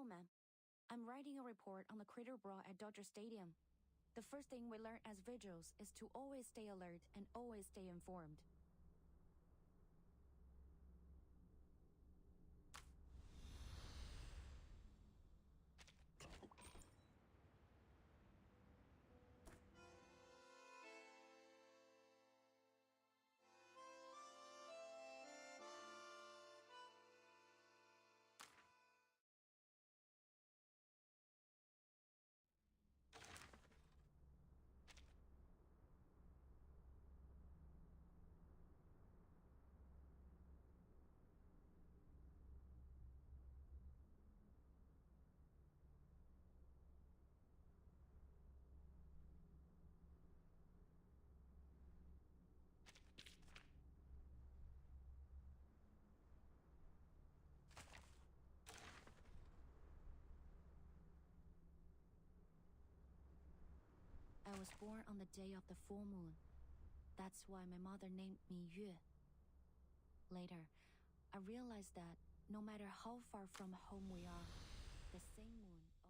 ma'am. I'm writing a report on the crater brawl at Dodger Stadium. The first thing we learn as vigils is to always stay alert and always stay informed. I was born on the day of the full moon. That's why my mother named me Yue. Later, I realized that no matter how far from home we are, the same moon always...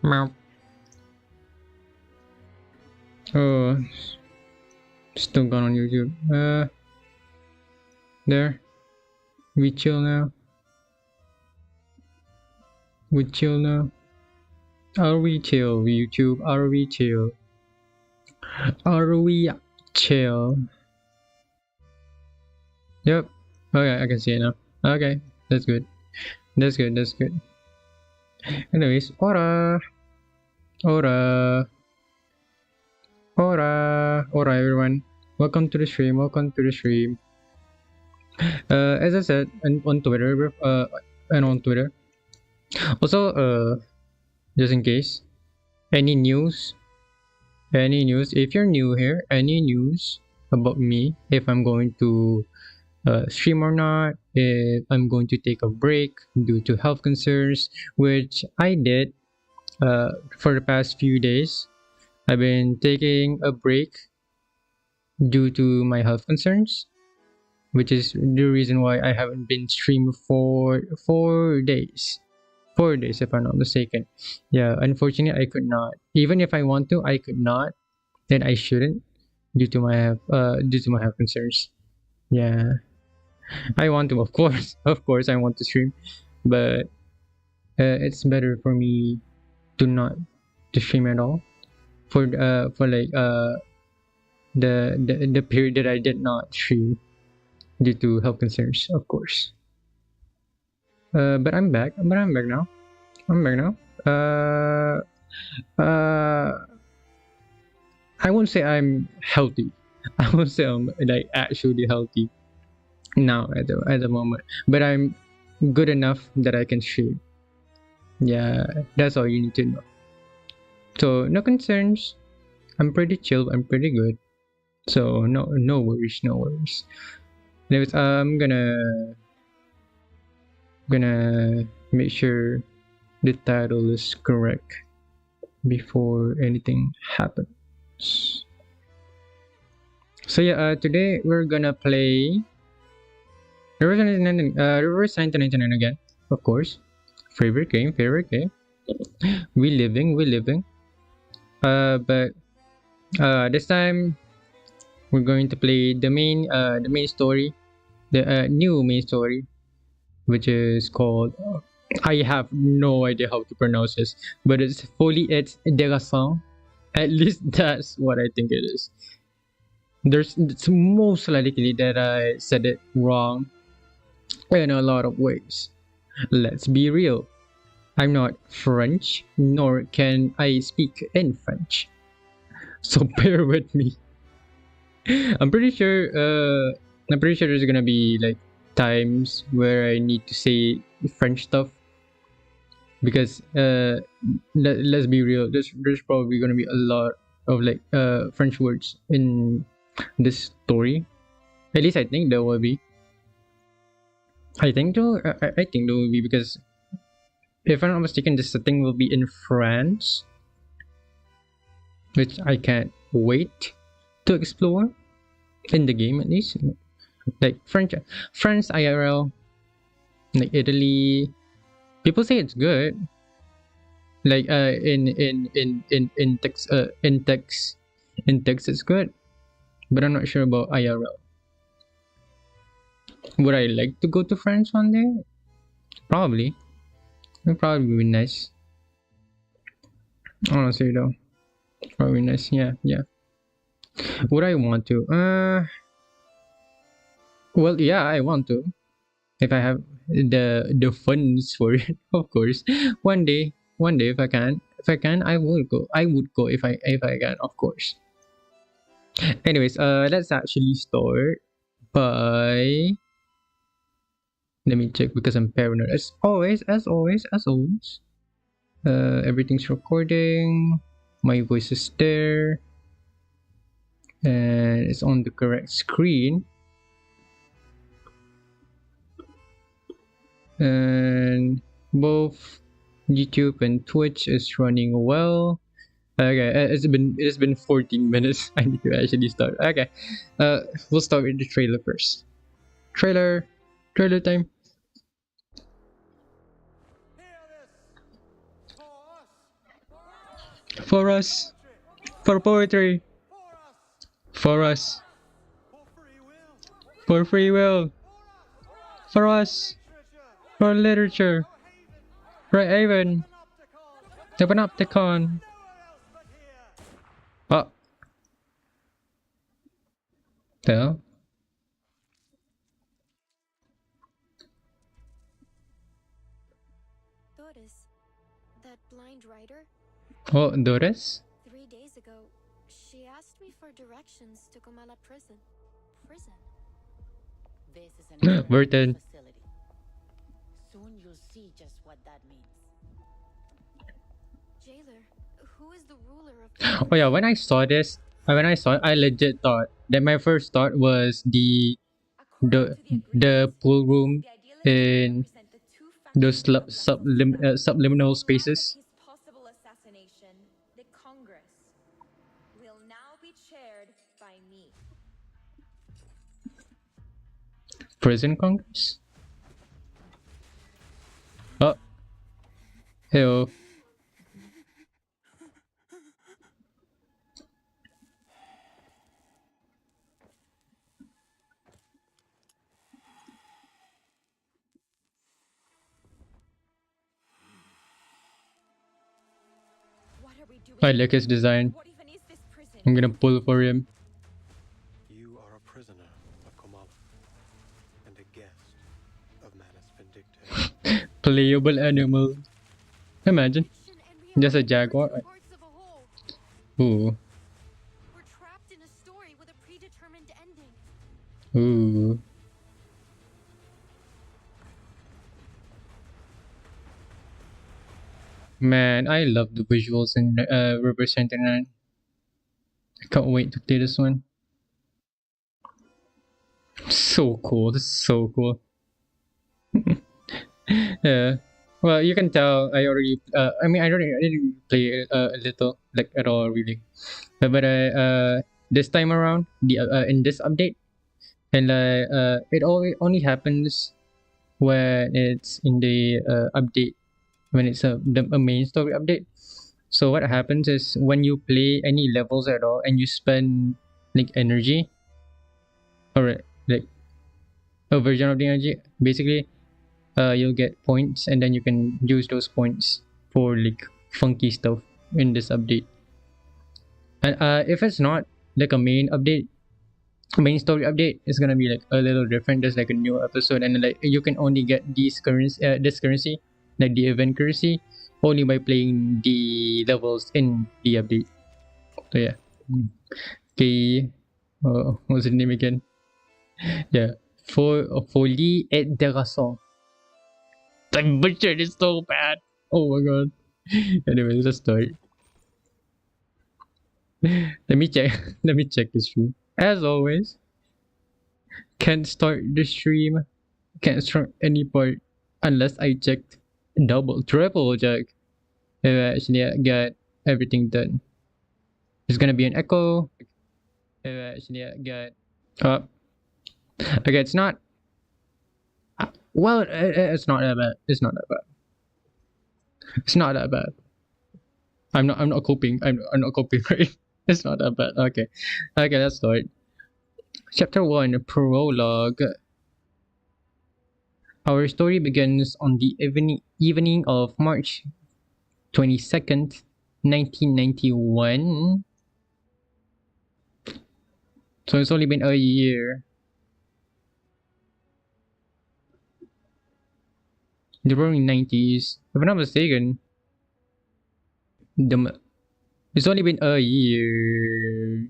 Meow. Oh, still gone on YouTube. There. We chill now. We chill now. Are we chill, YouTube? Are we chill? Are we chill? Yep. Okay, I can see it now. Okay, that's good. That's good. That's good. Anyways, ora, ora, ora, everyone. Welcome to the stream. Welcome to the stream. As I said, on Twitter, and on Twitter. Also, just in case, any news, if you're new here, any news about me, if I'm going to stream or not, if I'm going to take a break due to health concerns, which I did for the past few days. I've been taking a break due to my health concerns, which is the reason why I haven't been streaming for 4 days. 4 days, if I'm not mistaken. Yeah, unfortunately, I could not. Even if I want to, I could not. Then I shouldn't, due to my health concerns. Yeah, I want to, of course, of course, I want to stream, but it's better for me to not to stream at all for like the period that I did not stream due to health concerns, of course. But I'm back. But I'm back now. I'm back now. I won't say I'm healthy. I won't say I'm like actually healthy now at the moment. But I'm good enough that I can stream. Yeah, that's all you need to know. So no concerns. I'm pretty chill. I'm pretty good. So no worries, no worries. Anyways, I'm gonna make sure the title is correct before anything happens. So yeah, today we're gonna play Reverse 1999 again, of course. Favorite game. We living. But this time we're going to play the main story, the new main story, which is called. I have no idea how to pronounce this, but it's Folie, it's Deraison. At least that's what I think it is. It's most likely that I said it wrong in a lot of ways. Let's be real. I'm not French, nor can I speak in French. So bear with me. I'm pretty sure there's gonna be like times where I need to say French stuff, because let's be real, there's probably gonna be a lot of like French words in this story. At least I think there will be. I think there will be, because if I'm not mistaken, this setting will be in France, which I can't wait to explore in the game, at least. Like France IRL, like Italy. People say it's good. Like in text it's good, but I'm not sure about IRL. Would I like to go to France one day? Probably. It'd probably be nice. Honestly though, probably nice. Yeah. Would I want to? Well, yeah, I want to. If I have the funds for it, of course. One day, if I can, I will go. I would go if I can, of course. Anyways, let's actually start by. Let me check, because I'm paranoid. As always. Everything's recording. My voice is there, and it's on the correct screen. And both YouTube and Twitch is running well. Okay, it's been 14 minutes. I need to actually start. Okay, we'll start with the trailer first. Trailer time. For us. For poetry. For us. For free will. For us. For literature. For Avon. The Panopticon. Oh. The hell? Doris, that blind writer, Oh, Doris? 3 days ago, she asked me for directions to Comala prison. Prison? This is an experimental Burton. facility. Soon you'll see just what that means. Jailer, who is the ruler of Oh yeah, when I saw this, when I saw it, I legit thought that my first thought was the pool room in those subliminal spaces. His possible assassination, the Congress will now be chaired by me. Prison Congress? Oh. Hello. What are we doing? I like his design. What even is this prison? I'm gonna pull for him. You are a prisoner of Comala and a guest of Manus Vindicta. Playable animal. Imagine. fiction and Just a reality jaguar. are parts of a whole. Ooh. We're trapped in a story with a predetermined ending. Ooh. Man, I love the visuals in River 79. I can't wait to play this one. So cool. This is so cool. Yeah. Well, you can tell I already. I mean, I didn't play a little, like at all, really. But I this time around, in this update, and it only happens when it's in the update, when it's a main story update. So what happens is when you play any levels at all and you spend like energy, or like a version of the energy, basically you'll get points, and then you can use those points for like funky stuff in this update. And if it's not like a main story update, it's gonna be like a little different. There's like a new episode, and like you can only get this currency, like the event currency, only by playing the levels in the update. So yeah. Okay. What's the name again? Yeah. Folie et Deraison. I butchered it so bad. Oh my god. Anyway, let's start. Let me check. Let me check the stream. As always, can't start the stream. Can't start any part unless I checked triple check. If I actually got everything done. There's gonna be an echo. If I actually got. Okay, it's not. Well, it's not that bad. It's not that bad. It's not that bad. I'm not coping. I'm not coping, right? It's not that bad. Okay. Okay, let's start. Chapter 1, Prologue. Our story begins on the evening of March 22nd, 1991. So it's only been a year. The roaring 90s. If I'm not mistaken, it's only been a year.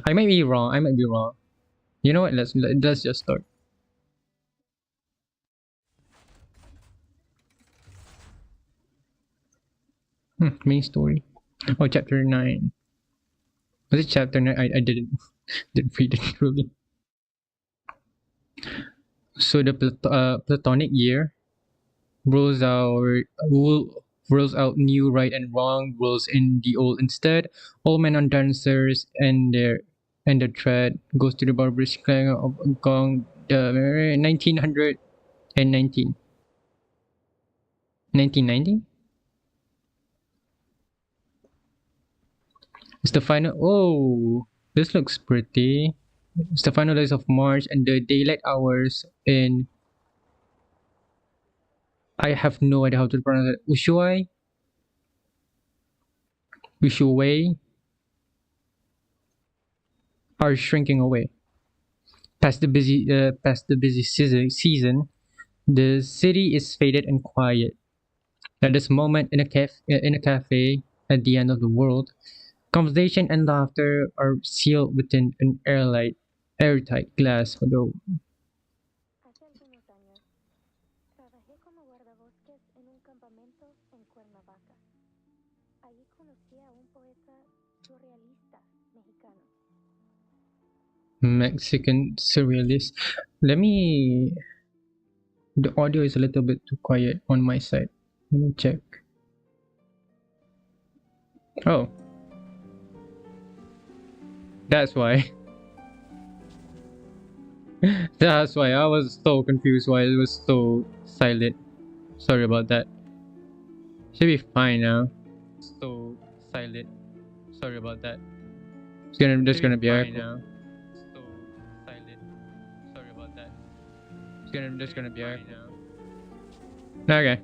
I might be wrong. You know what? Let's just start. Main story. Oh, chapter 9. Was it chapter 9? I didn't read it truly. So the Platonic year rules out new right and wrong, rules in the old instead. All men on dancers and the thread goes to the barbarous clan of Gong. 1919. 1990? It's the final. Oh, this looks pretty. It's the final days of March and the daylight hours in. I have no idea how to pronounce it. Ushuaia are shrinking away. Past the busy season, the city is faded and quiet. At this moment, in a cafe at the end of the world, conversation and laughter are sealed within an airtight glass window. Hace algunos años, trabajé como guardabosques en un campamento en Cuernavaca. Allí conocí a un poeta surrealista mexicano. Mexican surrealist. Let me. The audio is a little bit too quiet on my side. Let me check. Oh. That's why. That's why I was so confused why it was so silent. Sorry about that. Should be fine now. So silent. Sorry about that. It's gonna be fine now. So silent. Sorry about that. It's gonna be fine now. Okay.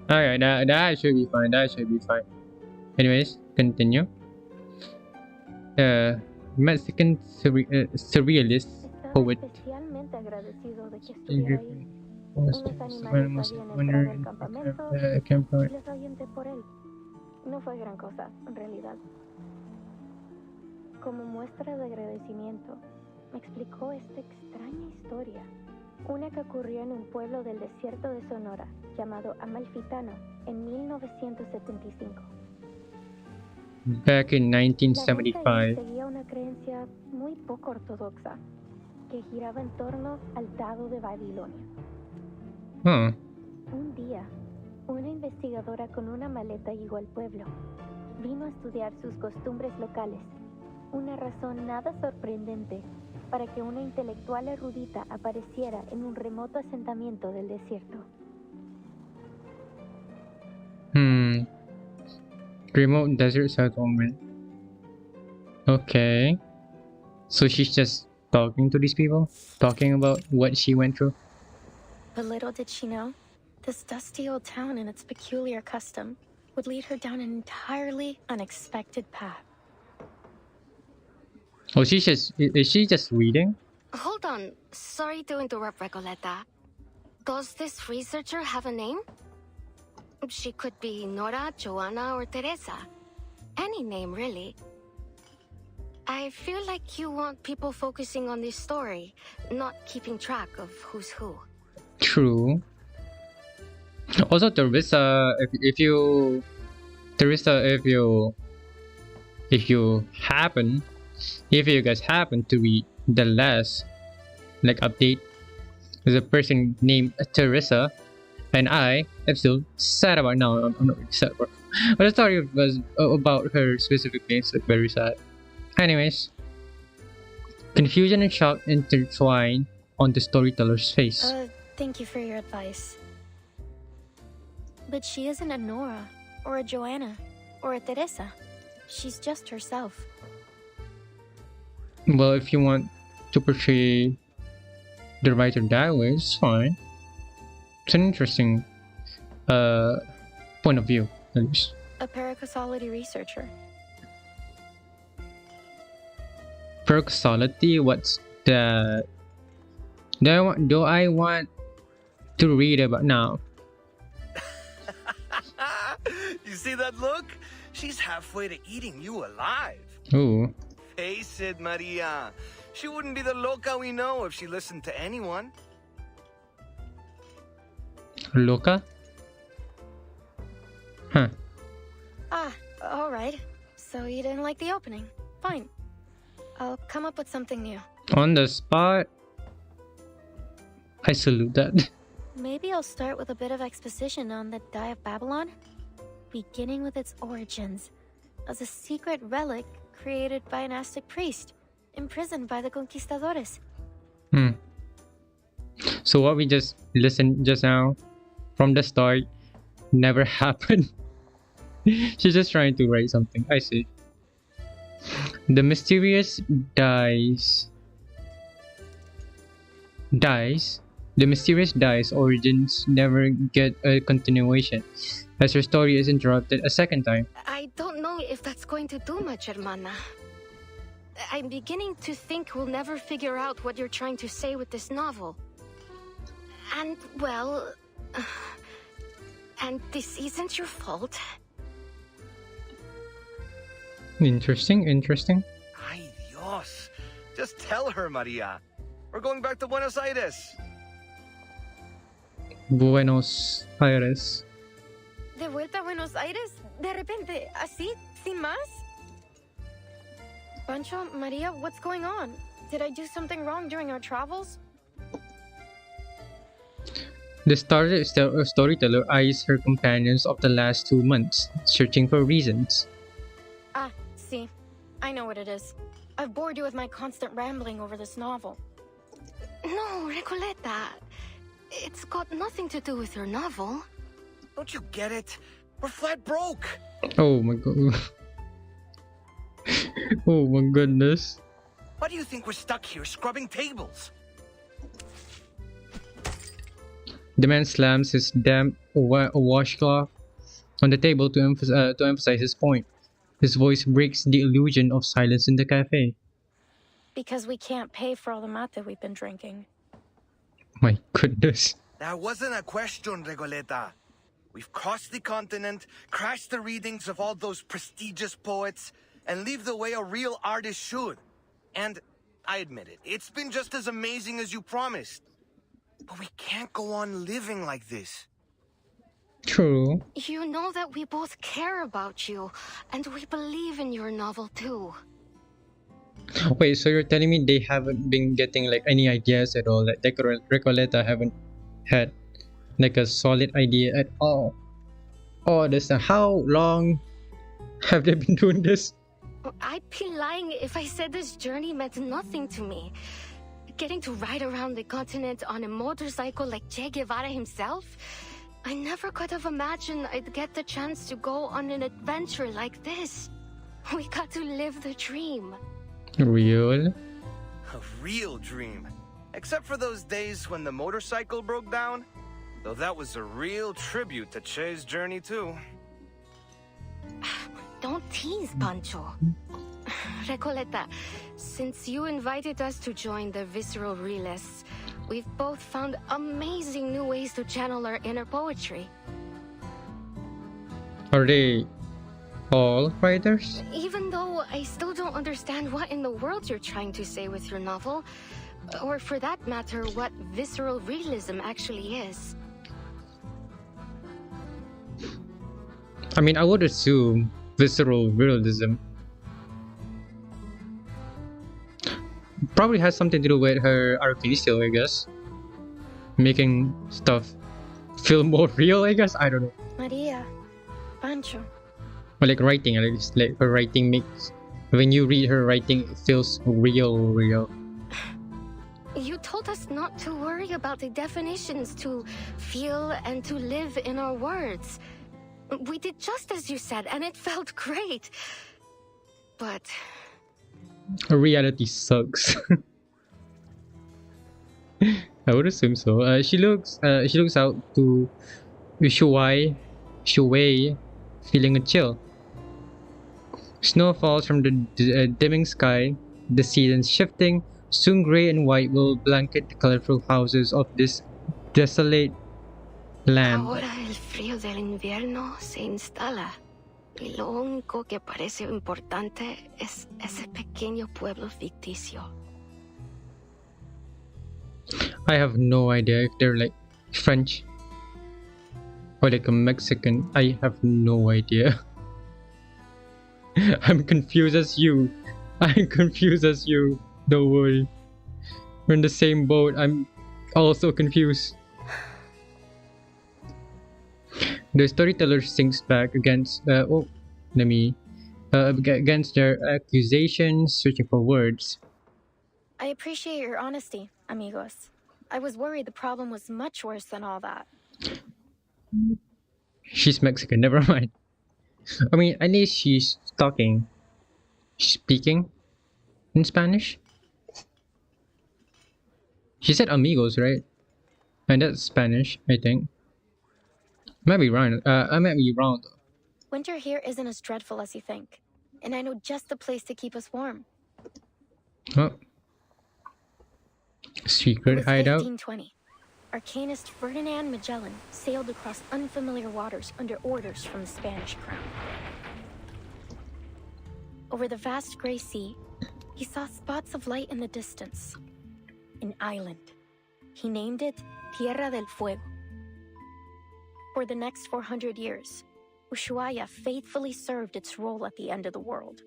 Alright, that should be fine. That should be fine. Anyways, continue. Mexican surrealist Estaba poet. especialmente agradecido de que estuviera ahí. Unos animales habían entrado al campamento y les ahuyenté por él. No fue gran cosa, en realidad. Como muestra de agradecimiento, me explicó esta extraña historia. Una que ocurrió en un pueblo del desierto de Sonora, llamado Amalfitano, en 1975. Back in La gente ahí 1975. seguía una creencia muy poco ortodoxa, que giraba en torno al dado de Babilonia. Huh. Un día, una investigadora con una maleta llegó al pueblo. Vino a estudiar sus costumbres locales. Una razón nada sorprendente para que una intelectual erudita apareciera en un remoto asentamiento del desierto. Remote desert settlement. Okay. So she's just talking to these people? Talking about what she went through? But little did she know, this dusty old town and its peculiar custom would lead her down an entirely unexpected path. Oh, is she just reading? Hold on. Sorry to interrupt, Recoleta. Does this researcher have a name? She could be Nora, Joanna, or Teresa. Any name, really. I feel like you want people focusing on this story, not keeping track of who's who. True. Also, Teresa, if you guys happen to read the last update, there's a person named Teresa, and I am still sad about now. I'm not really sad about, but the story was about her specifically. It's very sad. Anyways, confusion and shock intertwine on the storyteller's face. Thank you for your advice. But she isn't a Nora, or a Joanna, or a Teresa. She's just herself. Well, if you want to portray the writer that way, it's fine. It's an interesting point of view, at least. A paracausality researcher. Percausality? What's that? Do I want to read about now? You see that look? She's halfway to eating you alive. Ooh. Face it, Maria. She wouldn't be the loca we know if she listened to anyone. Loca? Huh. All right. So you didn't like the opening. Fine. I'll come up with something new. On the spot? I salute that. Maybe I'll start with a bit of exposition on the Die of Babylon, beginning with its origins as a secret relic created by an Aztec priest, imprisoned by the conquistadores. So what we just listened just now, from the start, never happened. She's just trying to write something. I see. The mysterious dies. The mysterious dies origins never get a continuation, as her story is interrupted a second time. I don't know if that's going to do much, hermana. I'm beginning to think we'll never figure out what you're trying to say with this novel. And, well... and this isn't your fault. Interesting. Ay, Dios. Just tell her, Maria. We're going back to Buenos Aires. Buenos Aires. ¿De vuelta a Buenos Aires? ¿De repente? ¿Así? ¿Sin más? Pancho, Maria, what's going on? Did I do something wrong during our travels? The storyteller eyes her companions of the last 2 months, searching for reasons. Ah, see. I know what it is. I've bored you with my constant rambling over this novel. No, Recoleta. It's got nothing to do with your novel. Don't you get it? We're flat broke. Oh my god. Oh my goodness. Why do you think we're stuck here scrubbing tables? The man slams his damp washcloth on the table to emphasize his point. His voice breaks the illusion of silence in the cafe. Because we can't pay for all the mate we've been drinking. My goodness. That wasn't a question, Recoleta. We've crossed the continent, crashed the readings of all those prestigious poets, and leave the way a real artist should. And, I admit it, it's been just as amazing as you promised. But we can't go on living like this. True. You know that we both care about you, and we believe in your novel too. Wait, so you're telling me they haven't been getting like any ideas at all? Like Recoleta haven't had like a solid idea at all? Oh, how long have they been doing this? I'd be lying if I said this journey meant nothing to me. Getting to ride around the continent on a motorcycle like Che Guevara himself? I never could have imagined I'd get the chance to go on an adventure like this. We got to live the dream. Real? A real dream. Except for those days when the motorcycle broke down. Though that was a real tribute to Che's journey too. Don't tease, Pancho. Recoleta, since you invited us to join the Visceral Realists, we've both found amazing new ways to channel our inner poetry. Are they all writers? Even though I still don't understand what in the world you're trying to say with your novel, or for that matter, what visceral realism actually is. I mean, I would assume visceral realism probably has something to do with her artificial, I guess. Making stuff feel more real, I guess. I don't know. Maria, Pancho. Or like writing, at least like her writing makes, when you read her writing, it feels real. You told us not to worry about the definitions, to feel and to live in our words. We did just as you said, and it felt great. But her reality sucks. I would assume so. She looks out to Shuwei, feeling a chill. Snow falls from the dimming sky. The seasons shifting. Soon gray and white will blanket the colorful houses of this desolate land. ahora el frío del invierno se instala. Y lo único que parece importante es ese pequeño pueblo ficticio. I have no idea if they're like French or like a Mexican. I have no idea. I'm confused as you. Don't worry. We're in the same boat. I'm also confused. The storyteller sinks back against against their accusations, searching for words. I appreciate your honesty, amigos. I was worried the problem was much worse than all that. She's Mexican, never mind. I mean, at least she's talking, speaking in Spanish. She said amigos, right? And that's Spanish, I think. Might be wrong. I might be wrong though. Winter here isn't as dreadful as you think, and I know just the place to keep us warm. Oh. It Secret was hideout. 1520. Arcanist Ferdinand Magellan sailed across unfamiliar waters under orders from the Spanish crown. Over the vast gray sea, he saw spots of light in the distance. An island. He named it Tierra del Fuego. For the next 400 years, Ushuaia faithfully served its role at the end of the world.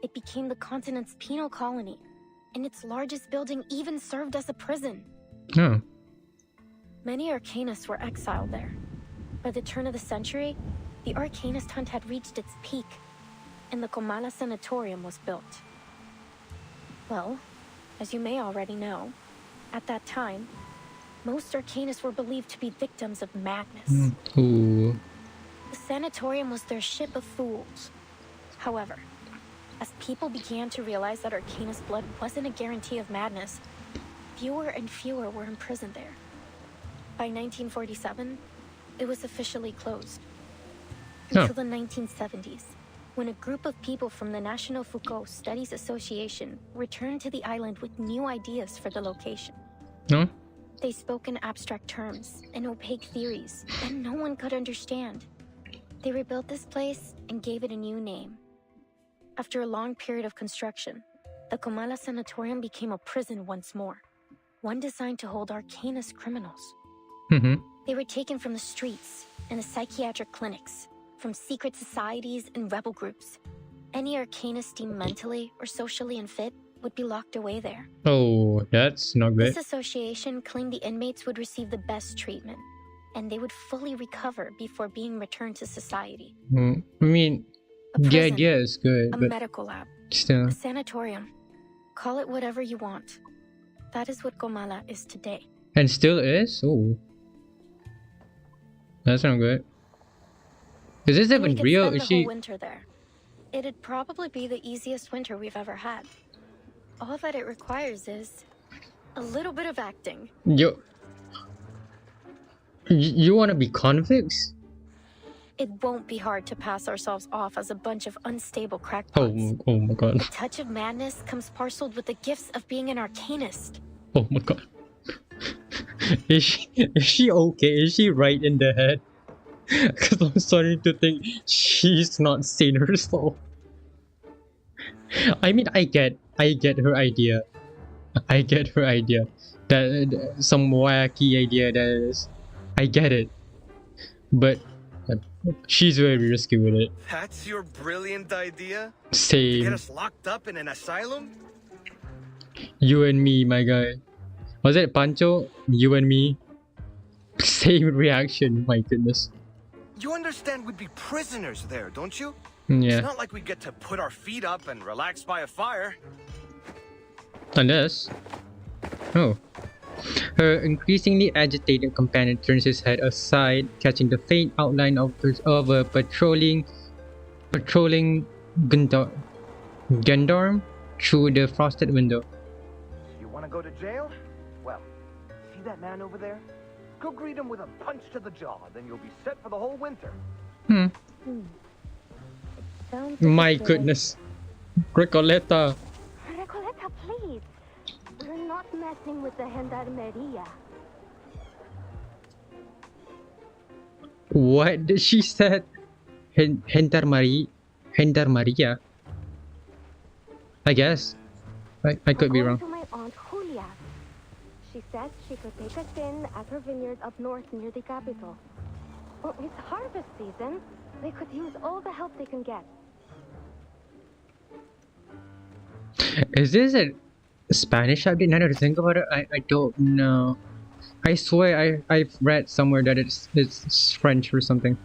It became the continent's penal colony, and its largest building even served as a prison. Oh. Many Arcanists were exiled there. By the turn of the century, the Arcanist hunt had reached its peak, and the Comala Sanatorium was built. Well, as you may already know, at that time, most Arcanists were believed to be victims of madness. Ooh. The sanatorium was their ship of fools. However, as people began to realize that Arcanist blood wasn't a guarantee of madness, fewer and fewer were imprisoned there. By 1947, it was officially closed. Until the 1970s, when a group of people from the National Foucault Studies Association returned to the island with new ideas for the location. No? They spoke in abstract terms and opaque theories that no one could understand. They rebuilt this place and gave it a new name. After a long period of construction, the Comala Sanatorium became a prison once more, one designed to hold Arcanist criminals. They were taken from the streets and the psychiatric clinics, from secret societies and rebel groups. Any Arcanist deemed mentally or socially unfit would be locked away there. Oh, that's not good. This association claimed the inmates would receive the best treatment, and they would fully recover before being returned to society. I mean, A the prison, idea is good, a but medical lab, still. a sanatorium. Call it whatever you want. That is what Comala is today. And still is? Oh. That's not good. Is this And we even could real? spend Is the she... whole winter there. It'd probably be the easiest winter we've ever had. All that it requires is a little bit of acting. You want to be convicts? It won't be hard to pass ourselves off as a bunch of unstable crackpots. Oh my god. The touch of madness comes parceled with the gifts of being an Arcanist. Oh my god. Is she okay? Is she right in the head? Because I'm starting to think she's not sane herself. I mean, I get her idea. I get her idea. That some wacky idea that is. I get it. But she's very risky with it. That's your brilliant idea? To Same. get us locked up in an asylum? You and me, my guy. Was it Pancho? You and me? Same reaction, my goodness. You understand we'd be prisoners there, don't you? Yeah. It's not like we'd get to put our feet up and relax by a fire. Unless... Oh. Her increasingly agitated companion turns his head aside, catching the faint outline of a patrolling gendarme through the frosted window. You want to go to jail? Well, see that man over there? Go greet him with a punch to the jaw, then you'll be set for the whole winter. Sounds My like a goodness. Recoleta. Recoleta, please. We're not messing with the Gendarmeria. What did she said? Gendarmeria? I guess. I could be wrong. To my aunt Julia. She says she could take us in at her vineyard up north near the capital. Well, it's harvest season. They could use all the help they can get. Is this a Spanish update? Now that I think about it, I don't know. I swear I've read somewhere that it's French or something.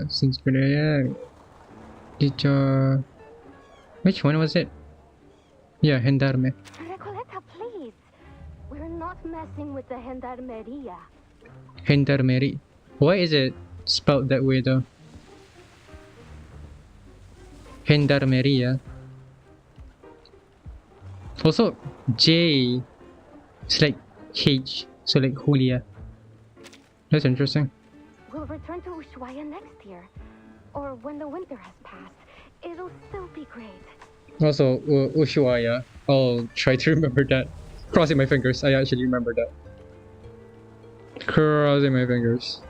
Since which one was it? Yeah, Gendarme. Recoleta, please. We're not messing with the Gendarmeria. Gendarmerie. Why is it spelled that way though. Gendarmeria. Also, J is like H, so like Julia. That's interesting. We'll return to Ushuaia next year. Or when the winter has passed. It'll still be great. Also, Ushuaia. I'll try to remember that. Crossing my fingers, I actually remember that. Crossing my fingers.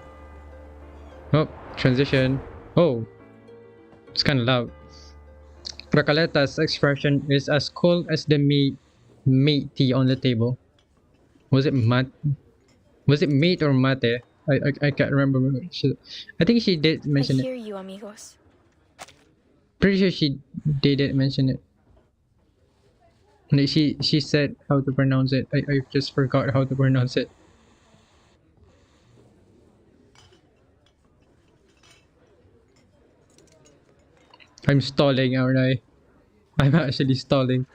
Oh, transition. Oh, it's kind of loud. Recoleta's expression is as cold as the meat tea on the table. Was it meat or mate? I can't remember. I think she did mention I hear it. you, amigos. Pretty sure she did mention it. Like she said how to pronounce it. I just forgot how to pronounce it. I'm stalling, aren't I? I'm actually stalling.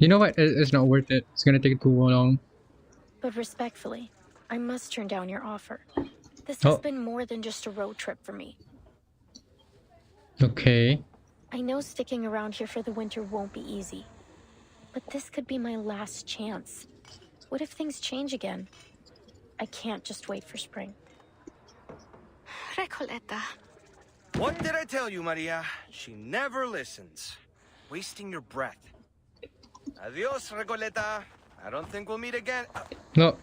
You know what? It's not worth it. It's gonna take too long. But respectfully, I must turn down your offer. This has Oh. been more than just a road trip for me. Okay. I know sticking around here for the winter won't be easy. But this could be my last chance. What if things change again? I can't just wait for spring. Recoleta. What did I tell you, Maria? She never listens. Wasting your breath. Adios, Recoleta. I don't think we'll meet again. No.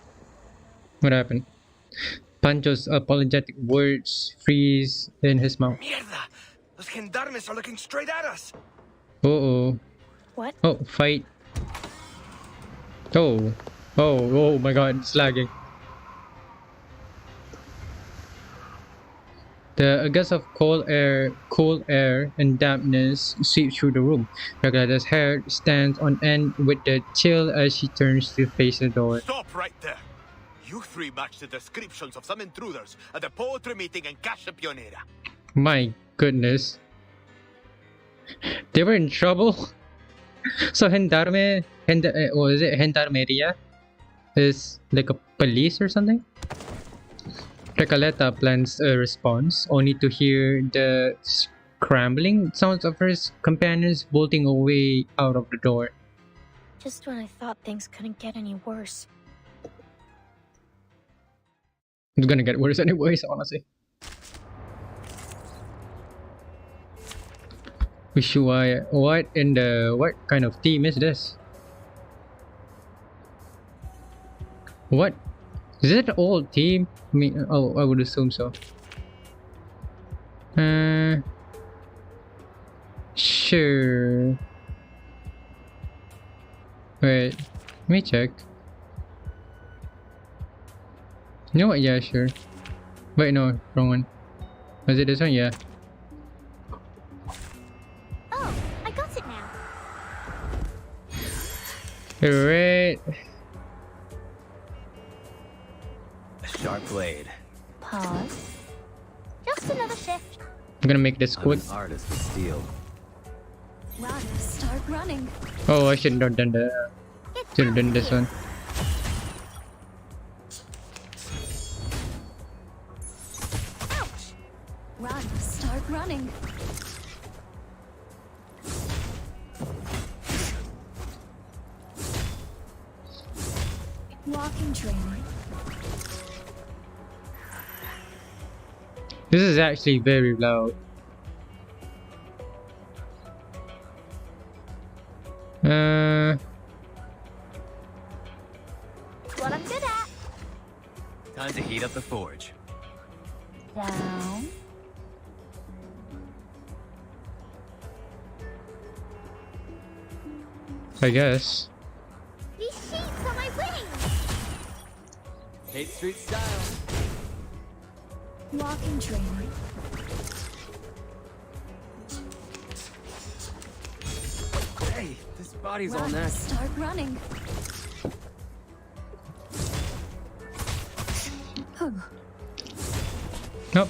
What happened? Pancho's apologetic words freeze in his mouth. Mierda! Those gendarmes are looking straight at us. Uh-oh. What? Oh, fight. Oh. Oh my god, it's lagging. The gust of cold air and dampness sweeps through the room. Recoleta's hair stands on end with the chill as she turns to face the door. Stop right there! You three match the descriptions of some intruders at the poetry meeting in Casa Pionera. My goodness. They were in trouble? So what is it? Gendarmeria? Is like a police or something? Recoleta plans a response, only to hear the scrambling sounds of her companions bolting away out of the door. Just when I thought things couldn't get any worse. It's gonna get worse anyways, honestly. Ushuaia. What kind of team is this? What? Is it an old team? I mean, oh, I would assume so. Sure. Wait, let me check. You know what? Yeah, sure. Wait, no, wrong one. Was it this one? Yeah. Oh, I got it now. Alright. A sharp blade. Pause. Just another shift. I'm gonna make this quick. I'm an artist with steel. Run, start running. Oh, I shouldn't have done that. Should have done this one. Ouch! Run, start running. Walking training. This is actually very loud. What I'm good at. Time to heat up the forge. Down. I guess. These sheets are my wings. 8th Street style. Walking training. Hey, this body's all Run, neck. start running. Nope.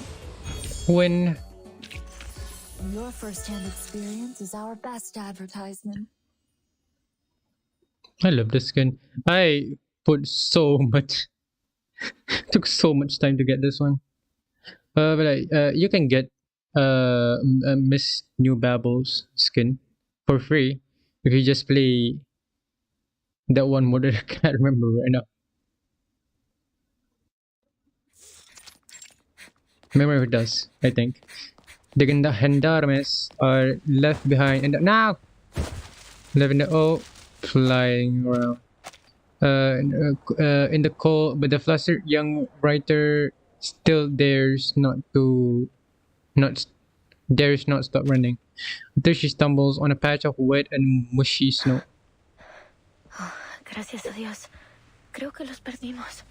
When Your first-hand experience is our best advertisement. I love this skin. I put so much took so much time to get this one. You can get Miss New Babbles skin for free if you just play that one mode that I can't remember right now. Memory does, I think. The gendarmes are left behind in the now. Left in the flying around. In the cold, but the flustered young writer still dares not stop running until she stumbles on a patch of wet and mushy snow. Gracias a Dios. Creo que los perdimos.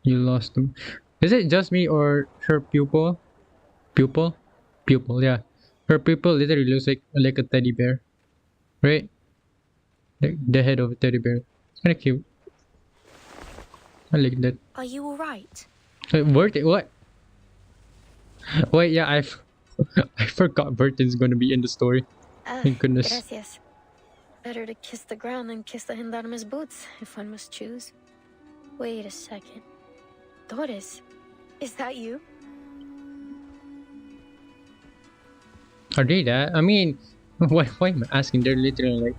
You lost them. Is it just me or her pupil? Pupil, yeah. Her pupil literally looks like a teddy bear, right? Like the head of a teddy bear. It's kind of cute. I like that. Are you alright? Worth it? What? Wait, yeah, I forgot Burton's gonna be in the story. Thank goodness. Gracias. Better to kiss the ground than kiss the gendarme's boots, if one must choose. Wait a second. Doris, is that you? Are they that? I mean, why am I asking? They're literally like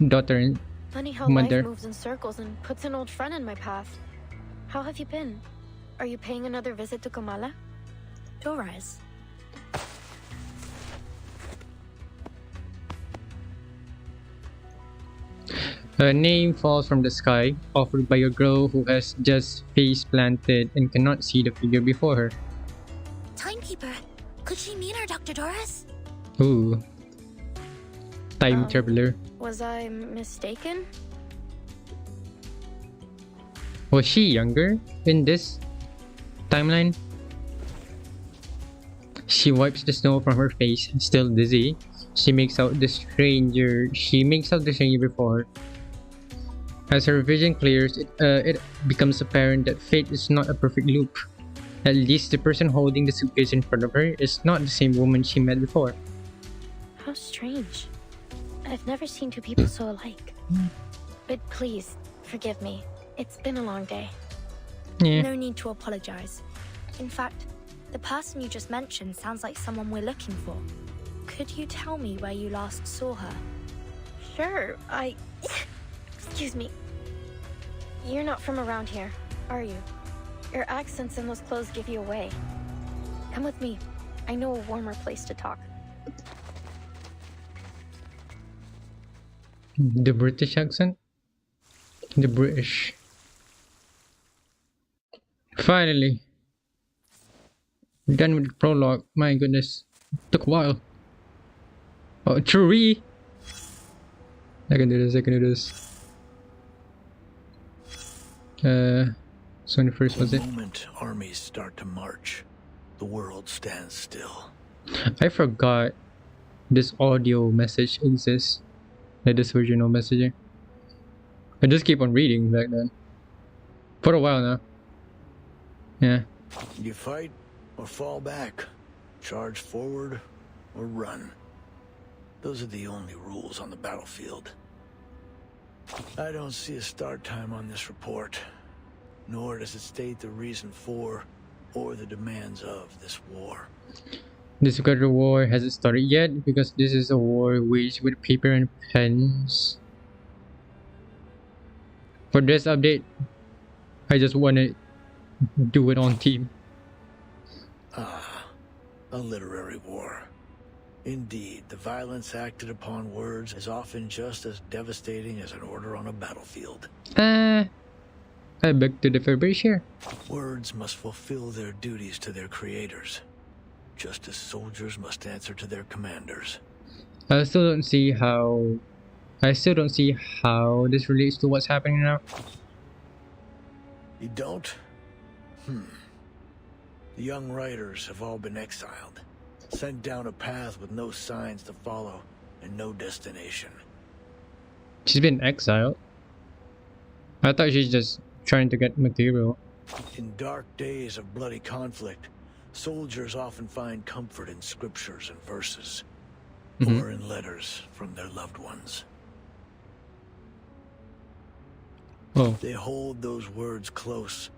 daughter and Funny how mother. life moves in circles and puts an old friend in my path. How have you been? Are you paying another visit to Kamala? Doris. A name falls from the sky, offered by a girl who has just face planted and cannot see the figure before her. Timekeeper. Could she mean her, Dr. Doris? Ooh. Time traveler. Was I mistaken? Was she younger in this timeline? She wipes the snow from her face, still dizzy. She makes out the stranger before her. As her vision clears, it becomes apparent that fate is not a perfect loop. At least the person holding the suitcase in front of her is not the same woman she met before. How strange. I've never seen two people so alike. But please, forgive me. It's been a long day. Yeah. No need to apologize. In fact, the person you just mentioned sounds like someone we're looking for. Could you tell me where you last saw her? Sure, Excuse me. You're not from around here, are you? Your accents and those clothes give you away. Come with me. I know a warmer place to talk. The British accent? The British. Finally. Done with the prologue. My goodness. Took a while. Oh, tree! I can do this. So when the first was it? The moment armies start to march, the world stands still. I forgot this audio message exists. Like this version of messaging. I just keep on reading back then. For a while now. Yeah. You fight or fall back. Charge forward or run. Those are the only rules on the battlefield. I don't see a start time on this report, nor does it state the reason for or the demands of this war. This particular war hasn't started yet because this is a war waged with paper and pens. For this update, I just want to do it on team. Ah, a literary war. Indeed, the violence acted upon words is often just as devastating as an order on a battlefield. I beg to differ, but sure. Words must fulfill their duties to their creators, just as soldiers must answer to their commanders. I still don't see how this relates to what's happening now. You don't? The young writers have all been exiled, sent down a path with no signs to follow and no destination. She's been exiled. I thought she's just trying to get material. In dark days of bloody conflict, Soldiers often find comfort in scriptures and verses, Mhm. or in letters from their loved ones. Oh, They hold those words close,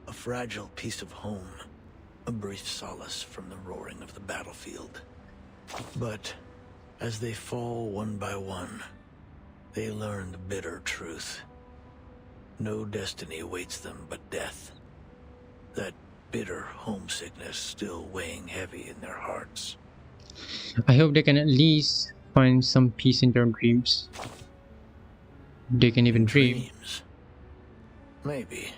a fragile piece of home, a brief solace from the roaring of the battlefield. But as they fall one by one, they learn the bitter truth. No destiny awaits them but death. That bitter homesickness still weighing heavy in their hearts. I hope they can at least find some peace in their dreams. They can even dream. Dreams. Maybe.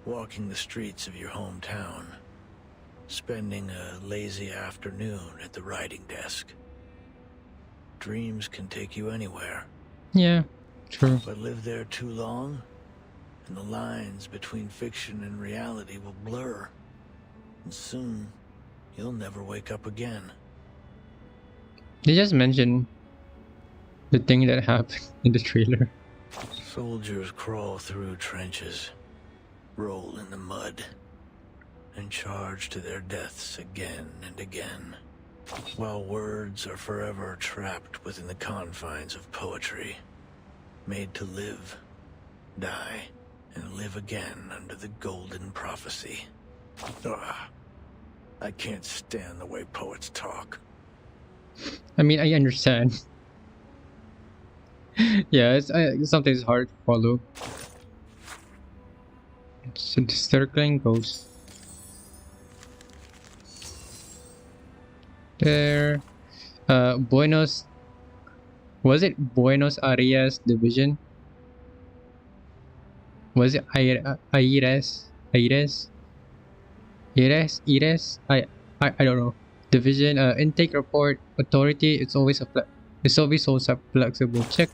Walking the streets of your hometown. Spending a lazy afternoon at the writing desk. Dreams can take you anywhere. Yeah, true. But live there too long, and the lines between fiction and reality will blur. And soon, you'll never wake up again. They just mentioned the thing that happened in the trailer. Soldiers crawl through trenches, roll in the mud, and charge to their deaths again and again, while words are forever trapped within the confines of poetry, made to live, die, and live again under the golden prophecy. Ugh. I can't stand the way poets talk. I mean, I understand. Yeah, it's sometimes hard to follow. So the circling goes there. Buenos. Was it Buenos Aires division? Was it Aires? Aires? Aires? I don't know. Division intake report authority. It's always so flexible. Check.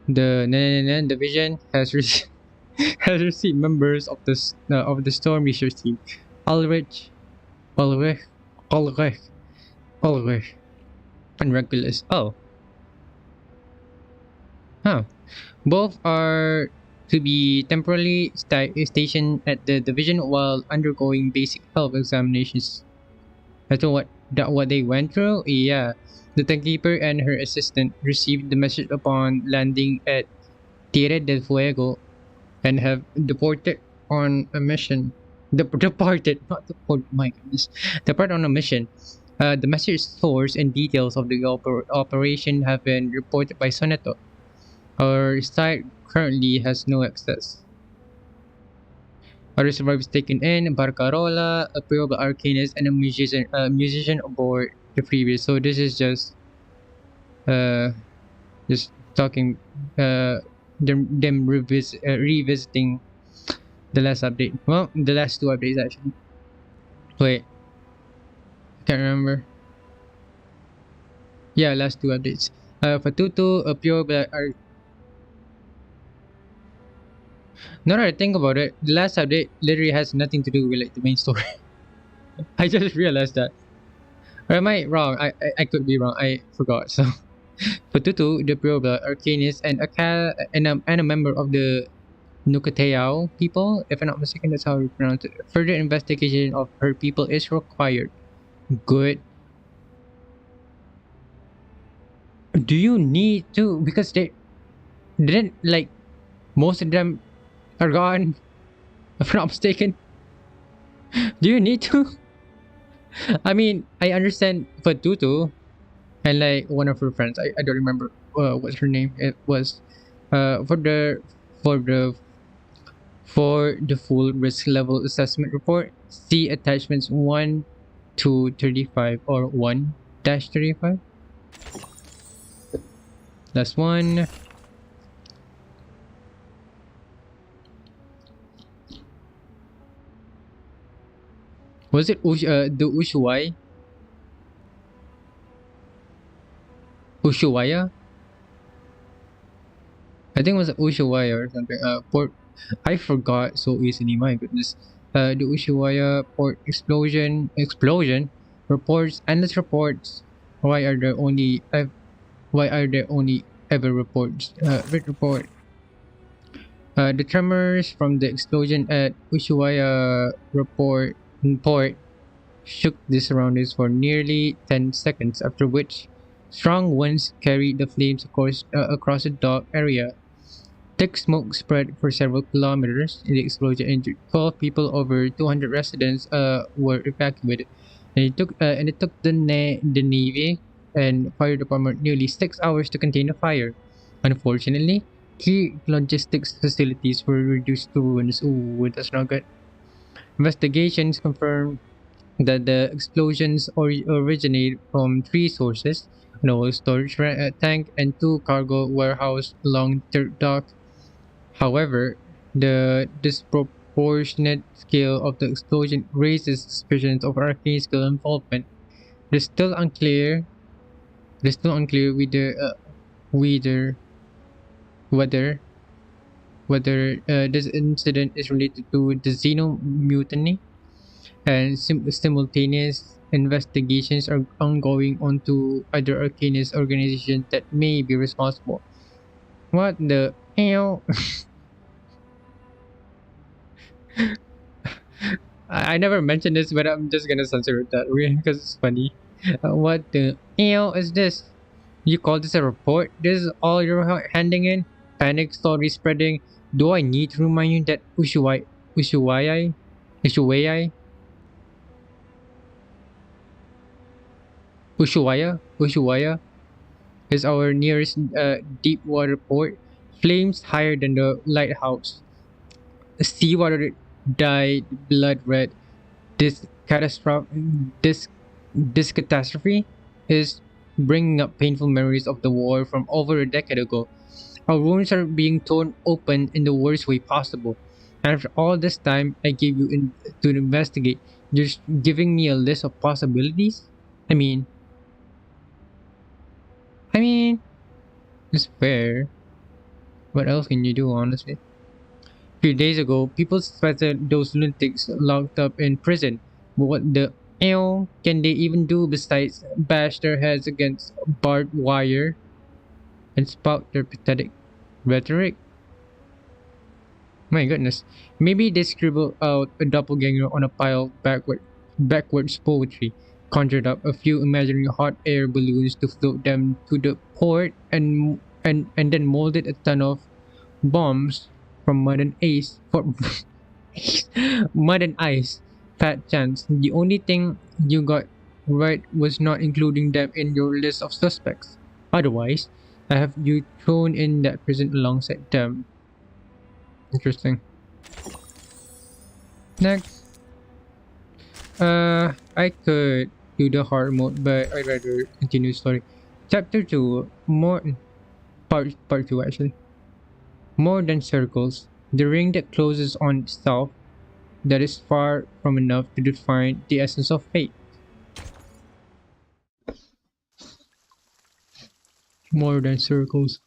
The division has has received members of the storm research team. Ulrich, and Regulus. Oh. Huh. Both are to be temporarily stationed at the division while undergoing basic health examinations. That's what they went through? Yeah. The Timekeeper and her assistant received the message upon landing at Tierra del Fuego and have departed on a mission. Departed, not deported, my goodness. Departed on a mission. The message source and details of the operation have been reported by Soneto. Our site currently has no access. Other survivors taken in: Barcarola, a Puebla arcanist, and a musician aboard the previous. So this is just talking them revisiting the last update. Well, the last two updates actually. Wait, I can't remember. Yeah, last two updates. For Tutu, a Puebla Now that I think about it, the last update literally has nothing to do with like the main story. I just realized that. Or am I wrong? I could be wrong. I forgot. So, Patutu, the Puebla arcanist, and a member of the Nukateao people, if I'm not mistaken, that's how you pronounce it. Further investigation of her people is required. Good. Do you need to? Because they didn't like most of them are gone. If I'm not mistaken. Do you need to? I mean, I understand Fatutu and like one of her friends. I don't remember what her name it was. For the full risk level assessment report, see attachments 1 to 35 or 1-35. That's one. Was it the Ushuaia? I think it was Ushuaia or something. Port. I forgot so easily. My goodness. The Ushuaia port explosion reports, endless reports. Why are there only ever reports? Report. The tremors from the explosion at Ushuaia port shook the surroundings for nearly 10 seconds, after which strong winds carried the flames across the dock area. Thick smoke spread for several kilometers. The explosion injured 12 people. Over 200 residents were evacuated. And it took the Navy and fire department nearly 6 hours to contain the fire. Unfortunately, key logistics facilities were reduced to ruins. Ooh, that's not good. Investigations confirmed that the explosions originated from three sources: an oil storage tank and two cargo warehouses along the dock. However, the disproportionate scale of the explosion raises suspicions of archangel involvement. It is still unclear. It is still unclear whether whether this incident is related to the Xeno mutiny, and simultaneous investigations are ongoing onto other Arcanist organizations that may be responsible. What the hell? I never mentioned this, but I'm just gonna censor it that way because it's funny. What the hell is this? You call this a report? This is all you're handing in? Panic story spreading. Do I need to remind you that Ushuaia Ushuaia is our nearest deep water port. Flames higher than the lighthouse. Seawater dyed blood red. This this this catastrophe is bringing up painful memories of the war from over a decade ago. Our wounds are being torn open in the worst way possible. And after all this time I gave you to investigate, just giving me a list of possibilities? I mean, it's fair. What else can you do, honestly? A few days ago, people suspected those lunatics locked up in prison. But what the hell can they even do besides bash their heads against barbed wire and spout their pathetic rhetoric? My goodness. Maybe they scribbled out a doppelganger on a pile of backwards poetry, conjured up a few imaginary hot air balloons to float them to the port, and then molded a ton of bombs from mud and ice for mud and ice. Fat chance. The only thing you got right was not including them in your list of suspects. Otherwise, I have you thrown in that prison alongside them. Interesting. Next. I could do the hard mode, but I'd rather continue story. Chapter 2, part 2 actually. More than circles, the ring that closes on itself, that is far from enough to define the essence of fate. More than circles.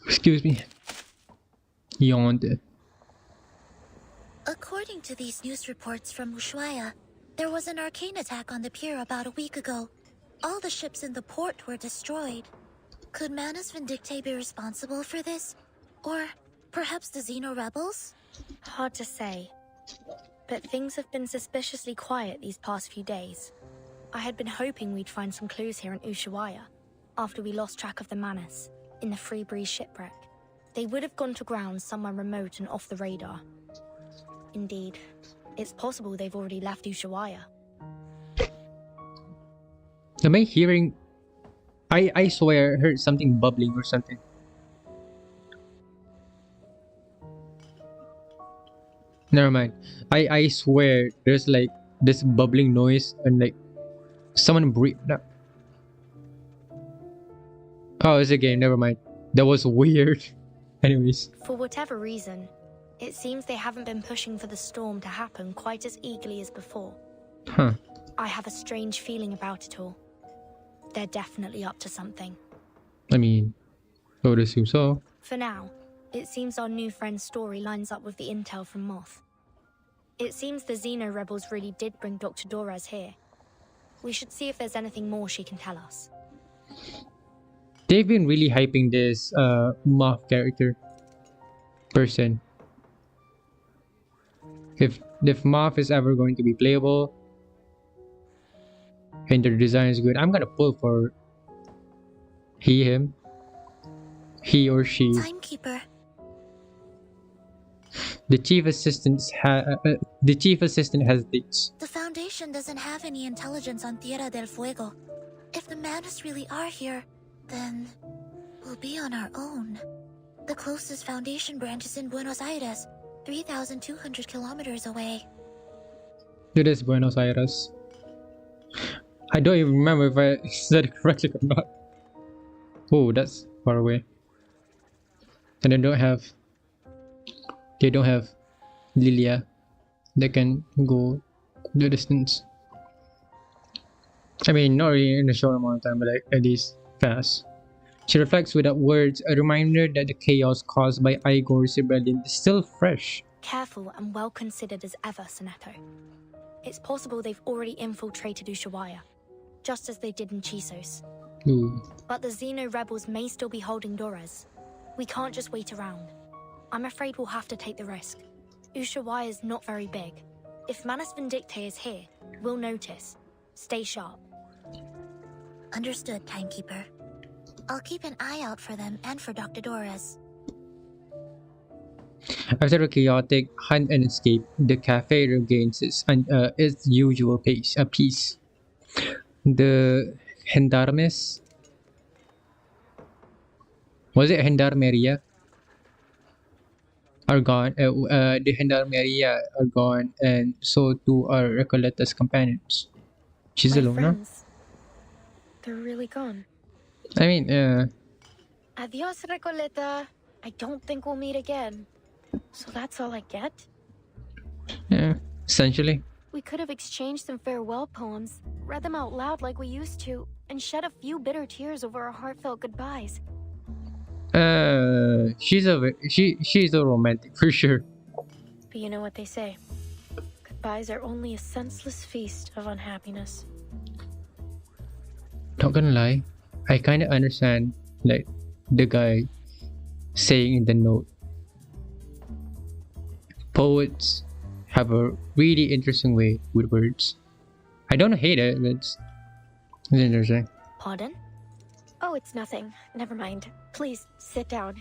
Excuse me. Yawned. According to these news reports from Ushuaia, there was an arcane attack on the pier about a week ago. All the ships in the port were destroyed. Could Manus Vindicte be responsible for this? Or perhaps the Xeno rebels? Hard to say. But things have been suspiciously quiet these past few days. I had been hoping we'd find some clues here in Ushuaia, after we lost track of the Manus, in the Free Breeze shipwreck. They would have gone to ground somewhere remote and off the radar. Indeed, it's possible they've already left Ushuaia. Am I hearing... I swear I heard something bubbling or something. Never mind. I swear there's like this bubbling noise and like someone breathed up. Oh, it's a game. Never mind. That was weird. Anyways. For whatever reason, it seems they haven't been pushing for the storm to happen quite as eagerly as before. Huh. I have a strange feeling about it all. They're definitely up to something. I mean, I would assume so. For now, it seems our new friend's story lines up with the intel from Moth. It seems the Xeno rebels really did bring Dr. Dorez here. We should see if there's anything more she can tell us. They've been really hyping this Moth character person. If Moth is ever going to be playable and their design is good, I'm gonna pull for him, he or she. Timekeeper. The chief assistant hesitates. The Foundation doesn't have any intelligence on Tierra del Fuego. If the Manus really are here, then we'll be on our own. The closest Foundation branch is in Buenos Aires, 3,200 kilometers away. It is Buenos Aires. I don't even remember if I said it correctly or not. Oh, that's far away. And they don't have Lilia that can go the distance. I mean, not really in a short amount of time, but like at least fast. She reflects without words, a reminder that the chaos caused by Igor's rebellion is still fresh. Careful and well considered as ever, Soneto. It's possible they've already infiltrated Ushuaia, just as they did in Chisos. Ooh. But the Xeno rebels may still be holding Dores. We can't just wait around. I'm afraid we'll have to take the risk. Ushuaia is not very big. If Manus Vindicte is here, we'll notice. Stay sharp. Understood, Timekeeper. I'll keep an eye out for them and for Dr. Dores. After a chaotic hunt and escape, the cafe regains its usual peace. The gendarmes, was it gendarmeria, are gone. The gendarmeria are gone, and so too are Recoleta's companions. She's My alone friends, they're really gone. now. I mean, Adios, Recoleta. I don't think we'll meet again. So that's all I get? yeah, essentially. We could have exchanged some farewell poems, read them out loud like we used to, and shed a few bitter tears over our heartfelt goodbyes. She's a romantic for sure. But you know what they say. Goodbyes are only a senseless feast of unhappiness. Not gonna lie, I kind of understand like the guy saying in the note. Poets have a really interesting way with words. I don't hate it, but it's interesting. Pardon? Oh, it's nothing. Never mind. Please, sit down.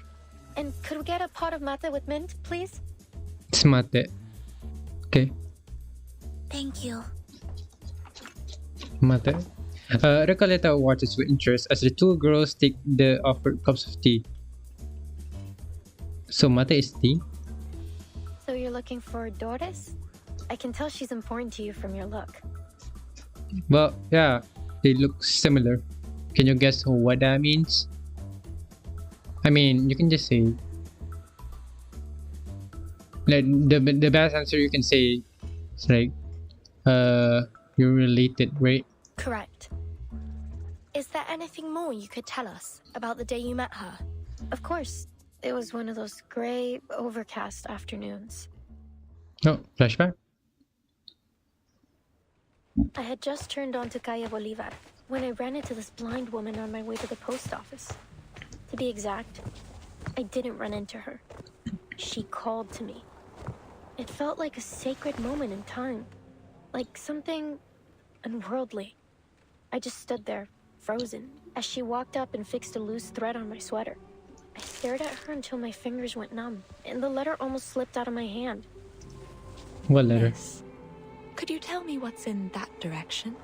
And could we get a pot of mate with mint, please? It's mate. Okay. Thank you. Mate. Recoleta watches with interest as the two girls take the offered cups of tea. So mate is tea? So you're looking for Doris? I can tell she's important to you from your look. Well, yeah, they look similar. Can you guess what that means? I mean, you can just say like the best answer you can say is like you're related, right? Correct. Is there anything more you could tell us about the day you met her? Of course, it was one of those gray, overcast afternoons. No, flashback? I had just turned onto Calle Bolivar when I ran into this blind woman on my way to the post office. To be exact, I didn't run into her. She called to me. It felt like a sacred moment in time, like something unworldly. I just stood there, frozen, as she walked up and fixed a loose thread on my sweater. I stared at her until my fingers went numb, and the letter almost slipped out of my hand. What letter? Yes. Could you tell me what's in that direction?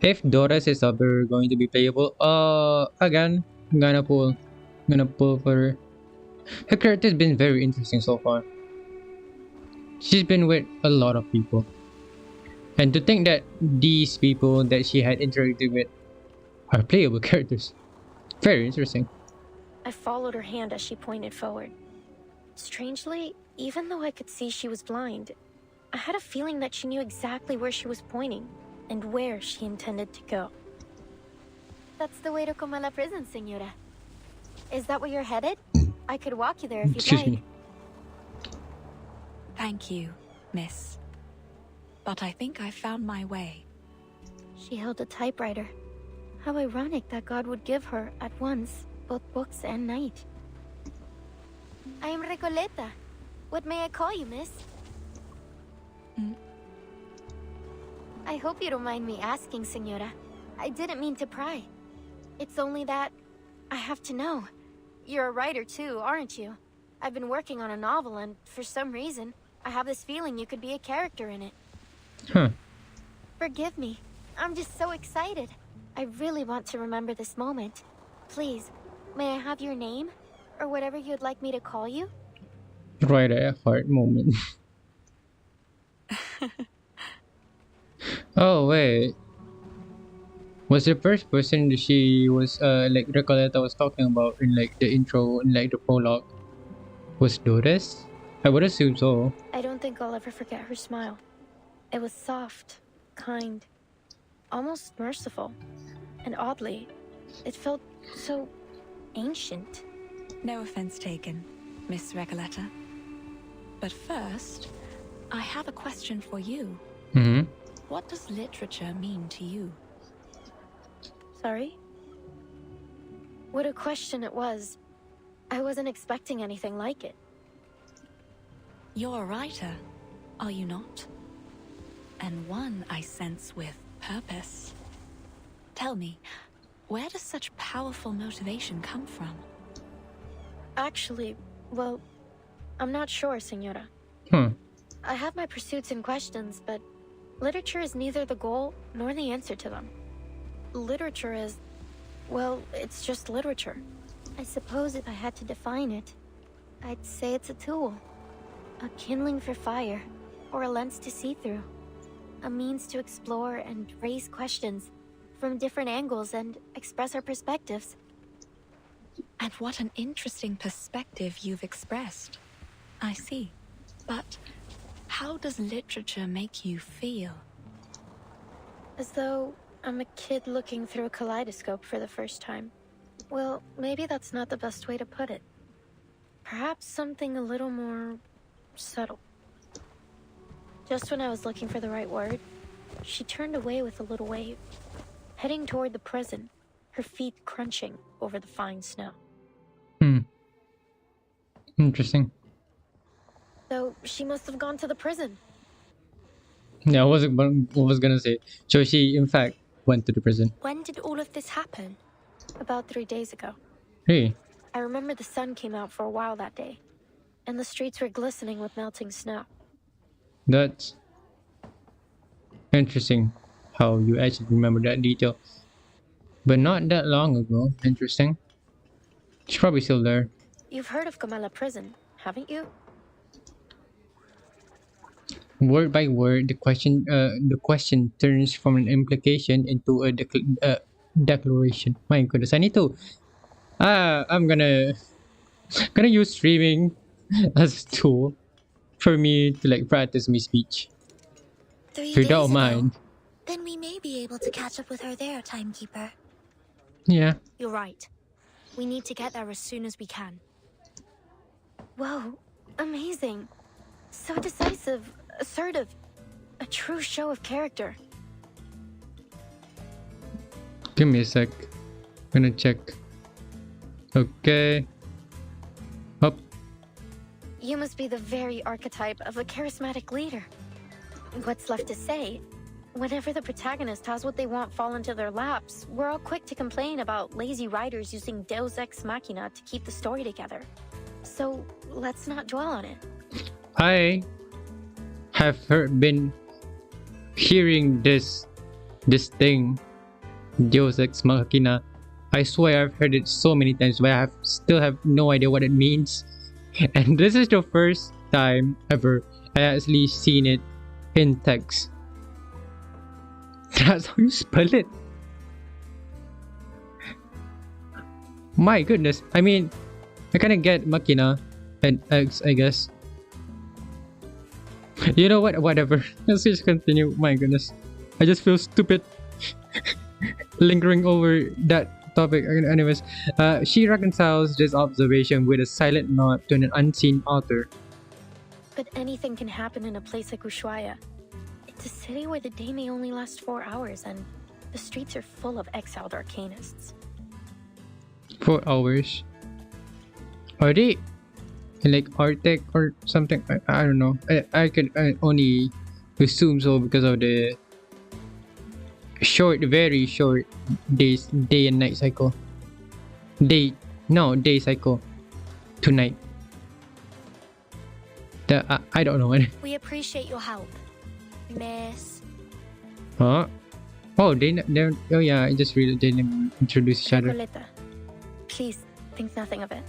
If Doris is ever going to be playable, again, I'm gonna pull for her. Her character has been very interesting so far. She's been with a lot of people. And to think that these people that she had interacted with are playable characters. Very interesting. I followed her hand as she pointed forward. Strangely, even though I could see she was blind, I had a feeling that she knew exactly where she was pointing and where she intended to go. That's the way to Comala prison, Senora. Is that where you're headed? I could walk you there if you'd Excuse like. me. Thank you, miss. But I think I found my way. She held a typewriter. How ironic that God would give her, at once, both books and night. I am Recoleta. What may I call you, miss? I hope you don't mind me asking, senora. I didn't mean to pry. It's only that I have to know. You're a writer too, aren't you? I've been working on a novel and, for some reason, I have this feeling you could be a character in it. Huh. Forgive me. I'm just so excited. I really want to remember this moment. Please, may I have your name? Or whatever you'd like me to call you? Right at heart moment. Oh wait. Was the first person that she was like Recoleta was talking about in like the intro and like the prologue was Doris? I would assume so. I don't think I'll ever forget her smile. It was soft, kind, almost merciful. And oddly, it felt so ancient. No offense taken, Miss Recoleta. But first, I have a question for you. What does literature mean to you? Sorry? What a question it was. I wasn't expecting anything like it. You're a writer, are you not? And one I sense with purpose. Tell me, where does such powerful motivation come from? Actually, well, I'm not sure, senora. I have my pursuits and questions, but literature is neither the goal nor the answer to them. Literature is, well, it's just literature. I suppose if I had to define it, I'd say it's a tool. A kindling for fire, or a lens to see through. A means to explore and raise questions from different angles and express our perspectives. And what an interesting perspective you've expressed. I see. But how does literature make you feel? As though I'm a kid looking through a kaleidoscope for the first time. Well, maybe that's not the best way to put it. Perhaps something a little more subtle. Just when I was looking for the right word, she turned away with a little wave, heading toward the prison, her feet crunching over the fine snow. Interesting. So she must have gone to the prison. Yeah, I was gonna say. So she, in fact, went to the prison. When did all of this happen? About 3 days ago. Hey. I remember the sun came out for a while that day, and the streets were glistening with melting snow. That's interesting how you actually remember that detail. But not that long ago. Interesting. She's probably still there. You've heard of Comala Prison, haven't you? Word by word, the question turns from an implication into a declaration. My goodness, I need to. I'm gonna use streaming as a tool for me to like practice my speech. 3 If you days don't ago. mind. Then we may be able to catch up with her there, Timekeeper. Yeah. You're right. We need to get there as soon as we can. Whoa, amazing. So decisive, assertive. A true show of character. Give me a sec. Gonna check. Okay. Up. You must be the very archetype of a charismatic leader. What's left to say? Whenever the protagonist has what they want fall into their laps, we're all quick to complain about lazy writers using Deus Ex Machina to keep the story together. So, let's not dwell on it. I have been hearing this thing, Deus Ex Machina. I swear I've heard it so many times, but I still have no idea what it means. And this is the first time ever I actually seen it in text. That's how you spell it. My goodness. I mean, I kind of get Machina and X, I guess. You know what? Whatever. Let's just continue. My goodness. I just feel stupid lingering over that topic. Anyways, she reconciles this observation with a silent nod to an unseen author. But anything can happen in a place like Ushuaia. It's a city where the day may only last 4 hours, and The streets are full of exiled arcanists. 4 hours. Are they like Arctic or something? I don't know. I could only assume so because of the very short day and night cycle. Day cycle to night. I don't know. We appreciate your help, Miss. Huh? Oh, they're oh yeah, I just really didn't introduce each other. Recoleta. Please think nothing of it.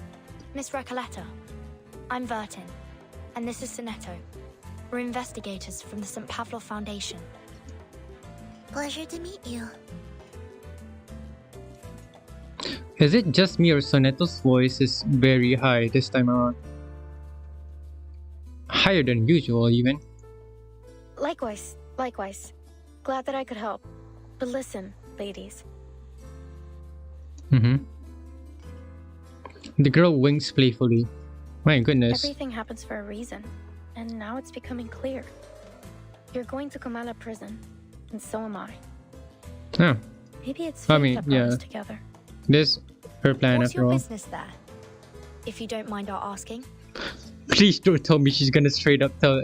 Miss Recoleta, I'm Vertin, and this is Sonetto. We're investigators from the St. Pavlov Foundation. Pleasure to meet you. Is it just me or Sonetto's voice is very high this time around? Higher than usual, even. Likewise. Glad that I could help. But listen, ladies. The girl winks playfully. My goodness. Everything happens for a reason, and now it's becoming clear. You're going to Comala prison, and so am I. Huh. Maybe it's fate that brought us together. This her plan What's after your all. business there? If you don't mind our asking. Please don't tell me she's gonna straight up tell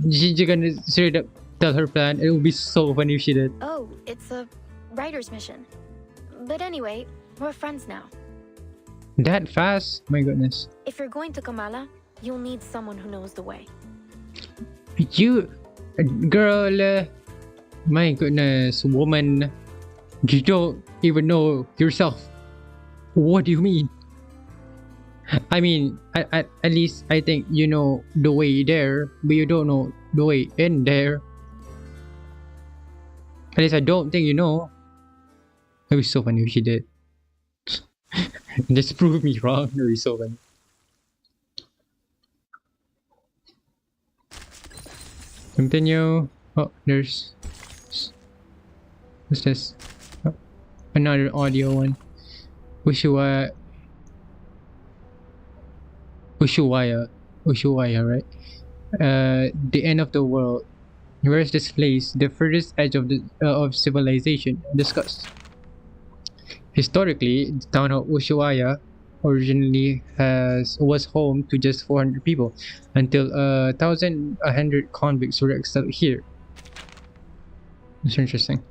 she's gonna straight up tell her plan. It would be so funny if she did. Oh, it's a writer's mission. But anyway, we're friends now. That fast? My goodness. If you're going to Comala, you'll need someone who knows the way. You, girl, my goodness, woman, you don't even know yourself. What do you mean? I mean, at least I think you know the way there, but you don't know the way in there. At least I don't think you know. It would be so funny if she did. Just prove me wrong. It would be so funny. Continue. Oh, there's... What's this? Oh, another audio one. Ushuaia, right? The end of the world. Where is this place? The furthest edge of of civilization. Discussed. Historically, the town of Ushuaia originally was home to just 400 people until 1,100 convicts were exiled here. It's interesting.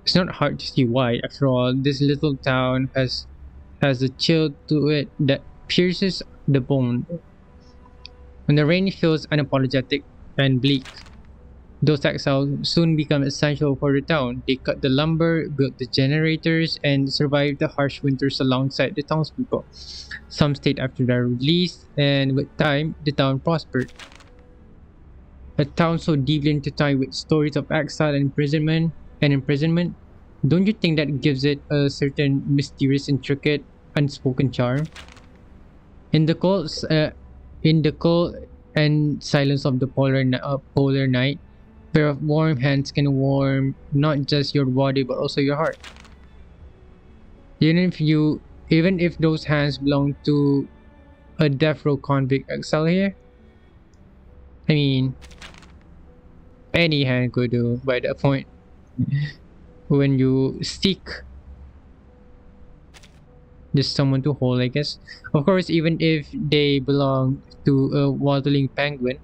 It's not hard to see why. After all, this little town has a chill to it that pierces the bone. When the rain feels unapologetic and bleak, those exiles soon become essential for the town. They cut the lumber, built the generators, and survived the harsh winters alongside the townspeople. Some stayed after their release, and with time, the town prospered. A town so deeply intertwined with stories of exile and imprisonment, don't you think that gives it a certain mysterious, intricate, unspoken charm? In the cold and silence of the polar night, a pair of warm hands can warm not just your body but also your heart. Even if those hands belong to a death row convict exile here. I mean, any hand could do by that point. When you seek just someone to hold, I guess. Of course, even if they belong to a waddling penguin,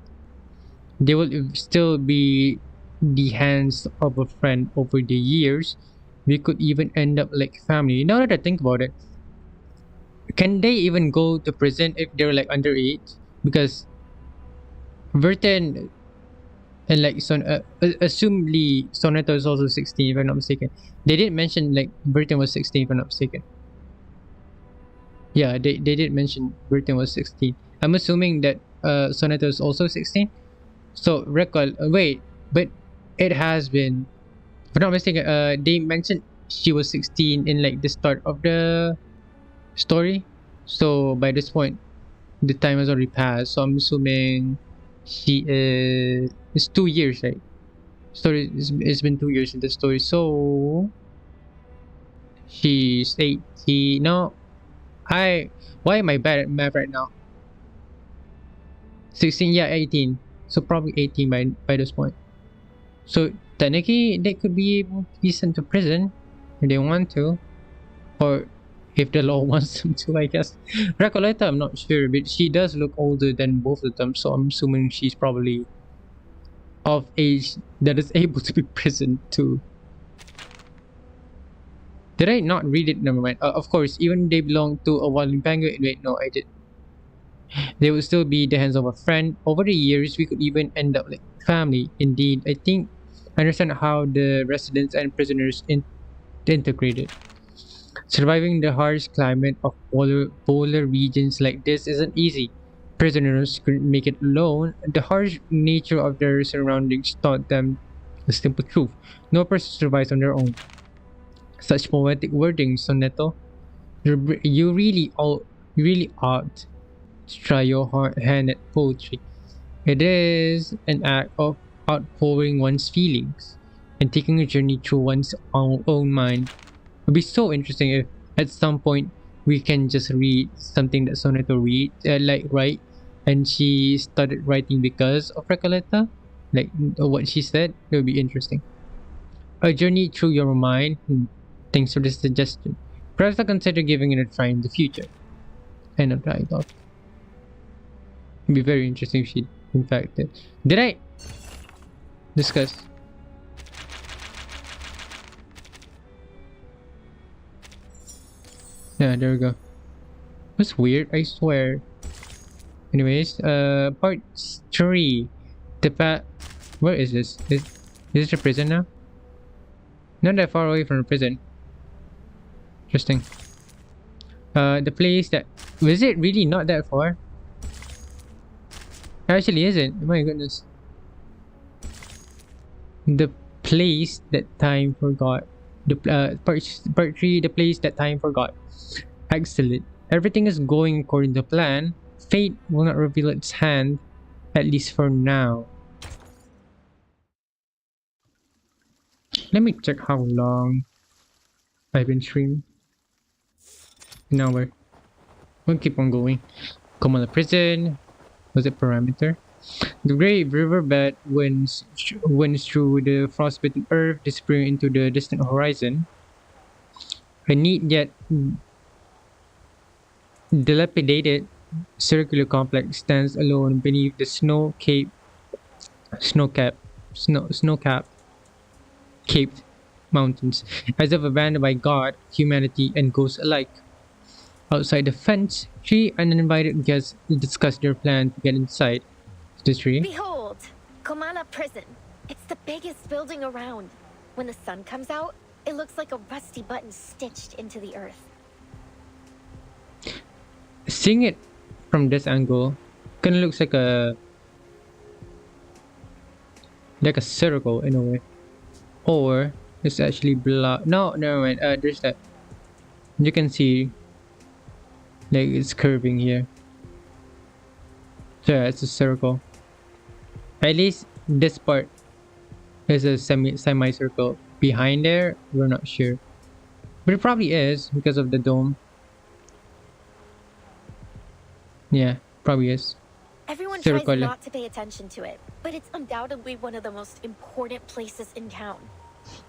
they will still be the hands of a friend over the years. We could even end up like family. Now that I think about it, can they even go to prison if they're like underage? Because Vertin and like assumedly Sonetto is also 16 if I'm not mistaken. They didn't mention like Vertin was 16 if I'm not mistaken. Yeah, they did mention Vertin was 16. I'm assuming that Sonetto is also 16. So wait, but it has been, if I'm not mistaken, they mentioned she was 16 in like the start of the story. So by this point, the time has already passed. So I'm assuming she is. It's 2 years, right? Story. It's been 2 years in the story. So she's 18. No, why am I bad at math right now? 16, yeah, 18. So probably 18 by this point. So technically they could be able to be sent to prison if they want to, or if the law wants them to, I guess. Recoleta, I'm not sure, but she does look older than both of them, so I'm assuming she's probably of age that is able to be prisoned too. Did I not read it? Never mind. Of course, even if they belong to a wildling penguin. Wait, no, I did. They would still be the hands of a friend. Over the years, we could even end up like family. Indeed, I think I understand how the residents and prisoners integrated. Surviving the harsh climate of polar regions like this isn't easy. Prisoners couldn't make it alone. The harsh nature of their surroundings taught them the simple truth: no person survives on their own. Such poetic wording, Soneto. You really ought to try your hand at poetry. It is an act of outpouring one's feelings and taking a journey through one's own mind. It would be so interesting if at some point we can just read something that Soneto write, and she started writing because of Recoleta, like what she said. It would be interesting. A journey through your mind. Thanks for the suggestion. Perhaps I'll consider giving it a try in the future. End of dialogue. It'd be very interesting if she, in fact, did. Did I discuss? Yeah, there we go. That's weird, I swear. Anyways, part 3. Where is this? Is this a prison now? Not that far away from the prison. Interesting. The place that... Was it really not that far? Actually isn't. My goodness. The place that time forgot. Part 3, the place that time forgot. Excellent. Everything is going according to plan. Fate will not reveal its hand, at least for now. Let me check how long I've been streaming. Now we'll keep on going. Komala Prison. Was it Parameter? The grave riverbed winds through the frostbitten earth, disappearing into the distant horizon. A neat yet dilapidated circular complex stands alone beneath the snow-capped mountains, as if abandoned by God, humanity, and ghosts alike. Outside the fence, 3 uninvited guests discuss their plan to get inside the tree. Behold, Komala Prison. It's the biggest building around. When the sun comes out, it looks like a rusty button stitched into the earth. Seeing it from this angle, kind of looks like a circle in a way, or it's actually block. No, never mind. There's that. You can see, like it's curving here. So yeah, it's a circle. At least this part is a semicircle. Behind there, we're not sure, but it probably is because of the dome. Yeah, probably is. Everyone tries not to pay attention to it, but it's undoubtedly one of the most important places in town.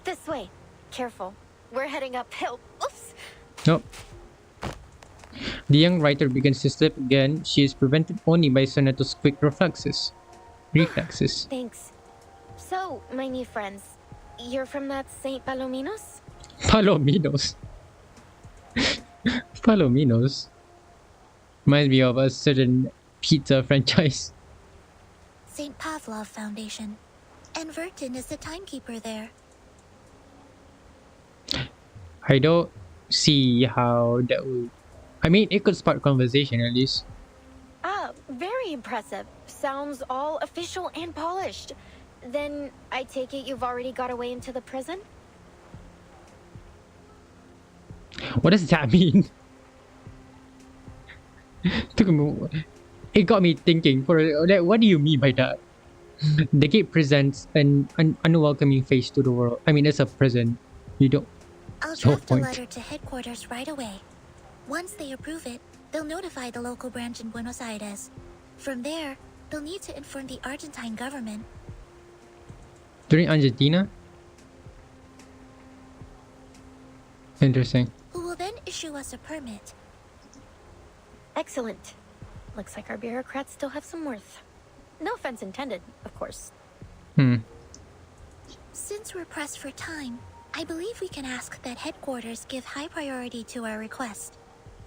This way. Careful. We're heading uphill. Oops. Nope. The young writer begins to slip again. She is prevented only by Soneto's quick reflexes. Thanks. So, my new friends, you're from that St. Palominos? Palominos? Palominos? Reminds me of a certain pizza franchise. St. Pavlov Foundation. And Vertin is the timekeeper there. I don't see how that would... I mean, it could spark conversation at least. Ah, very impressive. Sounds all official and polished. Then, I take it you've already got away into the prison? What does that mean? It got me thinking. What do you mean by that? The gate presents an unwelcoming face to the world. I mean, it's a prison. You don't... I'll draft a letter to headquarters right away. Once they approve it, they'll notify the local branch in Buenos Aires. From there, they'll need to inform the Argentine government. During Argentina? Interesting. who will then issue us a permit. Excellent. Looks like our bureaucrats still have some worth. No offense intended, of course. Since we're pressed for time, I believe we can ask that headquarters give high priority to our request.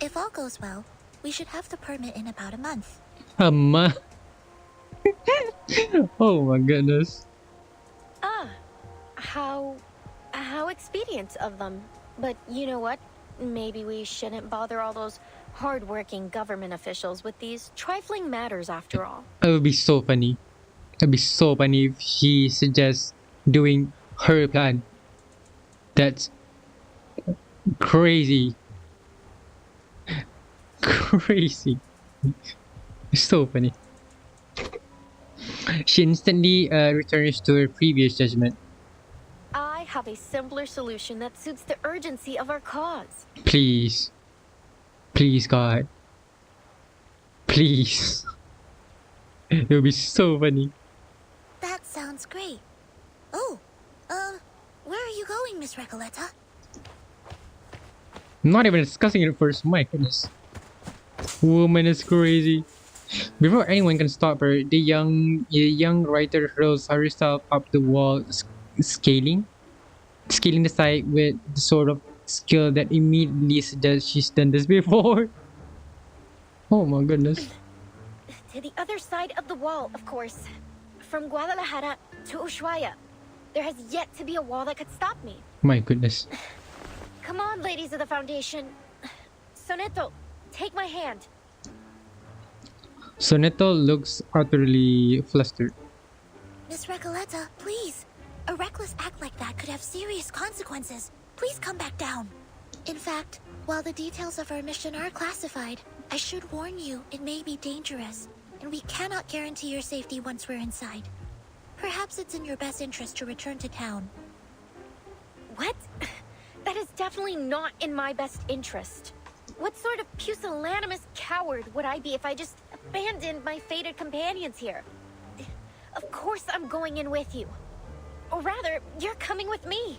If all goes well, we should have the permit in about a month. A month? Oh my goodness. How expedient of them. But you know what? Maybe we shouldn't bother all those hard-working government officials with these trifling matters after all. It would be so funny. It'd be so funny if she suggests doing her plan. That's crazy. Crazy. It's so funny. She instantly returns to her previous judgment. I have a simpler solution that suits the urgency of our cause. Please. Please, God. Please. It would be so funny. That sounds great. Oh, where are you going, Miss Recoleta? I'm not even discussing it first. My goodness. Woman is crazy. Before anyone can stop her, the young writer hurls herself up the wall, scaling the side with the sort of skill that immediately suggests she's done this before. Oh my goodness. To the other side of the wall, of course. From Guadalajara to Ushuaia. There has yet to be a wall that could stop me. My goodness. Come on, ladies of the Foundation. Soneto, take my hand. Soneto looks utterly flustered. Miss Recoleta, please. A reckless act like that could have serious consequences. Please come back down. In fact, while the details of our mission are classified, I should warn you it may be dangerous, and we cannot guarantee your safety once we're inside. Perhaps it's in your best interest to return to town. What? That is definitely not in my best interest. What sort of pusillanimous coward would I be if I just abandoned my fated companions here? Of course I'm going in with you. Or rather, you're coming with me.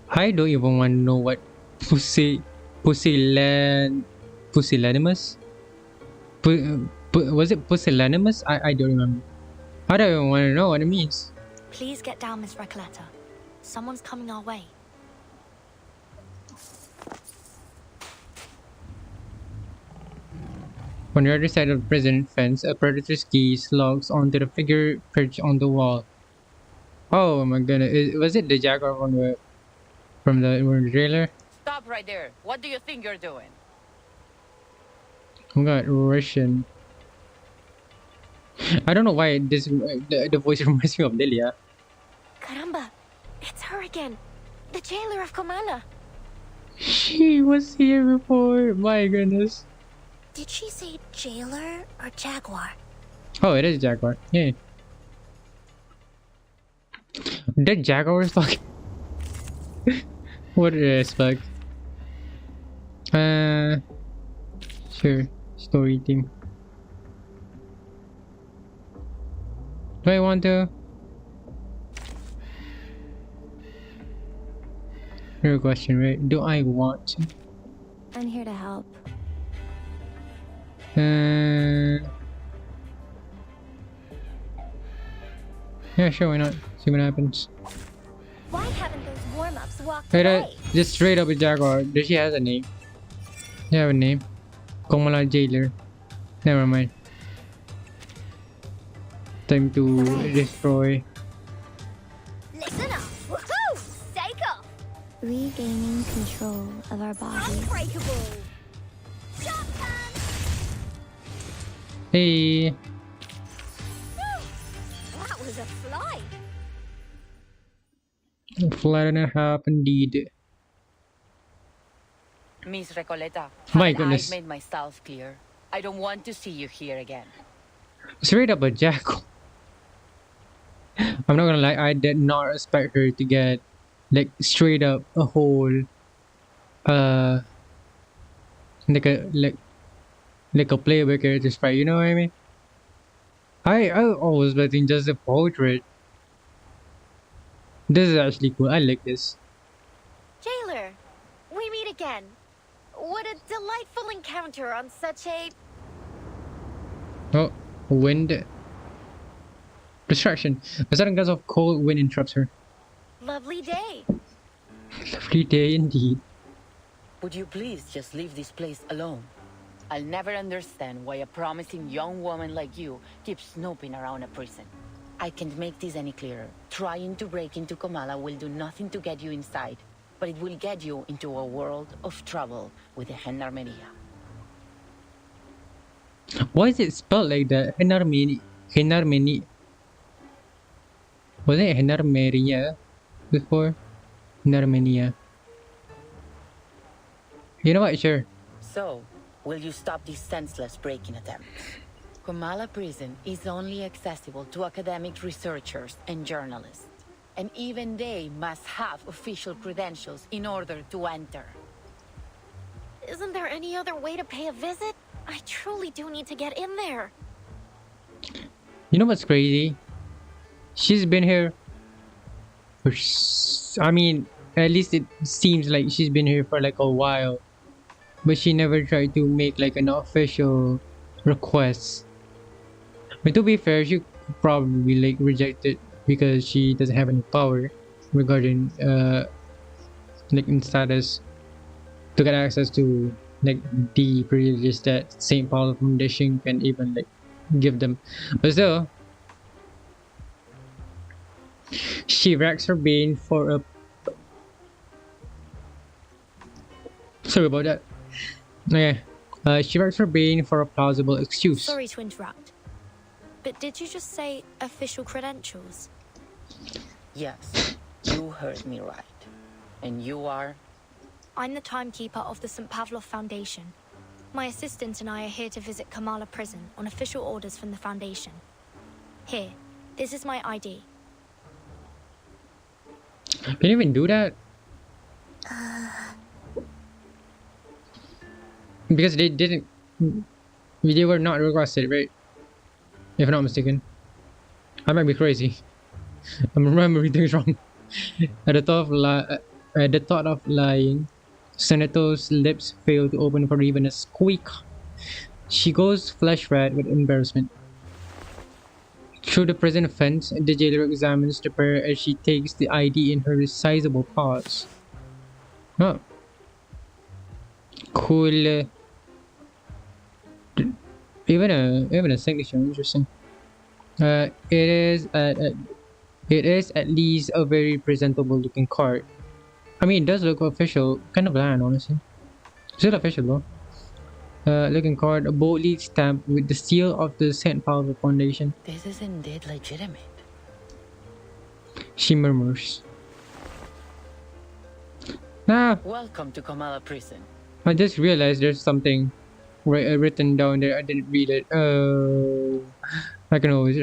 I don't even want to know what pusillanimous? Was it pusillanimous? I don't remember. I don't even want to know what it means. Please get down, Miss Recoleta. Someone's coming our way. On the other side of the prison fence, a predator's gaze logs onto the figure perched on the wall. Oh my goodness! Was it the jaguar from the trailer? Stop right there. What do you think you're doing? Oh my god, Russian. I don't know why the voice reminds me of Lilia. Caramba, it's her again. The jailer of Comala. She was here before. My goodness. Did she say jailer or jaguar? Oh, it is jaguar. Yeah. That jaguar is talking. What respect? Sure. Story team. Do I want to? Your question, right? Do I want to? I'm here to help. Yeah, sure, why not? See what happens. Why haven't those warm-ups walked Wait, away? just straight up a jaguar. Does she have a name? She have a name? Komala Jailer. Never mind. Time to destroy. Listen up! Woohoo! Stake off! Regaining control of our body. Unbreakable! Jump time! Hey! That was a fly! Flat and a half indeed. Miss Recoleta, My I've goodness. made myself clear. I don't want to see you here again. Straight up a jackal. I'm not gonna lie, I did not expect her to get like straight up a whole like a playable character sprite, you know what I mean? I always betting just a portrait. This is actually cool. I like this. Jailer, we again. What a delightful encounter on such a... Oh, wind. Distraction. A sudden gust of cold wind interrupts her. lovely day. Lovely day indeed. Would you please just leave this place alone? I'll never understand why a promising young woman like you keeps snooping around a prison. I can't make this any clearer. Trying to break into Comala will do nothing to get you inside, but it will get you into a world of trouble with the Gendarmeria. Why is it spelled like that? Gendarmeria. Was it Gendarmeria before? Gendarmeria. You know what? Sure. So, will you stop these senseless breaking attempts? Comala prison is only accessible to academic researchers and journalists. And even they must have official credentials in order to enter. Isn't there any other way to pay a visit? I truly do need to get in there. You know what's crazy? She's been here for, I mean, at least it seems like she's been here for like a while. But she never tried to make like an official request. But to be fair, she could probably like reject it because she doesn't have any power regarding like in status to get access to like the privileges that St. Paul Foundation can even like give them. But still, she racks her brain for a... Sorry about that. Okay. She racks her brain for a plausible excuse. Sorry to interrupt, but did you just say official credentials? Yes, you heard me right. And you are? I'm the Timekeeper of the St. Pavlov Foundation. My assistant and I are here to visit Kamala Prison on official orders from the Foundation. Here, this is my ID. Can you even do that? Because they didn't... They were not requested, right? If I'm not mistaken. I might be crazy. I'm remembering things wrong. At the thought of lying, Senato's lips fail to open for even a squeak. She goes flesh red with embarrassment. Through the prison fence, the jailer examines the pair as she takes the ID in her sizable paws. Oh. Cool. Even a signature, interesting. It is at least a very presentable looking card. I mean, it does look official, kind of bland, honestly. Is it official though? Looking card, boldly stamped with the seal of the St. Paul Foundation. This is indeed legitimate. She murmurs. Nah. Welcome to Kamala Prison. I just realized there's something written down there. I didn't read it. I can always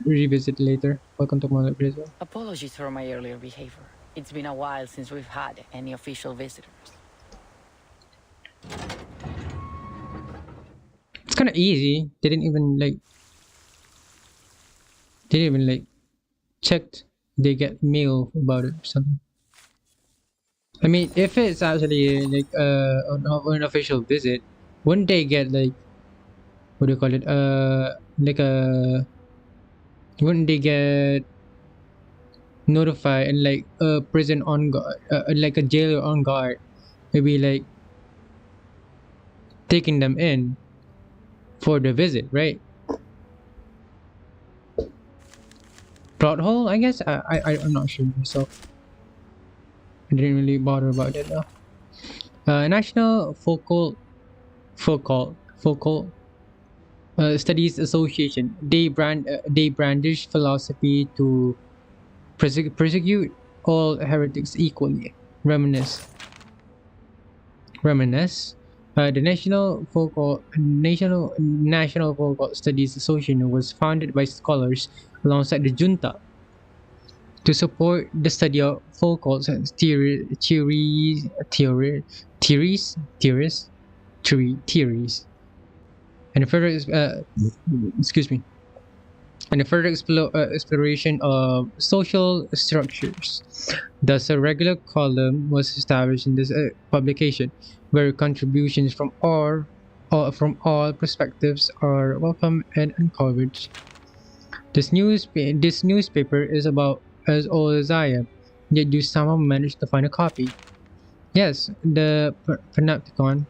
revisit later. Welcome to Kamala Prison. Apologies for my earlier behavior. It's been a while since we've had any official visitors. It's kind of easy. They didn't even checked they get mail about it or something. I mean, if it's actually like an official visit, wouldn't they get like, what do you call it? Wouldn't they get notified and like a prison on guard, like a jailer on guard, maybe like taking them in for the visit, right? Plot hole, I guess. I'm not sure myself. I didn't really bother about it though. National Focal Studies Association. They brandish philosophy to persecute all heretics equally. Reminisce. The National Focal Studies Association was founded by scholars alongside the junta to support the study of Foucault's theories and further and a further exploration of social structures. Thus, a regular column was established in this publication, where contributions from all perspectives are welcome and encouraged. This newspaper is about as old as I am, yet you somehow managed to find a copy. Yes, the Panopticon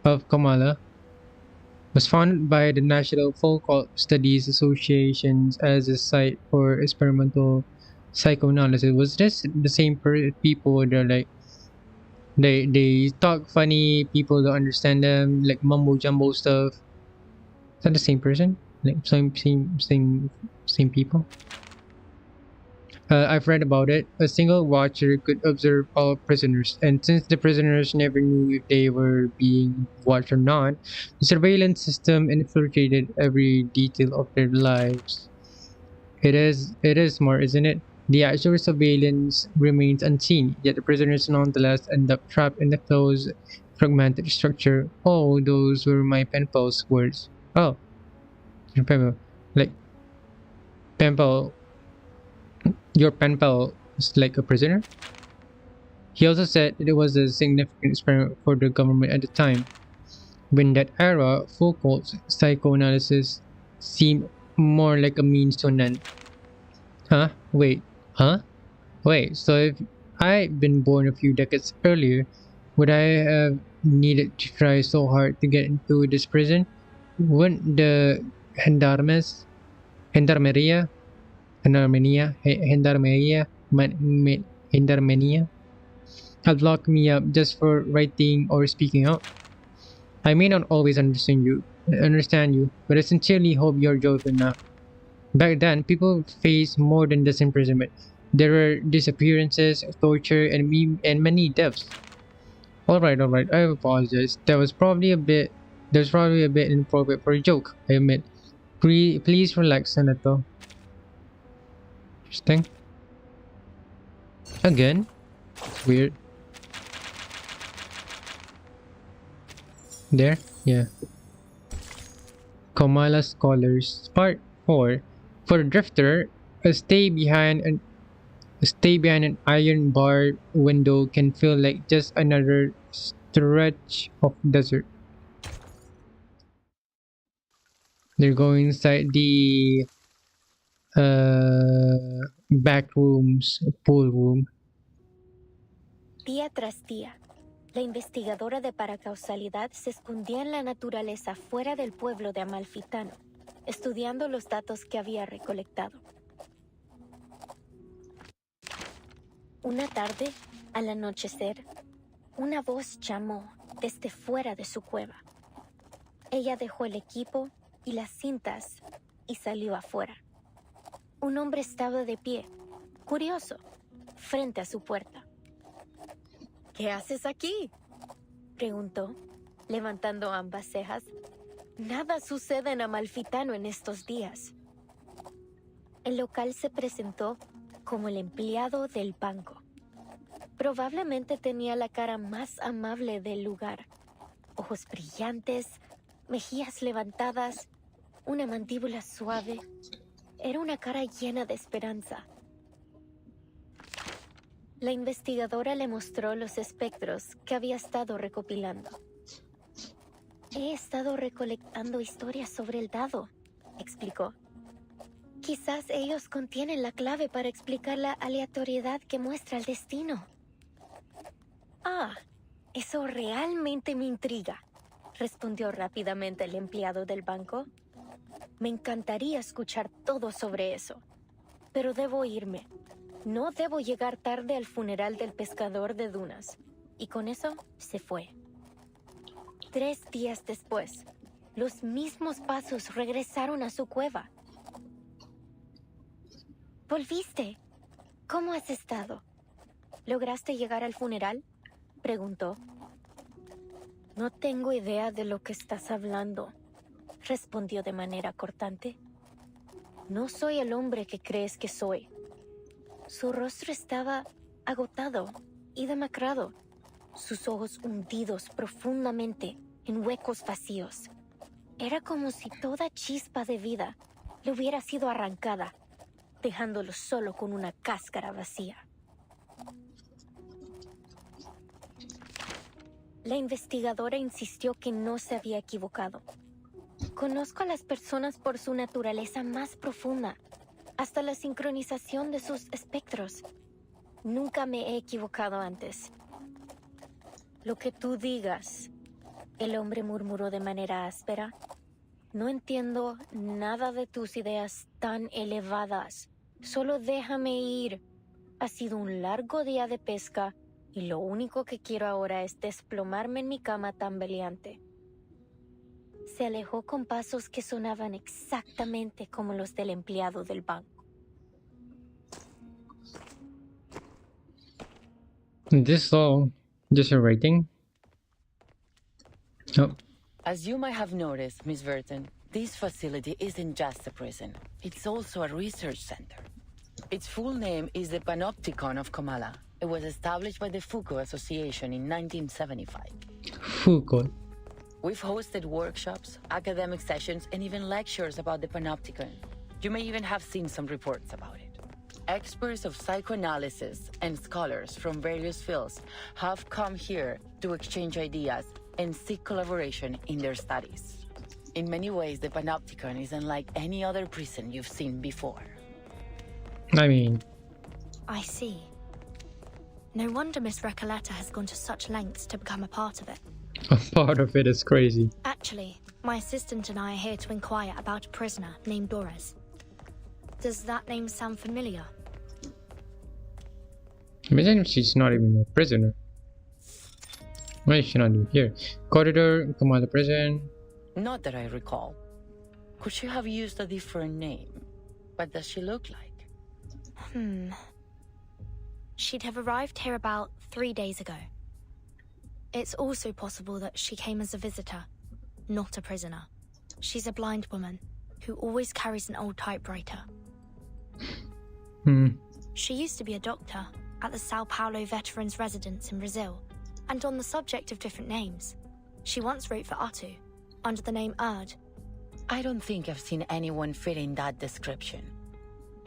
of Kamala was founded by the National Folk Studies Association as a site for experimental psychoanalysis. Was this the same people that like they talk funny, people don't understand them, like mumbo jumbo stuff? Is that the same person? Like same people? I've read about it. A single watcher could observe all prisoners, and since the prisoners never knew if they were being watched or not, the surveillance system infiltrated every detail of their lives. It is smart, isn't it? The actual surveillance remains unseen, yet the prisoners nonetheless end up trapped in the closed, fragmented structure. Oh, those were my pen pal's words. Oh, your pen pal. Like, pen pal. Your pen pal is like a prisoner? He also said it was a significant experiment for the government at the time. In that era, Foucault's psychoanalysis seemed more like a means to an end. Huh? Wait. Huh? Wait, so if I'd been born a few decades earlier, would I have needed to try so hard to get into this prison? Wouldn't the Gendarmeria, Gendarmeria have locked me up just for writing or speaking out? I may not always understand you, but I sincerely hope you're joking now. Back then, people faced more than just imprisonment. There were disappearances, torture, and many deaths. Alright, I apologize. That was probably a bit inappropriate for a joke, I admit. Please relax, Senator. Interesting. Again? It's weird. There? Yeah. Kamala Scholars, Part 4. For a drifter, a stay behind an iron bar window can feel like just another stretch of desert. They're going inside the back rooms, pool room. Día tras día, la investigadora de paracausalidad se escondía en la naturaleza fuera del pueblo de Amalfitano, estudiando los datos que había recolectado. Una tarde, al anochecer, una voz llamó desde fuera de su cueva. Ella dejó el equipo y las cintas y salió afuera. Un hombre estaba de pie, curioso, frente a su puerta. ¿Qué haces aquí?, preguntó, levantando ambas cejas. Nada sucede en Amalfitano en estos días. El local se presentó como el empleado del banco. Probablemente tenía la cara más amable del lugar. Ojos brillantes, mejillas levantadas, una mandíbula suave. Era una cara llena de esperanza. La investigadora le mostró los espectros que había estado recopilando. He estado recolectando historias sobre el dado, explicó. Quizás ellos contienen la clave para explicar la aleatoriedad que muestra el destino. Ah, eso realmente me intriga, respondió rápidamente el empleado del banco. Me encantaría escuchar todo sobre eso, pero debo irme. No debo llegar tarde al funeral del pescador de dunas. Y con eso se fue. 3 días después, los mismos pasos regresaron a su cueva. ¿Volviste? ¿Cómo has estado? ¿Lograste llegar al funeral?, preguntó. No tengo idea de lo que estás hablando, respondió de manera cortante. No soy el hombre que crees que soy. Su rostro estaba agotado y demacrado, sus ojos hundidos profundamente en huecos vacíos. Era como si toda chispa de vida le hubiera sido arrancada, dejándolo solo con una cáscara vacía. La investigadora insistió que no se había equivocado. Conozco a las personas por su naturaleza más profunda, hasta la sincronización de sus espectros. Nunca me he equivocado antes. Lo que tú digas, el hombre murmuró de manera áspera. No entiendo nada de tus ideas tan elevadas. Solo déjame ir. Ha sido un largo día de pesca y lo único que quiero ahora es desplomarme en mi cama tambaleante. Se alejó con pasos que sonaban exactamente como los del empleado del banco. This is all just a writing. Oh. As you might have noticed, Miss Verton, this facility isn't just a prison. It's also a research center. Its full name is the Panopticon of Comala. It was established by the Foucault Association in 1975. Foucault. We've hosted workshops, academic sessions, and even lectures about the Panopticon. You may even have seen some reports about it. Experts of psychoanalysis and scholars from various fields have come here to exchange ideas and seek collaboration in their studies. In many ways, the Panopticon is unlike any other prison you've seen before. I see. No wonder Miss Recoleta has gone to such lengths to become a part of it. A part of it is crazy. Actually, my assistant and I are here to inquire about a prisoner named Doris. Does that name sound familiar? Imagine if she's not even a prisoner. Why is she not even here? Corridor, come out of prison. Not that I recall. Could she have used a different name? What does she look like? She'd have arrived here about 3 days ago. It's also possible that she came as a visitor, not a prisoner. She's a blind woman who always carries an old typewriter. She used to be a doctor at the Sao Paulo Veterans Residence in Brazil, and on the subject of different names, she once wrote for Atu, under the name Erd. I don't think I've seen anyone fitting that description.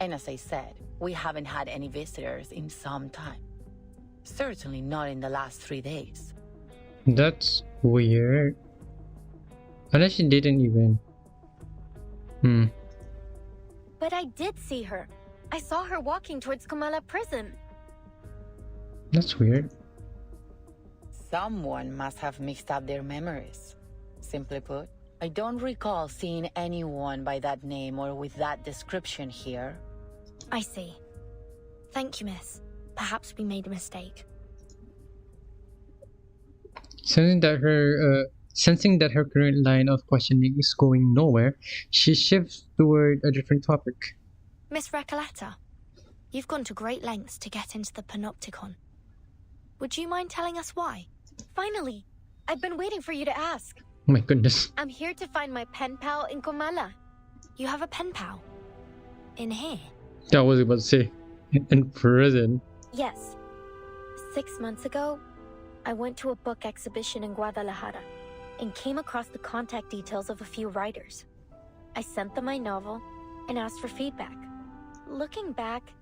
And as I said, we haven't had any visitors in some time. Certainly not in the last 3 days. That's weird. Unless she didn't even. But I did see her. I saw her walking towards Comala prison. That's weird. Someone must have mixed up their memories. Simply put, I don't recall seeing anyone by that name or with that description here. I see. Thank you, miss. Perhaps we made a mistake. Sensing that her current line of questioning is going nowhere, she shifts toward a different topic. Miss Recoleta, you've gone to great lengths to get into the Panopticon. Would you mind telling us why? Finally! I've been waiting for you to ask. Oh my goodness. I'm here to find my pen pal in Comala. You have a pen pal? In here? I was about to say, in prison. Yes. 6 months ago, I went to a book exhibition in Guadalajara and came across the contact details of a few writers. I sent them my novel and asked for feedback. Looking back,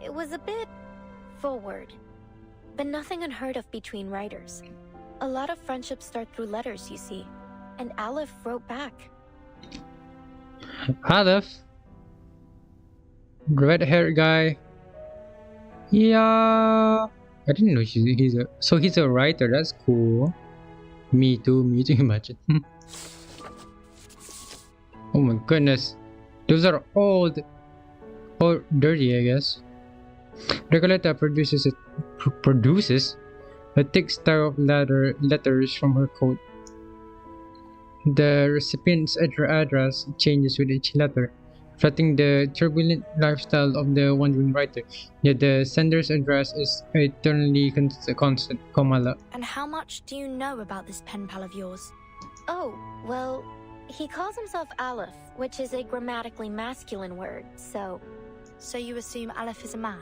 it was a bit forward, but nothing unheard of between writers. A lot of friendships start through letters, you see, and Aleph wrote back. Aleph? Red-haired guy. Yeah. I didn't know he's a writer. That's cool. Me too. Imagine. Oh my goodness, those are old or dirty, I guess. Recoleta produces a thick stack of letters from her coat. The recipient's address changes with each letter, reflecting the turbulent lifestyle of the wandering writer. Yet the sender's address is eternally constant, Comala. And how much do you know about this pen pal of yours? Oh, well, he calls himself Aleph, which is a grammatically masculine word, so... So you assume Aleph is a man?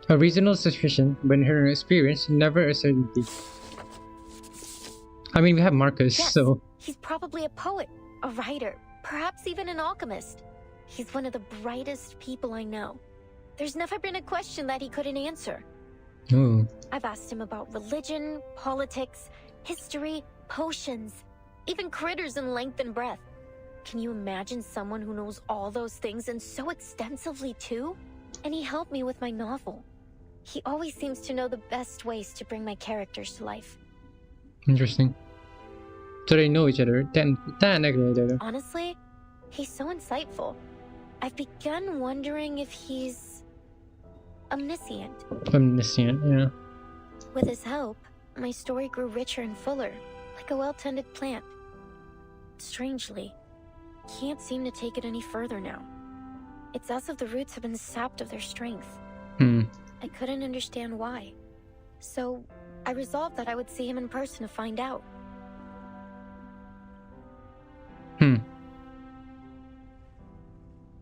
A reasonable suspicion, but in her experience, never a certainty. I mean, we have Marcus, yes, so... He's probably a poet, a writer, Perhaps even an alchemist. He's one of the brightest people I know. There's never been a question that he couldn't answer. Oh. I've asked him about religion, politics, history, potions, even critters in length and breadth. Can you imagine someone who knows all those things and so extensively too? And he helped me with my novel. He always seems to know the best ways to bring my characters to life. Interesting. So they know each other. Honestly, he's so insightful. I've begun wondering if he's omniscient. Omniscient, yeah. With his help, my story grew richer and fuller, like a well-tended plant. Strangely, can't seem to take it any further now. It's as if the roots have been sapped of their strength. I couldn't understand why. So, I resolved that I would see him in person to find out.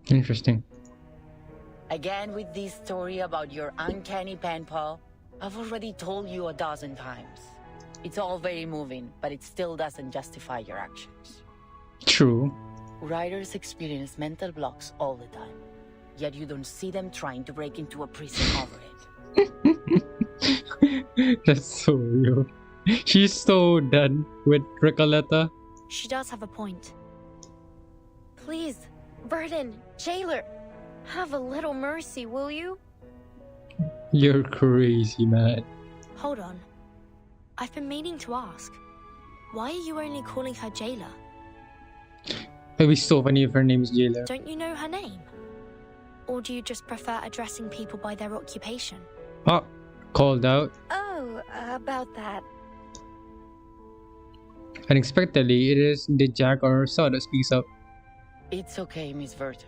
Interesting. Again with this story about your uncanny pen pal. I've already told you 1,000 times. It's all very moving, but it still doesn't justify your actions. True. Writers experience mental blocks all the time, yet you don't see them trying to break into a prison over it. That's so real. She's so done with Recoleta. She does have a point. Please, Burden, jailer, have a little mercy, will you? You're crazy, man. Hold on. I've been meaning to ask. Why are you only calling her jailer? It'd be so funny if her name is Jailer. Don't you know her name? Or do you just prefer addressing people by their occupation? Oh, called out. Oh, about that. Unexpectedly, it is the Jack or Saw that speaks up. It's okay, Miss Verton.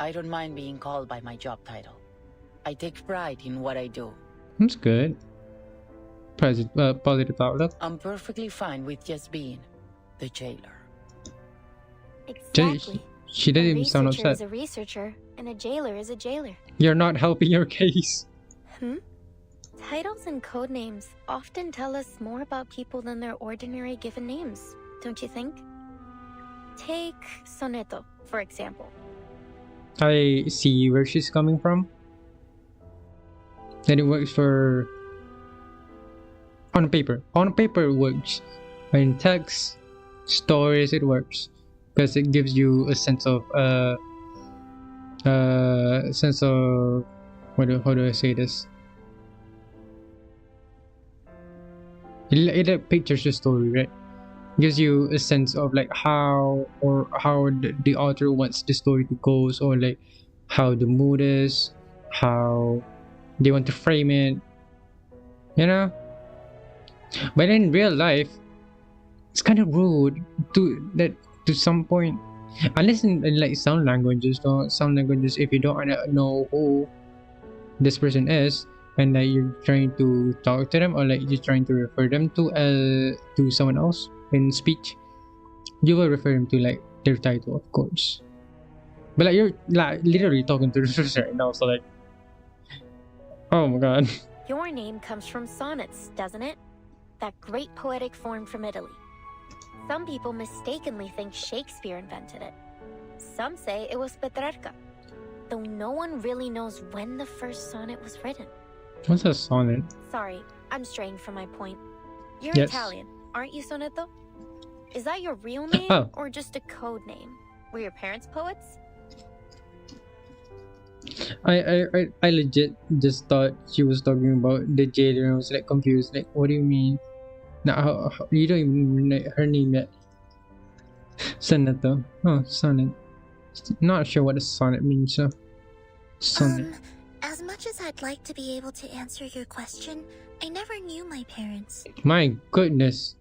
I don't mind being called by my job title. I take pride in what I do. That's good. Positive outlook. I'm perfectly fine with just being the jailer. Exactly. She didn't even sound upset. A researcher is a researcher, and a jailer is a jailer. You're not helping your case. Titles and code names often tell us more about people than their ordinary given names, don't you think? Take Soneto, for example. I see where she's coming from. And it works for... On paper. On paper it works. But in text, stories, it works. Because it gives you a sense of... how do I say this? It pictures the story, right? Gives you a sense of like how the author wants the story to go, or like how the mood is, how they want to frame it, you know. But in real life, it's kind of rude to some point, unless in like some languages, if you don't know who this person is, and like you're trying to talk to them, or like you're trying to refer them to someone else in speech, you will refer them to like their title, of course. But like you're like literally talking to the sister right now, so like, oh my god. Your name comes from sonnets, doesn't it? That great poetic form from Italy. Some people mistakenly think Shakespeare invented it. Some say it was Petrarca, though no one really knows when the first sonnet was written. What's a sonnet? Sorry, I'm straying from my point. You're Yes. Italian, aren't you, Soneto? Is that your real name or just a code name? Were your parents poets? I legit just thought she was talking about the jailer, and I was like confused. Like, what do you mean? Now you don't even know her name yet. Sonnet though. Oh, sonnet. Not sure what a sonnet means. So, sonnet. As much as I'd like to be able to answer your question, I never knew my parents. My goodness.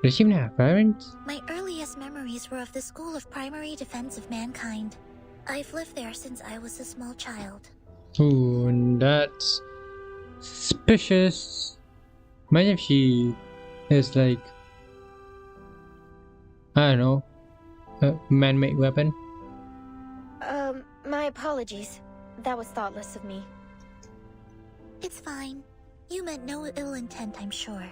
Does she even have parents? My earliest memories were of the School of Primary Defense of Mankind. I've lived there since I was a small child. Ooh, that's suspicious. Imagine if she is like, I don't know, a man-made weapon. My apologies. That was thoughtless of me. It's fine. You meant no ill intent, I'm sure.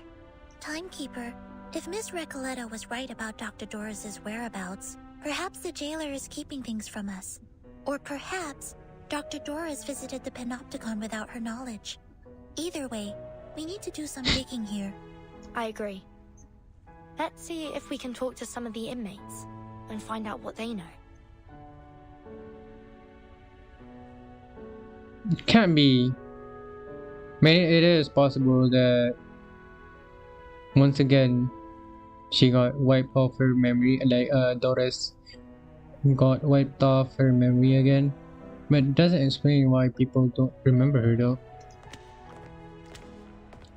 Timekeeper, If Miss Recoleta was right about Dr. Doris's whereabouts, perhaps the jailer is keeping things from us. Or perhaps Dr. Doris visited the Panopticon without her knowledge. Either way, we need to do some digging here. I agree. Let's see if we can talk to some of the inmates and find out what they know. It can't be. I mean, it is possible that once again she got wiped off her memory, like Doris got wiped off her memory again. But it doesn't explain why people don't remember her though.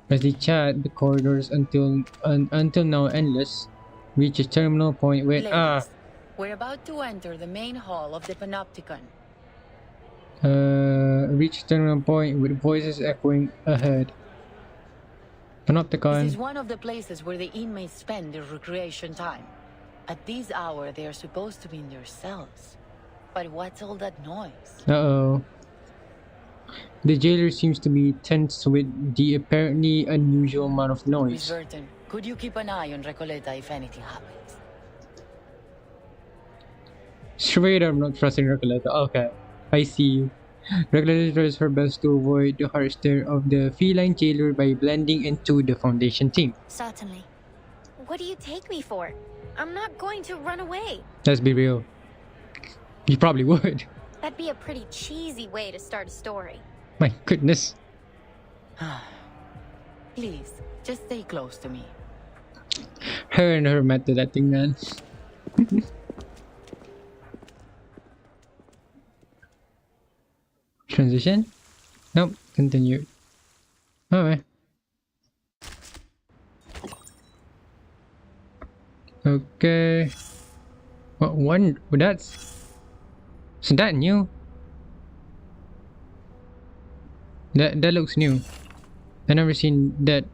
As they chat, the corridors until now endless reach a terminal point when Ladies, we're about to enter the main hall of the Panopticon. Reach a terminal point with voices echoing ahead. Panopticon. This is one of the places where the inmates spend their recreation time. At this hour, they are supposed to be in their cells. But what's all that noise? Uh-oh. The jailer seems to be tense with the apparently unusual amount of Miss noise. Burton, could you keep an eye on Recoleta if anything happens? Straight up not trusting Recoleta. Okay, I see. Recoleta tries her best to avoid the harsh stare of the feline jailer by blending into the Foundation team. Certainly. What do you take me for? I'm not going to run away. Let's be real. You probably would. That'd be a pretty cheesy way to start a story. My goodness. Please, just stay close to me. Her and her met to that thing, man. Transition? Nope, continue. Alright. Okay. What one? That's. So that new? That looks new. I've never seen that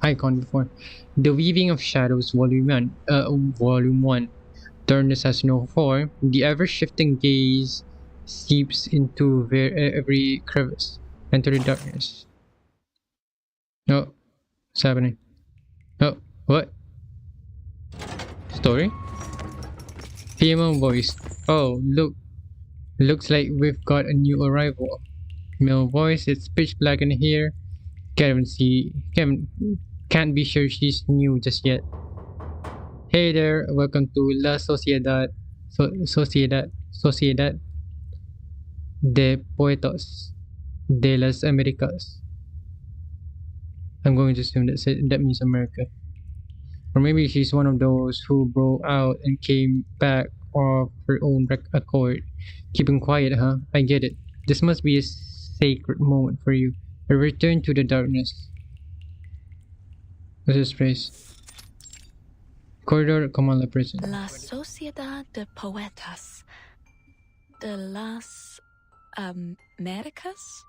icon before. The Weaving of Shadows, Volume 1. Darkness has no form. The ever-shifting gaze seeps into every crevice. Enter the darkness. Oh, what's happening? Oh, what? Story? Female voice. Oh, look. Looks like we've got a new arrival. Male voice. It's pitch black in here. Can't be sure she's new just yet. Hey there, welcome to La Sociedad de Poetos de las Americas. I'm going to assume that means America. Or maybe she's one of those who broke out and came back of her own accord. Keeping quiet, huh? I get it. This must be a sacred moment for you. A return to the darkness. What's this phrase? Corridor Kamala Prison. La Sociedad de Poetas de las Americas?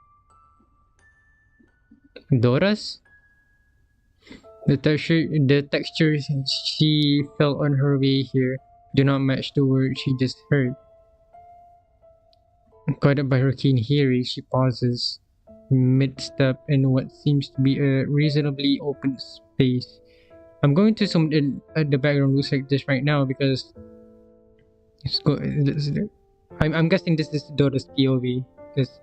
Doras? The textures she felt on her way here do not match the words she just heard. Guided by her keen hearing, she pauses mid-step in what seems to be a reasonably open space. I'm going to zoom in at the background looks like this right now because I'm guessing this is Dora's POV because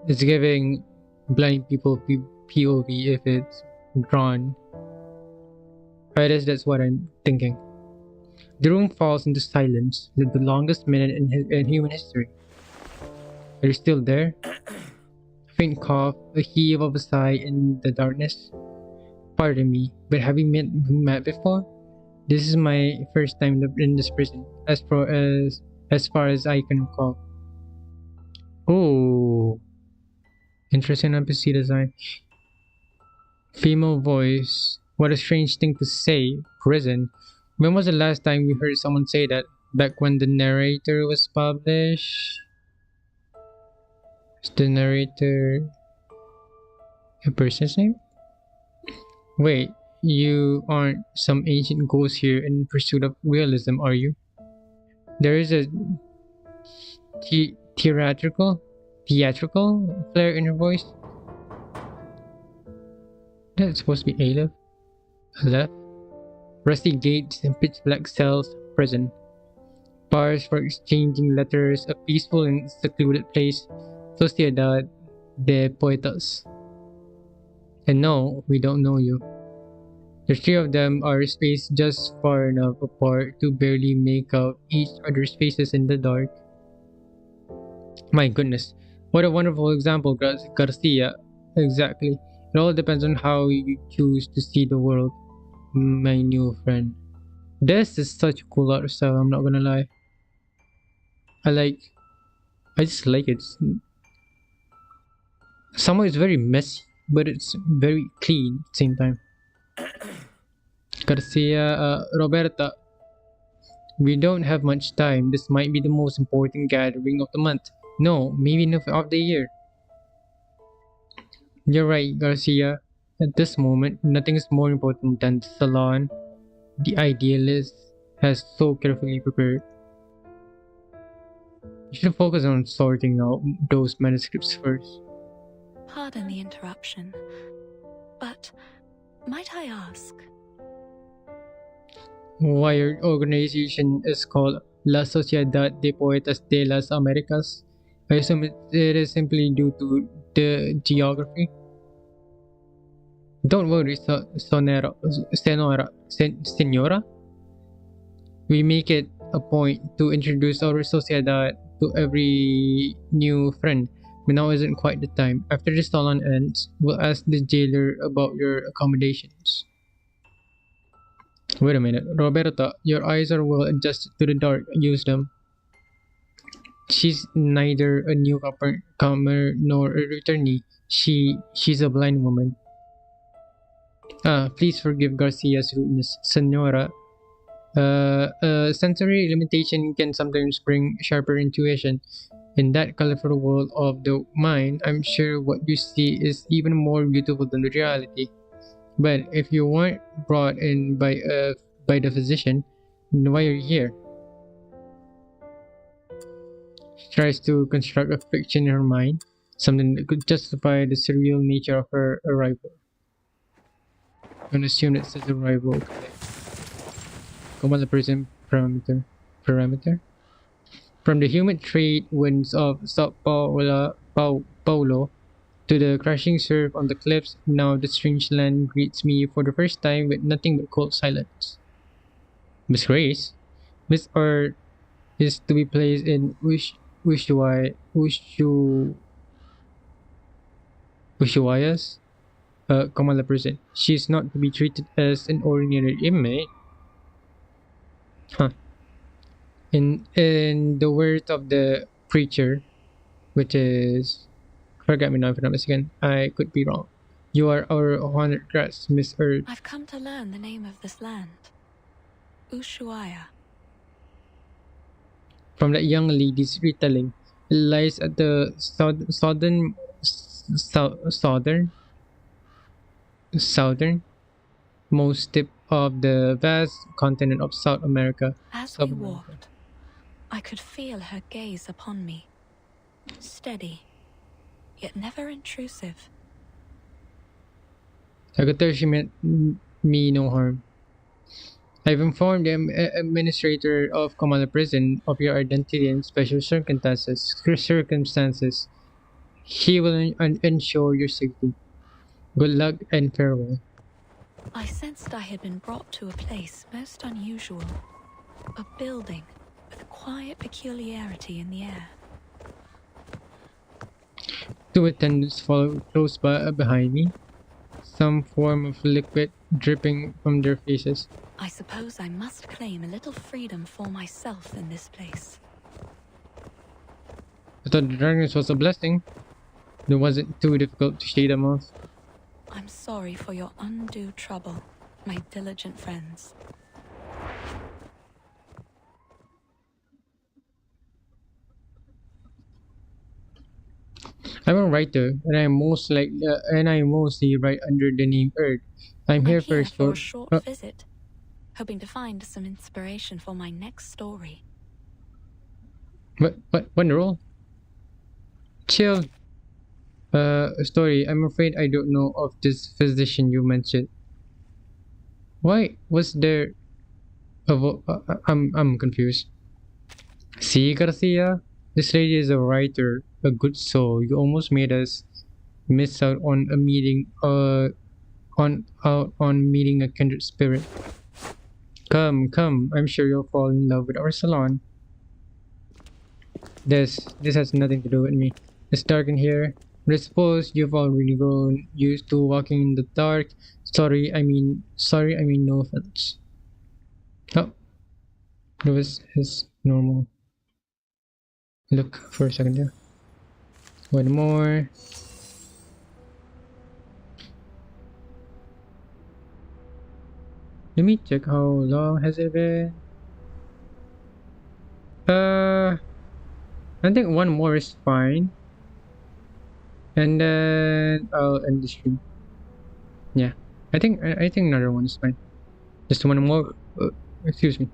it's giving blind people POV if it's drawn. I guess that's what I'm thinking. The room falls into silence, the longest minute in human history. Are you still there? A faint cough, a heave of a sigh in the darkness. Pardon me, but have we met before? This is my first time in this prison, as far as I can recall. Oh, interesting NPC design. Female voice. What a strange thing to say. Prison. When was the last time we heard someone say that? Back when the narrator was published? Is the narrator a person's name? Wait, you aren't some ancient ghost here in pursuit of realism, are you? There is a theatrical flair in her voice. That's supposed to be Aleph? Rusty gates and pitch black cells, prison. Bars for exchanging letters, a peaceful and secluded place. Sociedad de Poetas. And no, we don't know you. The three of them are spaced just far enough apart to barely make out each other's faces in the dark. My goodness, what a wonderful example, Garcia. Exactly. It all depends on how you choose to see the world, my new friend. This is such a cool art style, I'm not gonna lie. I just like it. Somehow it's very messy, but it's very clean at the same time. Garcia, Roberta, we don't have much time. This might be the most important gathering of the month. No, maybe not of the year. You're right, Garcia. At this moment, nothing is more important than the salon the idealist has so carefully prepared. You should focus on sorting out those manuscripts first. Pardon the interruption, but might I ask? Why your organization is called La Sociedad de Poetas de las Americas? I assume it is simply due to the geography. Don't worry, Senora. We make it a point to introduce our Sociedad to every new friend, but now isn't quite the time. After the salon ends, we'll ask the jailer about your accommodations. Wait a minute, Roberta, your eyes are well adjusted to the dark. Use them. She's neither a newcomer nor a returnee. She's a blind woman. Please forgive Garcia's rudeness, Senora. Sensory limitation can sometimes bring sharper intuition. In that colorful world of the mind, I'm sure what you see is even more beautiful than the reality. But if you weren't brought in by the physician, then why are you here? She tries to construct a fiction in her mind, something that could justify the surreal nature of her arrival. Don't assume it says arrival. Come on, the prison parameter. From the humid trade winds of Sao Paulo to the crashing surf on the cliffs, now the strange land greets me for the first time with nothing but cold silence. Miss Grace, Miss Art is to be placed in Ushuaia's Kamala prison. She is not to be treated as an ordinary inmate. Huh. In the words of the preacher, which is, forget me now if I'm not mistaken, I could be wrong. You are our honored guest, Miss Earth. I've come to learn the name of this land. Ushuaia. From that young lady's retelling, it lies at the southernmost tip of the vast continent of South America. As we walked, I could feel her gaze upon me. Steady, yet never intrusive. I could tell she meant me no harm. I've informed the administrator of Kamala Prison of your identity and special circumstances. He will ensure your safety. Good luck and farewell. I sensed I had been brought to a place most unusual. A building with a quiet peculiarity in the air. Two attendants followed close behind me, some form of liquid dripping from their faces. I suppose I must claim a little freedom for myself in this place. I thought the darkness was a blessing. It wasn't too difficult to shade them off. I'm sorry for your undue trouble, my diligent friends. I'm a writer, and I mostly write under the name Earth. I'm here for a short visit, hoping to find some inspiration for my next story. What roll? Chill. Story. I'm afraid I don't know of this physician you mentioned. Why was there I'm confused. See, Garcia, this lady is a writer, a good soul. You almost made us miss out on a meeting on meeting a kindred spirit. Come, I'm sure you'll fall in love with our salon. This has nothing to do with me. It's dark in here, but I suppose you've already grown used to walking in the dark. Sorry, I mean no offense. Oh, it was his normal look for a second there. One more. Let me check how long has it been. I think one more is fine. And then I'll end the stream. Yeah, I think another one is fine. Just one more. Excuse me.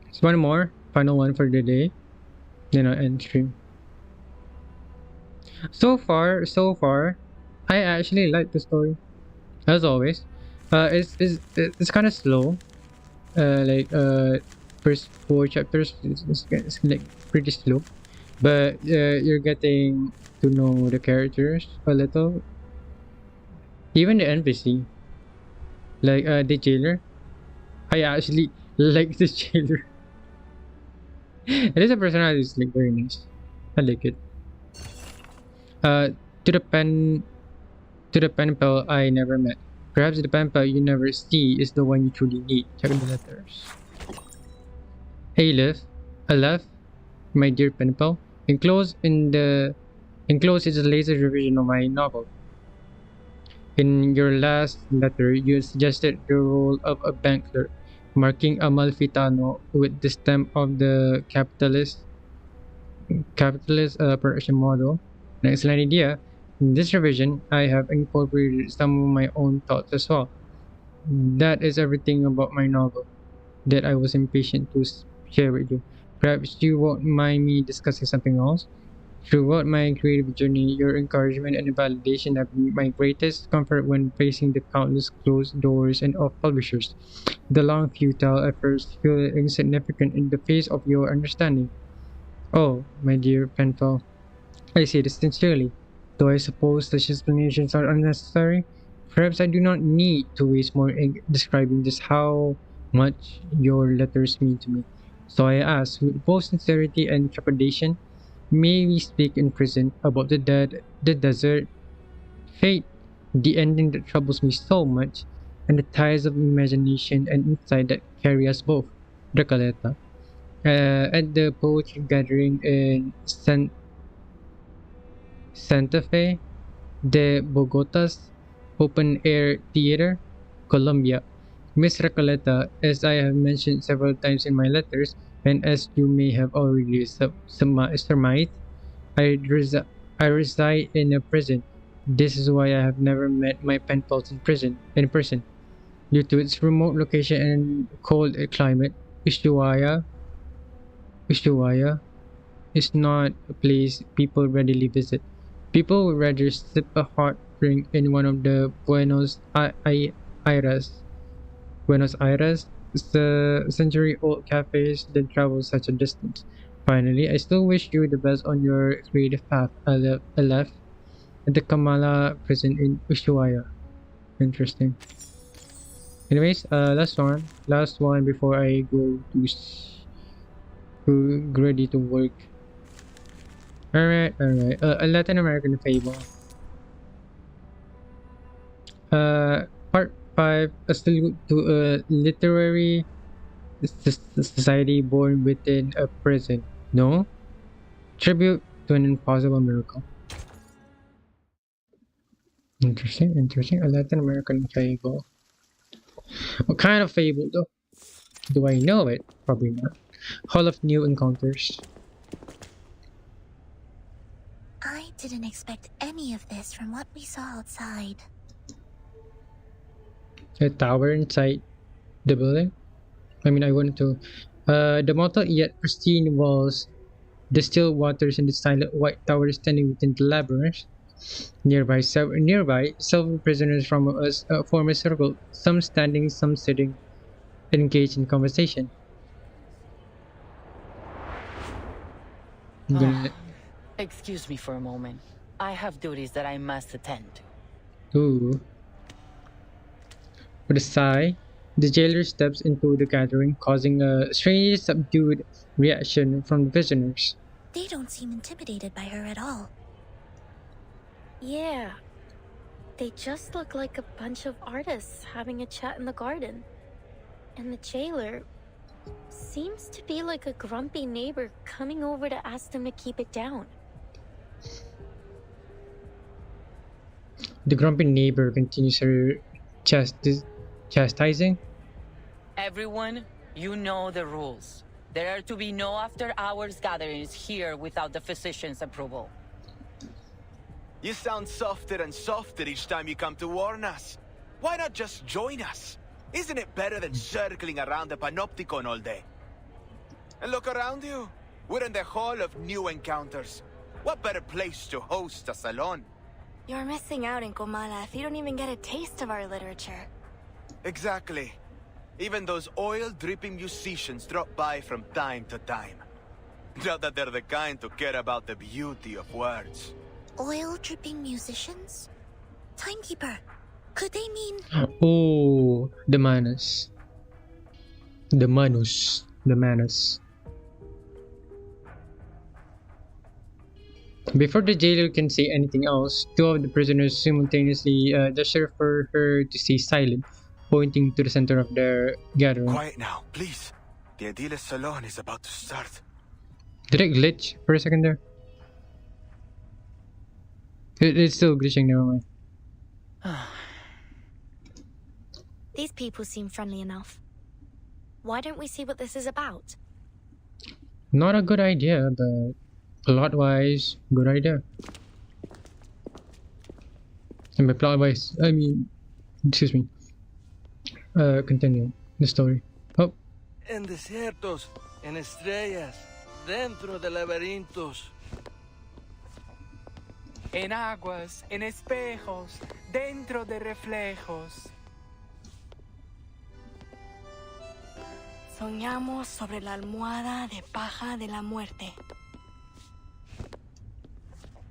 Just one more. Final one for the day. Then I'll end stream. So far, I actually like the story. As always, it's kind of slow. First 4 chapters it's like pretty slow, but you're getting to know the characters a little. Even the NPC, like the jailer, I actually like the jailer. It is a personality is like very nice. I like it. To the pen pal I never met. Perhaps the pen pal you never see is the one you truly need. Check the letters. Hey Aleph, my dear pen pal. Enclosed is a latest revision of my novel. In your last letter, you suggested the role of a bank clerk, marking Amalfitano with the stamp of the capitalist production model. An excellent idea. In this revision, I have incorporated some of my own thoughts as well. That is everything about my novel that I was impatient to share with you. Perhaps you won't mind me discussing something else? Throughout my creative journey, your encouragement and validation have been my greatest comfort when facing the countless closed doors and of publishers. The long, futile efforts feel insignificant in the face of your understanding. Oh, my dear pen pal, I say this sincerely. Though I suppose such explanations are unnecessary, perhaps I do not need to waste more ink describing just how much your letters mean to me. So I ask, with both sincerity and trepidation, may we speak in prison about the dead, the desert, fate, the ending that troubles me so much, and the ties of imagination and insight that carry us both. Recoleta. At the poetry gathering in Santa Fe de Bogota's Open Air Theater, Colombia. Miss Recoleta, as I have mentioned several times in my letters, and as you may have already surmised, I reside in a prison. This is why I have never met my pen pals in person. Due to its remote location and cold climate, Ushuaia is not a place people readily visit. People would rather sip a hot drink in one of the Aires, Buenos Aires, the century-old cafes than travel such a distance. Finally, I still wish you the best on your creative path. Aleph at the Kamala prison in Ushuaia. Interesting. Anyways, last one before I go to ready to work. Alright. A Latin American fable. Part 5. A salute to a literary society born within a prison. No? Tribute to an impossible miracle. Interesting. A Latin American fable. What kind of fable though? Do I know it? Probably not. Hall of New Encounters. I didn't expect any of this from what we saw outside. A tower inside the building? I mean, I went to. The mottled yet pristine walls, the still waters, and the silent white tower standing within the labyrinth. Nearby, several prisoners from form a circle, some standing, some sitting, engaged in conversation. Excuse me for a moment. I have duties that I must attend to. Ooh. With a sigh, the jailer steps into the gathering, causing a strangely subdued reaction from the prisoners. They don't seem intimidated by her at all. Yeah. They just look like a bunch of artists having a chat in the garden. And the jailer seems to be like a grumpy neighbor coming over to ask them to keep it down. The grumpy neighbor continues her chastising. Everyone, you know the rules. There are to be no after-hours gatherings here without the physician's approval. You sound softer and softer each time you come to warn us. Why not just join us? Isn't it better than circling around the Panopticon all day? And look around you. We're in the Hall of New Encounters. What better place to host a salon? You're missing out in Comala if you don't even get a taste of our literature. Exactly. Even those oil-dripping musicians drop by from time to time. Not that they're the kind to care about the beauty of words. Oil-dripping musicians? Timekeeper, could they mean... Oh, the Manus. The Manus. The Manus. Before the jailer can say anything else, two of the prisoners simultaneously gesture for her to stay silent, pointing to the center of their gathering. Quiet now, please. The Adiles Salon is about to start. Did it glitch for a second there? It's still glitching, never mind. These people seem friendly enough. Why don't we see what this is about? Not a good idea, but plot-wise, good idea. And by plot-wise, I mean, excuse me. Continue the story. Oh. En desiertos, en estrellas, dentro de laberintos. En aguas, en espejos, dentro de reflejos. Soñamos sobre la almohada de paja de la muerte.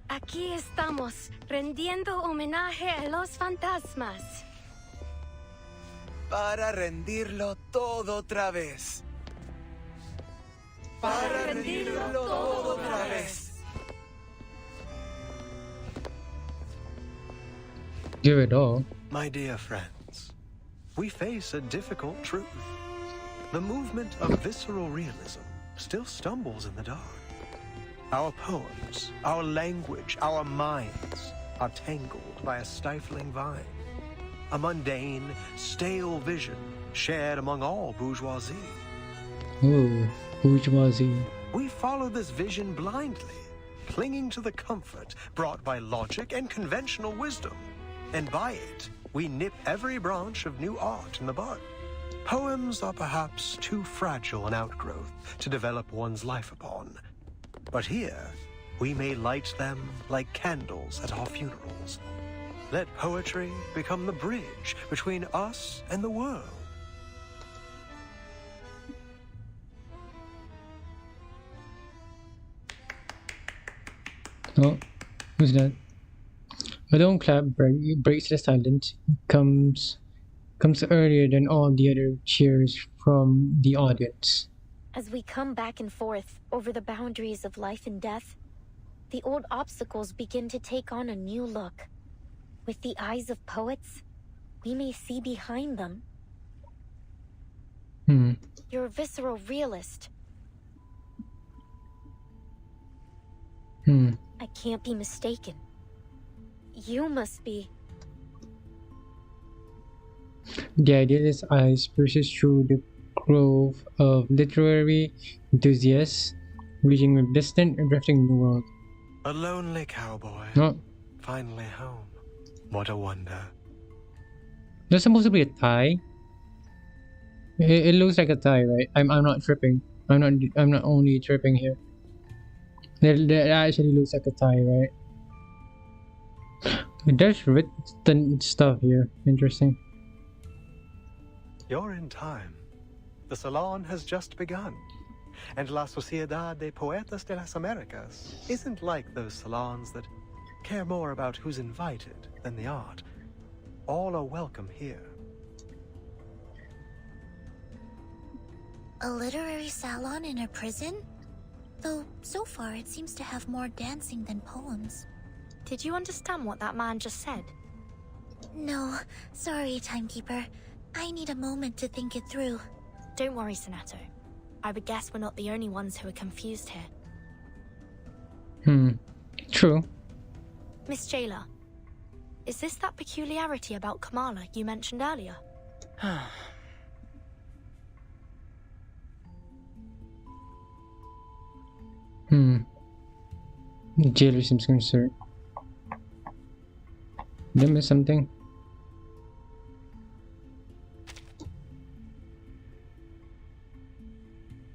Aquí estamos, rendiendo homenaje a los fantasmas. Para rendirlo todo otra vez. Para rendirlo todo otra vez. Give it all. My dear friends, we face a difficult truth. The movement of visceral realism still stumbles in the dark. Our poems, our language, our minds are tangled by a stifling vine. A mundane, stale vision shared among all bourgeoisie. Oh, bourgeoisie. We follow this vision blindly, clinging to the comfort brought by logic and conventional wisdom. And by it, we nip every branch of new art in the bud. Poems are perhaps too fragile an outgrowth to develop one's life upon. But here, we may light them like candles at our funerals. Let poetry become the bridge between us and the world. Oh, who's that? A lone clap breaks the silence. Comes earlier than all the other cheers from the audience. As we come back and forth over the boundaries of life and death, the old obstacles begin to take on a new look. With the eyes of poets, we may see behind them. You're a visceral realist. I can't be mistaken. You must be. The idealist's eyes pierces through the grove of literary enthusiasts, reaching a distant and drifting new world. A lonely cowboy. Oh. Finally home. What a wonder. That's supposed to be a tie. It looks like a tie, right? I'm not tripping. I'm not only tripping here. That actually looks like a tie, right? There's written stuff here. Interesting. You're in time. The salon has just begun. And La Sociedad de Poetas de las Americas isn't like those salons that care more about who's invited than the art. All are welcome here. A literary salon in a prison? Though, so far it seems to have more dancing than poems. Did you understand what that man just said? No, sorry, Timekeeper. I need a moment to think it through. Don't worry, Sonato. I would guess we're not the only ones who are confused here. True. Miss Jailer, is this that peculiarity about Kamala you mentioned earlier? The jailer seems concerned. Did I miss something?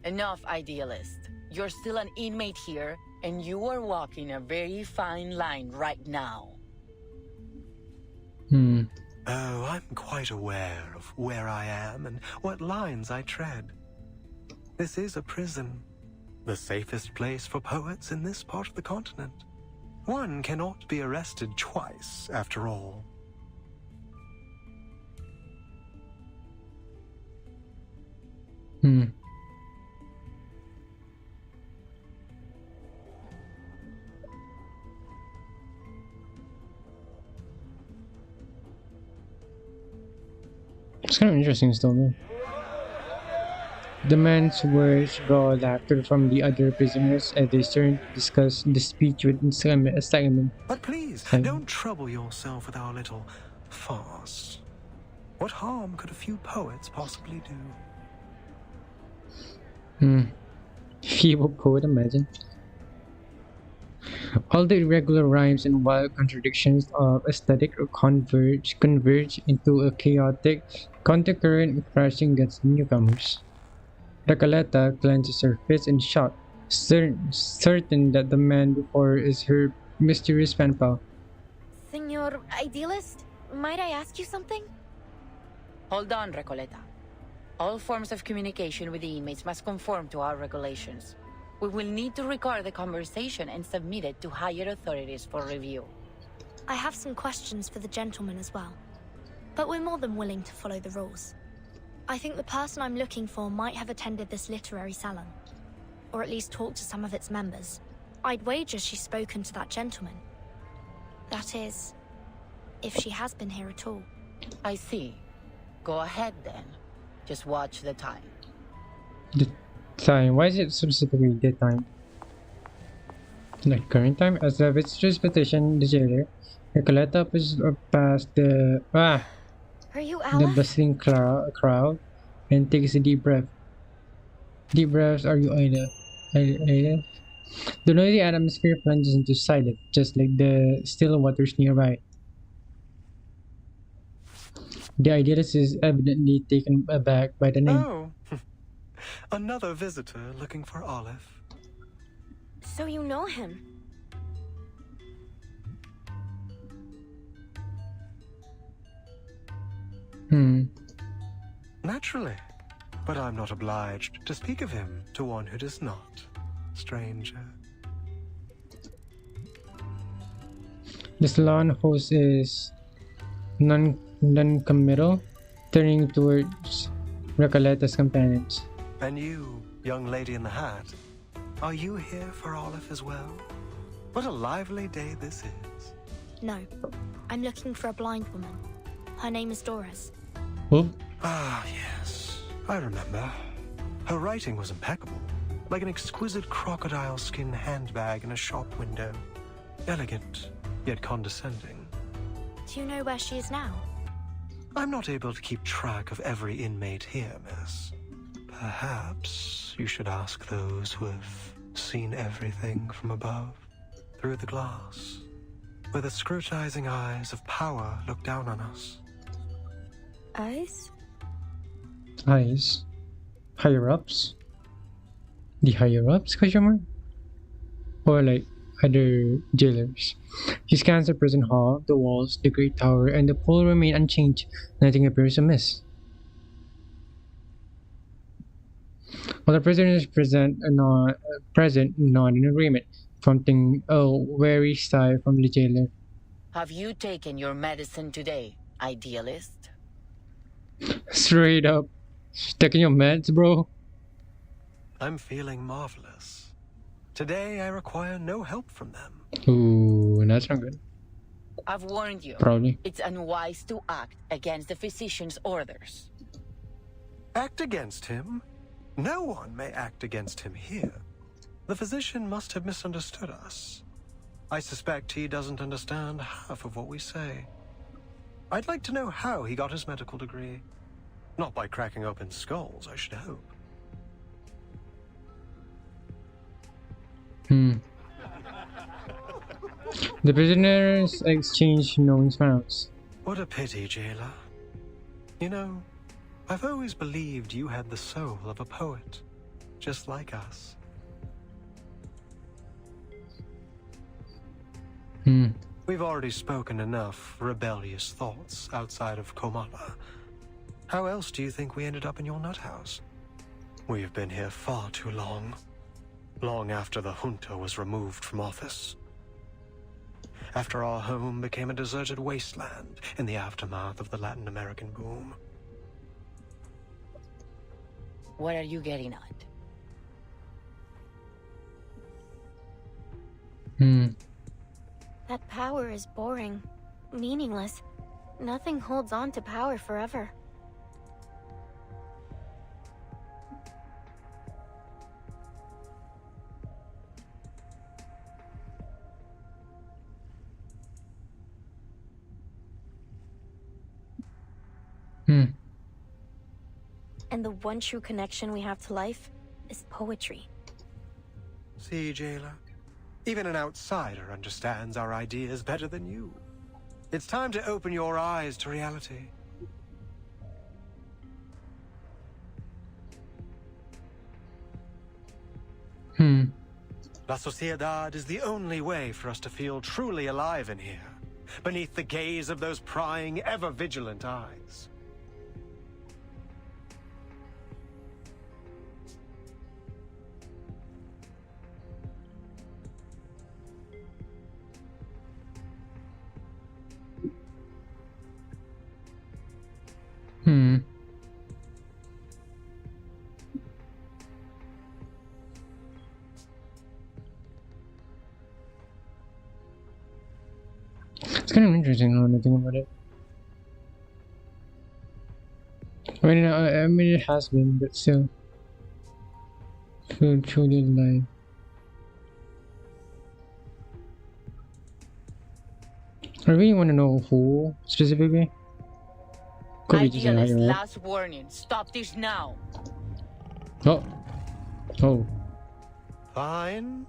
Enough, idealist. You're still an inmate here, and you are walking a very fine line right now. Oh, I'm quite aware of where I am and what lines I tread. This is a prison. The safest place for poets in this part of the continent. One cannot be arrested twice, after all. It's kind of interesting still, though. The man's words draw laughter from the other prisoners as they turn to discuss the speech with Simon. But please, don't trouble yourself with our little farce. What harm could a few poets possibly do? Feeble poet, imagine. All the irregular rhymes and wild contradictions of aesthetic converge into a chaotic countercurrent crashing against newcomers. Recoleta clenches her fist and shouts, certain that the man before her is her mysterious pen pal. Senor Idealist, might I ask you something? Hold on, Recoleta. All forms of communication with the inmates must conform to our regulations. We will need to record the conversation and submit it to higher authorities for review. I have some questions for the gentleman as well, but we're more than willing to follow the rules. I think the person I'm looking for might have attended this literary salon, or at least talked to some of its members. I'd wager she's spoken to that gentleman. That is, if she has been here at all. I see. Go ahead then. Just watch the time. The time? Why is it specifically the time? Like current time? As a visitor's petition, the jailer, Recoleta pushes past the Are you the Aleph? bustling crowd and takes a deep breath. Deep breaths, are you Aida? The noisy atmosphere plunges into silence, just like the still waters nearby. The idealist is evidently taken aback by the name. Oh, another visitor looking for Aleph. So you know him? Naturally, but I'm not obliged to speak of him to one who does not, stranger. The salon host is non-committal, turning towards Recoleta's companions. And you, young lady in the hat, are you here for Aleph as well? What a lively day this is. No, I'm looking for a blind woman. Her name is Doris. Oh? Ah, yes. I remember. Her writing was impeccable, like an exquisite crocodile skin handbag in a shop window. Elegant, yet condescending. Do you know where she is now? I'm not able to keep track of every inmate here, miss. Perhaps you should ask those who have seen everything from above, through the glass, where the scrutinizing eyes of power look down on us. Eyes? Eyes? Higher ups? The higher ups, question mark? Or like other jailers. He scans the prison hall, the walls, the great tower, and the pole remain unchanged. Nothing appears amiss. All the prisoners present nod in agreement, prompting a wary sigh from the jailer. Have you taken your medicine today, idealist? Straight up. Taking your meds, bro? I'm feeling marvelous. Today I require no help from them. Ooh, that's not good. I've warned you. Probably. It's unwise to act against the physician's orders. Act against him? No one may act against him here. The physician must have misunderstood us. I suspect he doesn't understand half of what we say. I'd like to know how he got his medical degree. Not by cracking open skulls, I should hope. The prisoners exchange knowing smiles. What a pity, jailer. You know, I've always believed you had the soul of a poet, just like us. We've already spoken enough rebellious thoughts outside of Komala. How else do you think we ended up in your nut house? We've been here far too long. Long after the junta was removed from office. After our home became a deserted wasteland in the aftermath of the Latin American boom. What are you getting at? That power is boring, meaningless. Nothing holds on to power forever. And the one true connection we have to life is poetry. See, jailer? Even an outsider understands our ideas better than you. It's time to open your eyes to reality. La Sociedad is the only way for us to feel truly alive in here, beneath the gaze of those prying, ever-vigilant eyes. It's kind of interesting when I think about it. I mean, it has been, but still. Feel truly alive. I really want to know who specifically. Could be just Idealist, last warning. Stop this now. Oh. Fine.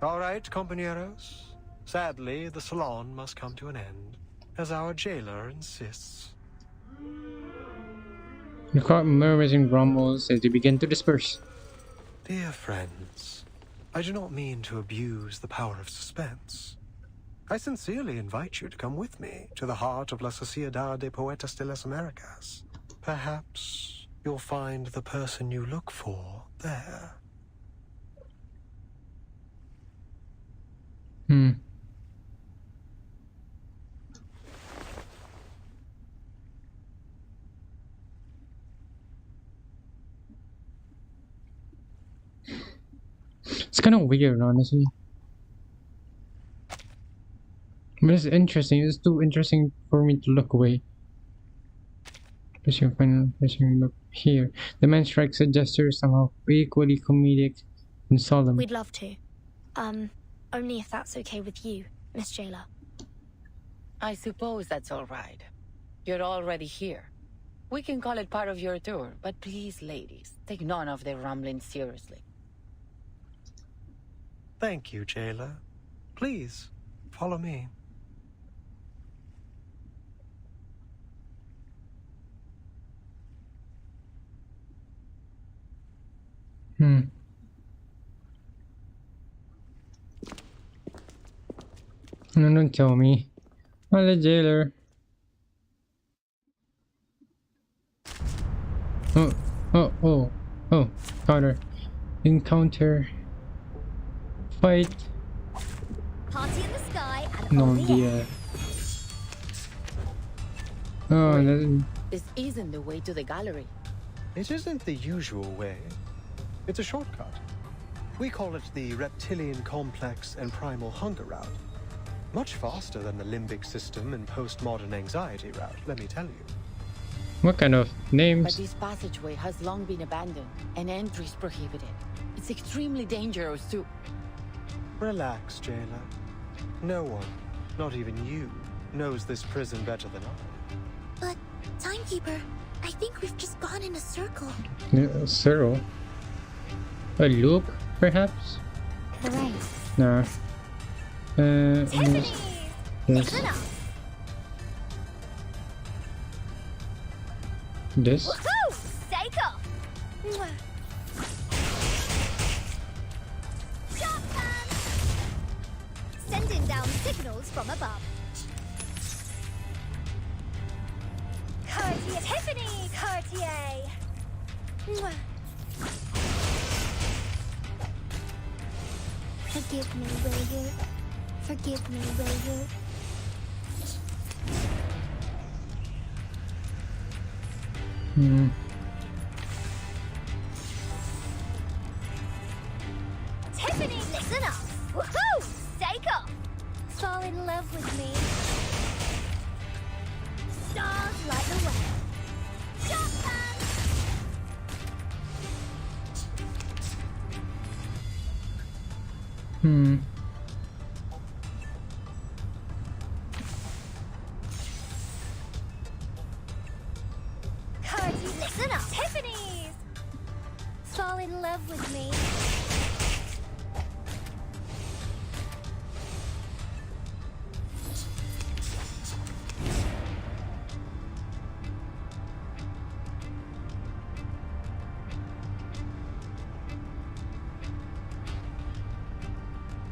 All right, compañeros. Sadly, the salon must come to an end, as our jailer insists. The crowd murmurs and grumbles as they begin to disperse. Dear friends, I do not mean to abuse the power of suspense. I sincerely invite you to come with me to the heart of La Sociedad de Poetas de las Americas. Perhaps you'll find the person you look for there. It's kind of weird, honestly. But it's interesting. It's too interesting for me to look away. Pressing look here. The man strikes a gesture somehow equally comedic and solemn. We'd love to. Only if that's okay with you, Miss Jailer. I suppose that's all right. You're already here. We can call it part of your tour, but please, ladies, take none of their rumblings seriously. Thank you, jailer. Please, follow me. No, don't tell me. I'm the jailer. Oh. Counter. Encounter. Fight. Party in the sky and No, on the air. This isn't the way to the gallery. It isn't the usual way. It's a shortcut. We call it the Reptilian Complex and Primal Hunger route. Much faster than the limbic system and postmodern anxiety route, let me tell you. What kind of But names? this passageway has long been abandoned, and entry is prohibited. It's extremely dangerous too. Relax, jailer. No one, not even you, knows this prison better than I. But, Timekeeper, I think we've just gone in a circle. Circle? A loop, perhaps? Correct. Nah. Tiffany! Yes. This? Woohoo! Take off! Shotgun! Sending down signals from above. Cartier! Tiffany! Cartier! Forgive me, will you? Forgive me, will you? Tiffany, listen up! Woohoo! Take off! Fall in love with me. Stars light the way. Shotgun! Cardi, listen up! Tiffany's! Fall in love with me.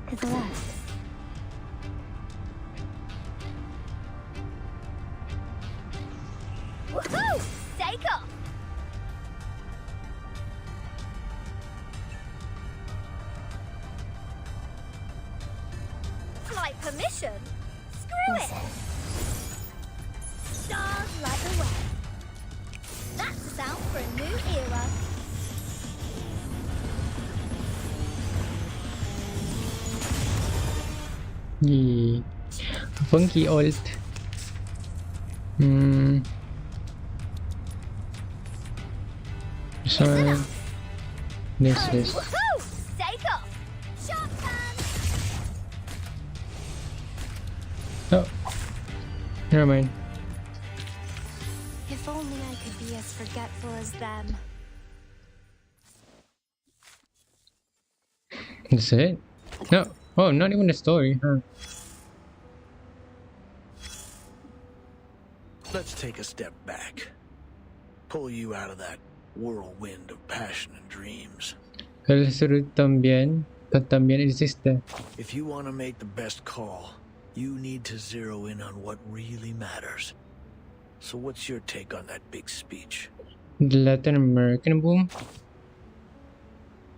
To the left. Woohoo! Take off! Flight permission? Screw it! Stars light the way. That's the sound for a new era. Yeah. Funky alt. So this is Woohoo! Take off! Shotgun! never mind. If only I could be as forgetful as them. That's it? No. Oh, not even a story, huh? Let's take a step back. Pull you out of that whirlwind of passion and dreams. El sur también existe. If you want to make the best call, you need to zero in on what really matters. So what's your take on that big speech? The Latin American boom?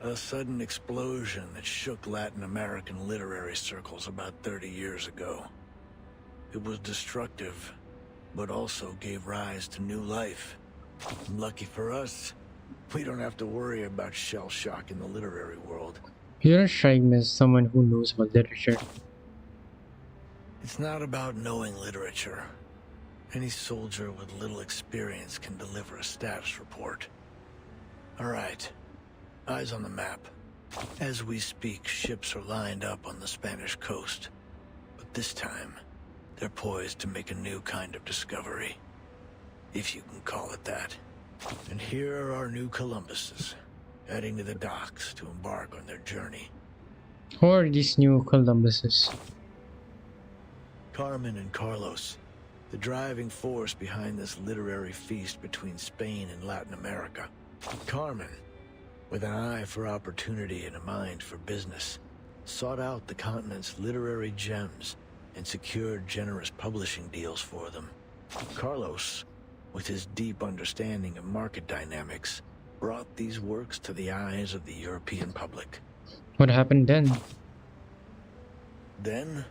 A sudden explosion that shook Latin American literary circles about 30 years ago. It was destructive, but also gave rise to new life. Lucky for us, we don't have to worry about shell shock in the literary world. You don't strike me as someone who knows about literature. It's not about knowing literature. Any soldier with little experience can deliver a status report. All right. Eyes on the map. As we speak, ships are lined up on the Spanish coast. But this time, they're poised to make a new kind of discovery. If you can call it that. And here are our new Columbuses, heading to the docks to embark on their journey. Who are these new Columbuses? Carmen and Carlos, the driving force behind this literary feast between Spain and Latin America. Carmen, with an eye for opportunity and a mind for business, sought out the continent's literary gems and secured generous publishing deals for them. Carlos, with his deep understanding of market dynamics, brought these works to the eyes of the European public. What happened then? Then,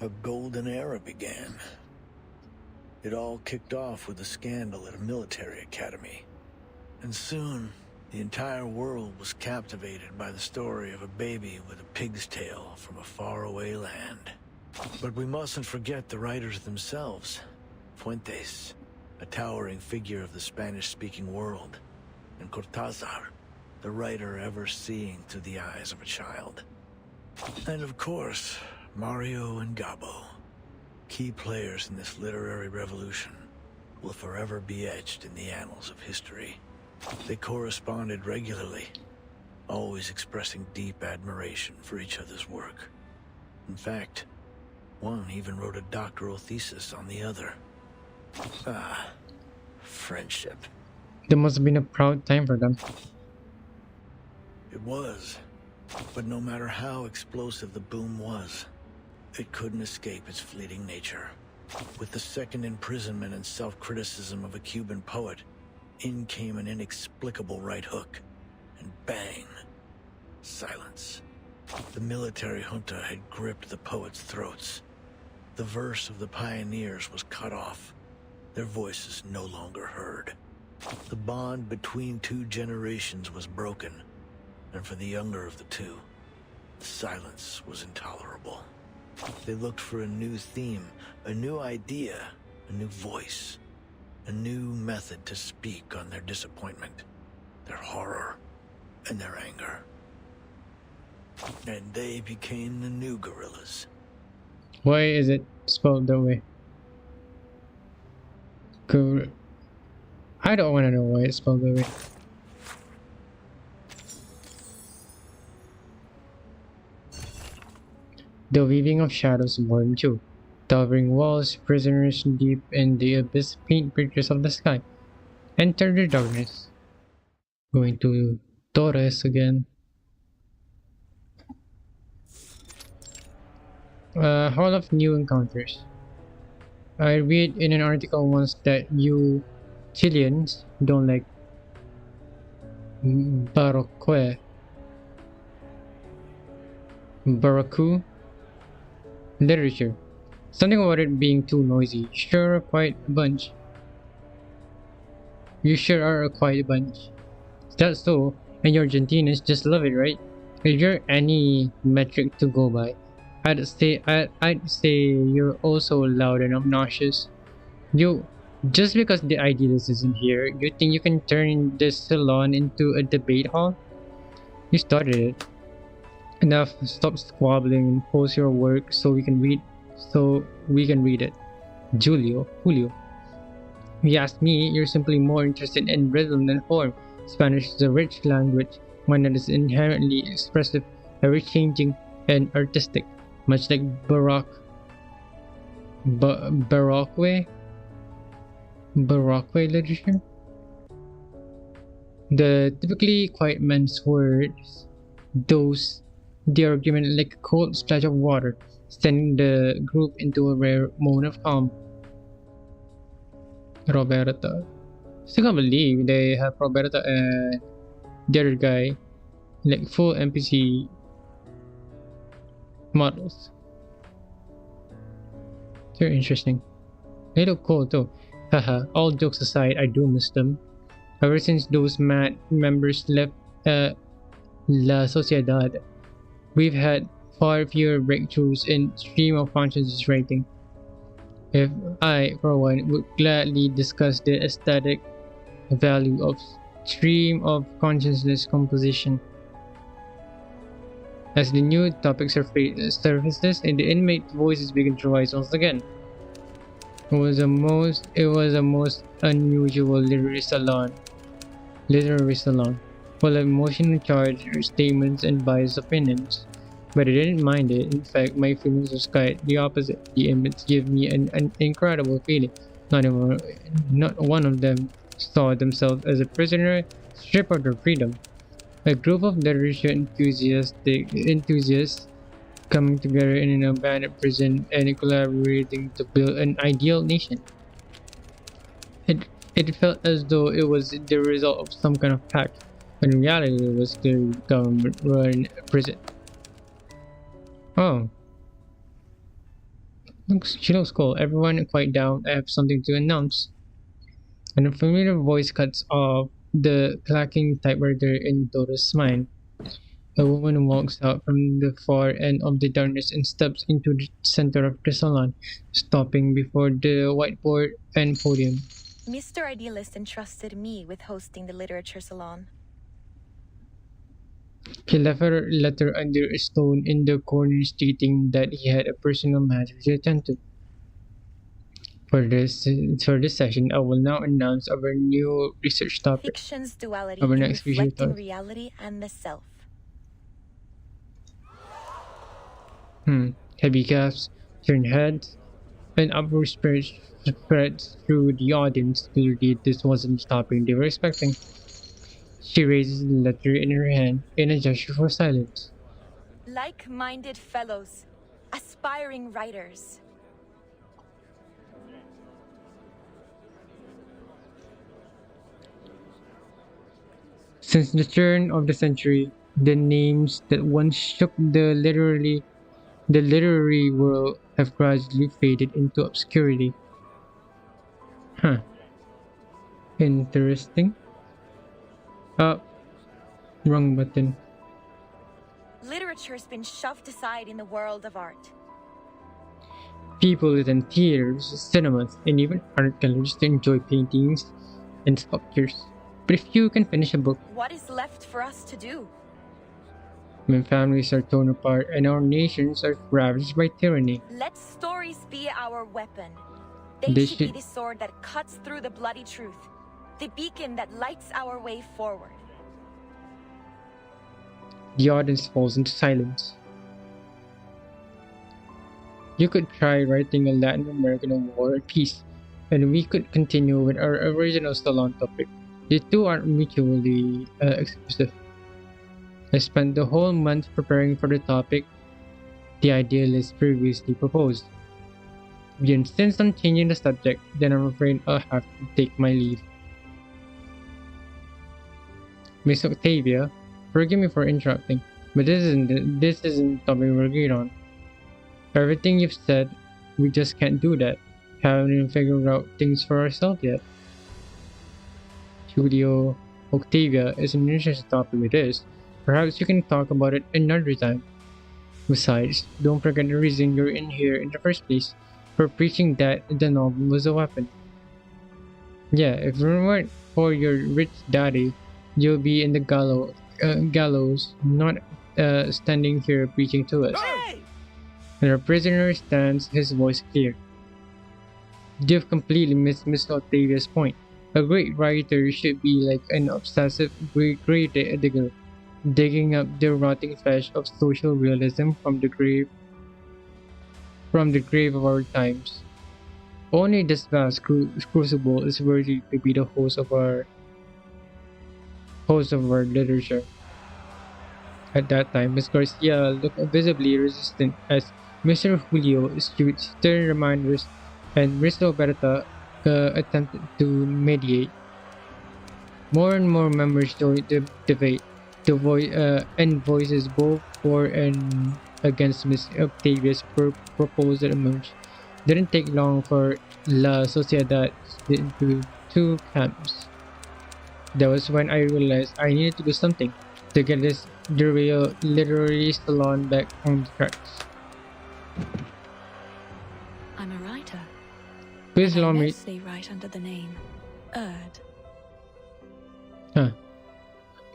a golden era began. It all kicked off with a scandal at a military academy. And soon, the entire world was captivated by the story of a baby with a pig's tail from a faraway land. But we mustn't forget the writers themselves. Fuentes, a towering figure of the Spanish-speaking world, and Cortázar, the writer ever seeing through the eyes of a child. And of course, Mario and Gabo, key players in this literary revolution, will forever be etched in the annals of history. They corresponded regularly, always expressing deep admiration for each other's work. In fact, one even wrote a doctoral thesis on the other. Ah, friendship. There must have been a proud time for them. It was, but no matter how explosive the boom was, it couldn't escape its fleeting nature. With the second imprisonment and self-criticism of a Cuban poet, in came an inexplicable right hook, and bang, silence. The military junta had gripped the poets' throats. The verse of the pioneers was cut off, their voices no longer heard. The bond between two generations was broken, and for the younger of the two, the silence was intolerable. They looked for a new theme, a new idea, a new voice, a new method to speak on their disappointment, their horror, and their anger. And they became the new guerrillas. Why is it spelled that way? I don't want to know why it's spelled that way. The weaving of shadows born too. Towering walls, prisoners deep in the abyss paint pictures of the sky. Enter the darkness. Going to Torres again. Hall of New Encounters. I read in an article once that you Chileans don't like Baroque literature. Something about it being too noisy. Sure, quite a bunch. You sure are quite a bunch. That's so, and you Argentinians just love it, right? Is there any metric to go by? I'd say you're also loud and obnoxious. You, just because the idealist isn't here, you think you can turn this salon into a debate hall? You started it. Enough, stop squabbling and post your work so we can read it. Julio. If you ask me, you're simply more interested in rhythm than form. Spanish is a rich language, one that is inherently expressive, ever-changing, and artistic, much like Baroque literature. The typically quiet men's words, the argument like a cold splash of water, sending the group into a rare moment of calm. Roberta. Still can't believe they have Roberta and the other guy, like full NPC models. They're interesting. They look cool too. Haha, all jokes aside, I do miss them. Ever since those mad members left La Sociedad, we've had far fewer breakthroughs in stream of consciousness writing. If I, for one, would gladly discuss the aesthetic value of stream of consciousness composition. As the new topic surfaces and the inmate voices begin to rise once again. It was a most unusual literary salon, full of emotional charged statements and biased opinions. But I didn't mind it. In fact, my feelings was quite the opposite. The inmates give me an incredible feeling. Not one of them saw themselves as a prisoner stripped of their freedom. A group of literature enthusiasts coming together in an abandoned prison and collaborating to build an ideal nation. It felt as though it was the result of some kind of pact, when in reality it was clearly government-run prison. Oh. She looks cool. Everyone quiet down. I have something to announce. And a familiar voice cuts off the clacking typewriter in Dora's mind. A woman walks out from the far end of the darkness and steps into the center of the salon, stopping before the whiteboard and podium. Mr. Idealist entrusted me with hosting the literature salon. He left a letter under a stone in the corner stating that he had a personal matter to attend to. For this session, I will now announce our new research topic. Fiction's duality Our in next research reflecting topic. reality and the self. Heavy gasps, turned heads, and upward spreads through the audience. Clearly, this wasn't the topic they were expecting. She raises the letter in her hand in a gesture for silence. Like-minded fellows, aspiring writers. Since the turn of the century, the names that once shook the literary world have gradually faded into obscurity. Interesting. Wrong button. Literature's been shoved aside in the world of art. People attend theaters, cinemas, and even art galleries to enjoy paintings and sculptures. But if you can finish a book, What is left for us to do? when families are torn apart and our nations are ravaged by tyranny, Let stories be our weapon. They They should be should- the sword that cuts through the bloody truth. The beacon that lights our way forward. the audience falls into silence. You could try writing a Latin American war and peace, and we could continue with our original salon topic. The two aren't mutually exclusive. I spent the whole month preparing for the topic the idealist previously proposed. If you insist on changing the subject, then I'm afraid I'll have to take my leave. Miss Octavia, forgive me for interrupting, but this isn't the topic we're agreed on. Everything you've said, we just can't do that. Haven't even figured out things for ourselves yet. Julio, Octavia is an interesting topic it is. Perhaps you can talk about it another time. Besides, don't forget the reason you're in here in the first place, for preaching that the novel was a weapon. Yeah, if it weren't for your rich daddy, you'll be in the gallows, not standing here preaching to us. And our prisoner stands, his voice clear. You've completely missed Miss Octavia's point. A great writer should be like an obsessive grave digger, digging up the rotting flesh of social realism from the grave of our times. Only this vast crucible is worthy to be the host of our literature. At that time, Miss Garcia looked visibly resistant as Mr. Julio issued stern reminders and Miss Roberta attempted to mediate. More and more members joined the debate, and voices both for and against Miss Octavia's proposal emerged. Didn't take long for La Sociedad split into two camps. That was when I realized I needed to do something to get this real literary salon back on the tracks. I'm a writer. Please and allow I me. mostly write under the name Erd.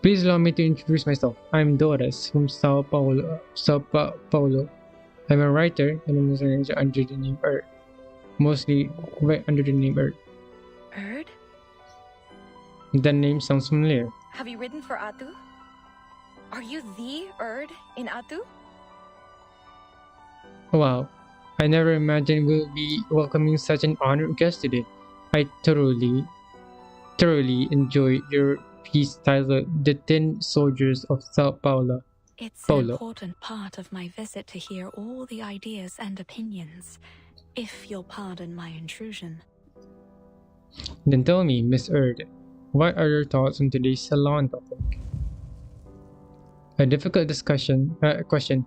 Please allow me to introduce myself. I'm Doris from Sao Paulo. I'm a writer and I'm also under the name Erd. Mostly right under the name Erd. Erd? That name sounds familiar. Have you written for Atu? Are you the Erd in Atu? Wow, I never imagined we'll be welcoming such an honored guest today. I thoroughly enjoyed your piece titled The Tin Soldiers of Sao Paulo. It's an Polo. important part of my visit to hear all the ideas and opinions, if you'll pardon my intrusion. Then tell me, Miss Erd, what are your thoughts on today's salon topic? A difficult question,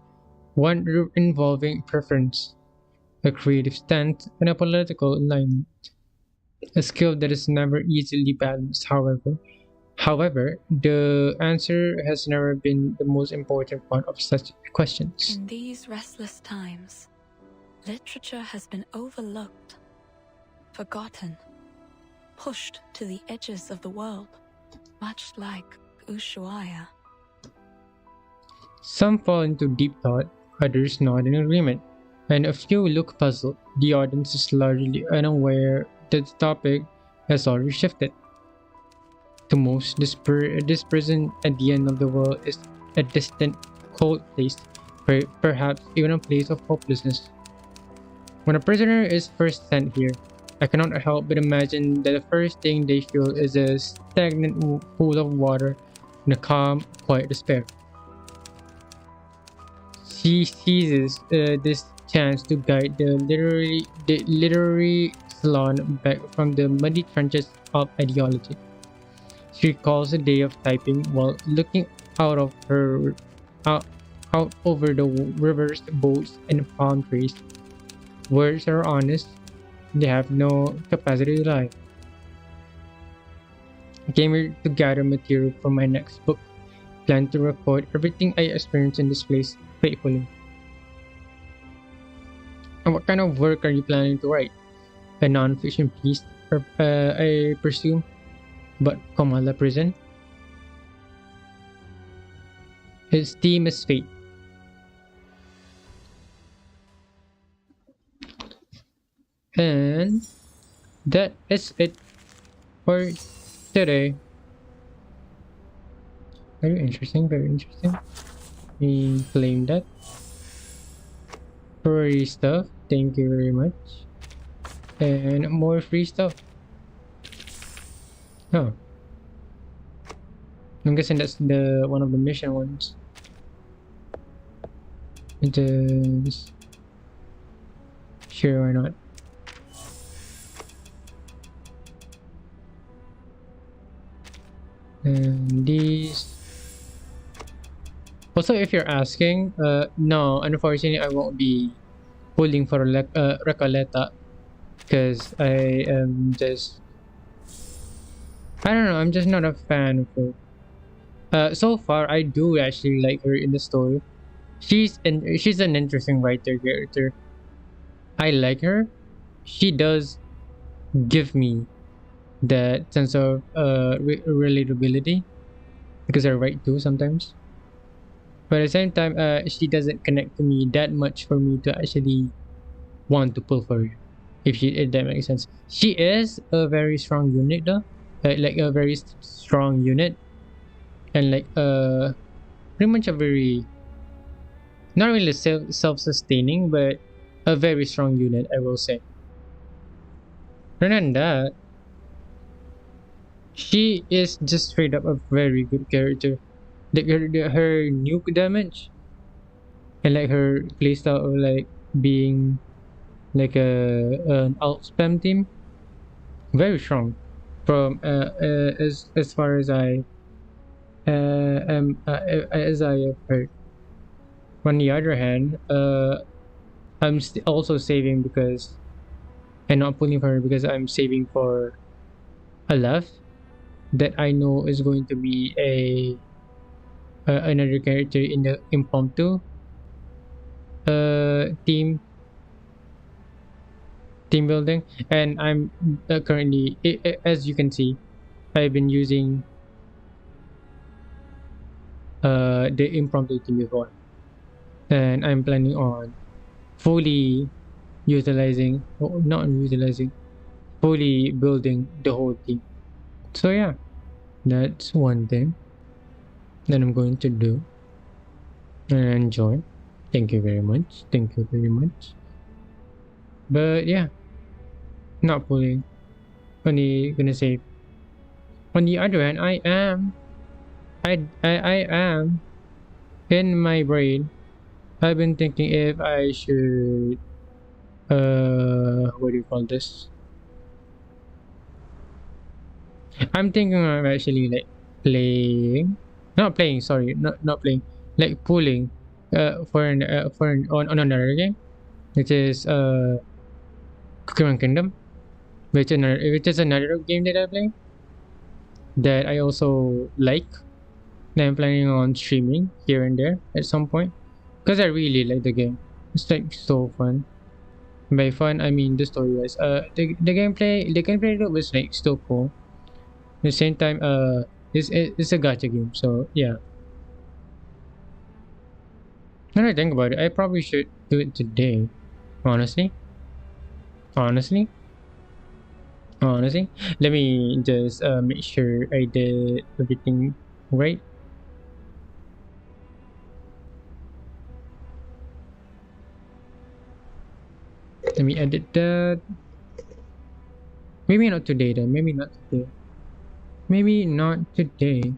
one involving preference, a creative stance, and a political alignment. A skill that is never easily balanced, However, the answer has never been the most important part of such questions. In these restless times, literature has been overlooked, forgotten, pushed to the edges of the world, much like Ushuaia. Some fall into deep thought, others nod in agreement, and a few look puzzled. The audience is largely unaware that the topic has already shifted. To most, this prison at the end of the world is a distant, cold place, perhaps even a place of hopelessness. When a prisoner is first sent here, I cannot help but imagine that the first thing they feel is a stagnant pool of water and a calm, quiet despair. She seizes this chance to guide the literary salon back from the muddy trenches of ideology. She recalls a day of typing while looking out over the rivers, boats, and palm trees. Words are honest; they have no capacity to lie. I came here to gather material for my next book. Plan to record everything I experienced in this place faithfully. And what kind of work are you planning to write? A non-fiction piece, I presume? But Kamala prison? His theme is fate. And that is it for today. Very interesting, very interesting. We claim that. Free stuff, thank you very much. And more free stuff. Oh. I'm guessing that's the one of the mission ones. Just sure, why not? And these. Also, if you're asking, no, unfortunately, I won't be pulling for Recoleta because I am just. I don't know, I'm just not a fan of her. So far, I do actually like her in the story. She's an interesting writer character. I like her. She does give me that sense of relatability because I write too sometimes. But at the same time, she doesn't connect to me that much for me to actually want to pull for her. If that makes sense. She is a very strong unit though. Like a very strong unit, and like pretty much a very not really self-sustaining, but a very strong unit, I will say. Other than that, she is just straight up a very good character. Like her nuke damage and like her playstyle of like being like an alt spam team, very strong. From as far as I as I have heard. On the other hand, I'm also saving because and not pulling for her because I'm saving for a left that I know is going to be another character in the impromptu team building, and I'm currently, as you can see, I've been using the impromptu team before, and I'm planning on fully utilizing, or not utilizing, fully building the whole team. So yeah, that's one thing that I'm going to do and enjoy. Thank you very much. Thank you very much. But yeah, not pulling. Only gonna say. On the other hand, I am in my brain, I've been thinking if I should what do you call this? I'm thinking of actually like playing, not playing. Sorry, not playing. Like pulling, on another game, which is Cookie Kingdom, which is another game that I play that I also like. That I'm planning on streaming here and there at some point because I really like the game. It's like so fun. By fun, I mean the story wise. The gameplay loop was like still cool. At the same time, it's a gacha game, so yeah. When I think about it, I probably should do it today. Honestly, honestly, honestly. Let me just make sure I did everything right. Let me edit that. Maybe not today then. Maybe not today. Maybe not today.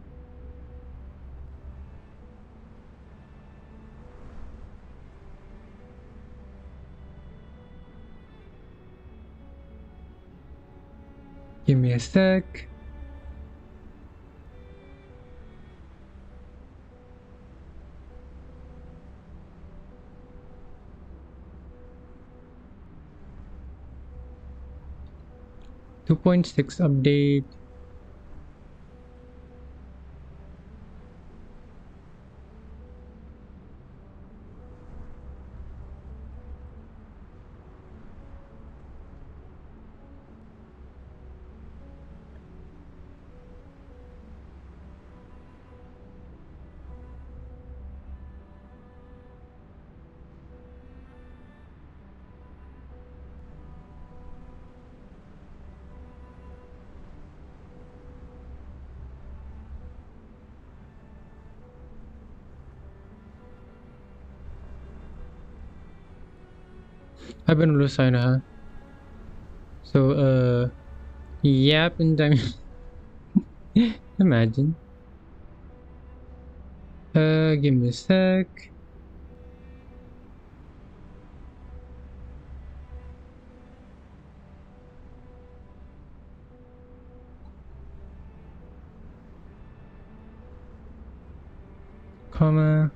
Give me a sec. Two 2.6 update. I've been sign, huh? So yep, and time. Imagine. Give me a sec. Comma.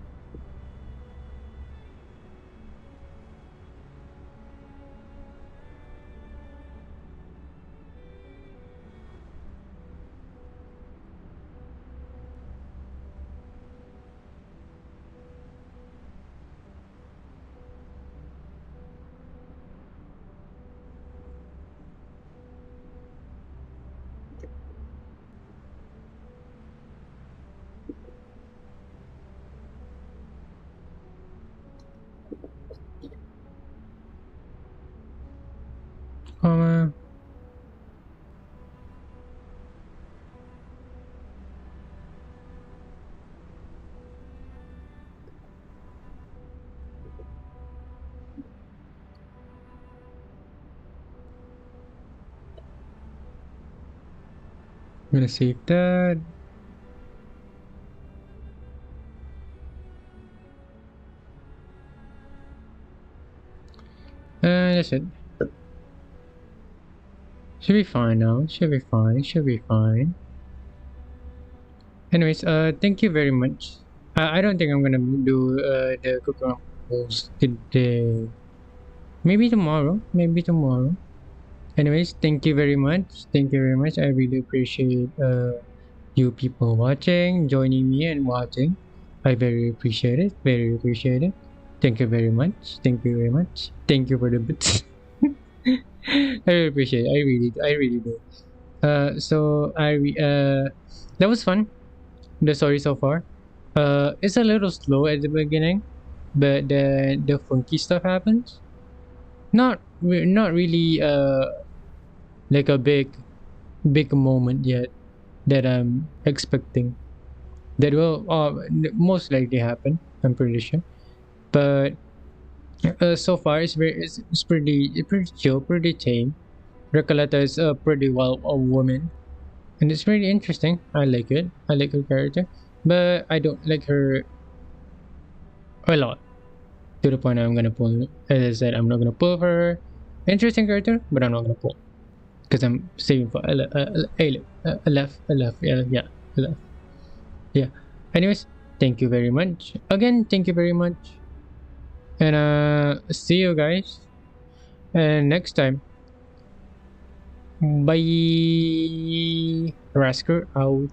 Comma. I'm gonna save that. That's it. Should be fine now. Should be fine. Should be fine. Anyways, thank you very much. I don't think I'm gonna do the cooking polls today. Maybe tomorrow. Maybe tomorrow. Anyways, thank you very much. Thank you very much. I really appreciate you people watching, joining me and watching. I very appreciate it. Very appreciate it. Thank you very much. Thank you very much. Thank you for the bits. I really appreciate it. I really do. That was fun. The story so far. It's a little slow at the beginning, but then the funky stuff happens. Not really like a big moment yet that I'm expecting. That will most likely happen. I'm pretty sure. But so far it's pretty chill, pretty tame. Recoleta is a pretty well a woman, and it's pretty interesting. I like it. I like her character, but I don't like her a lot, to the point I'm gonna pull. As I said, I'm not gonna pull for her. Interesting character, but I'm not gonna pull because I'm saving for a left. Yeah. Anyways, thank you very much. Again, thank you very much, and see you guys next time. Bye. Raskor out.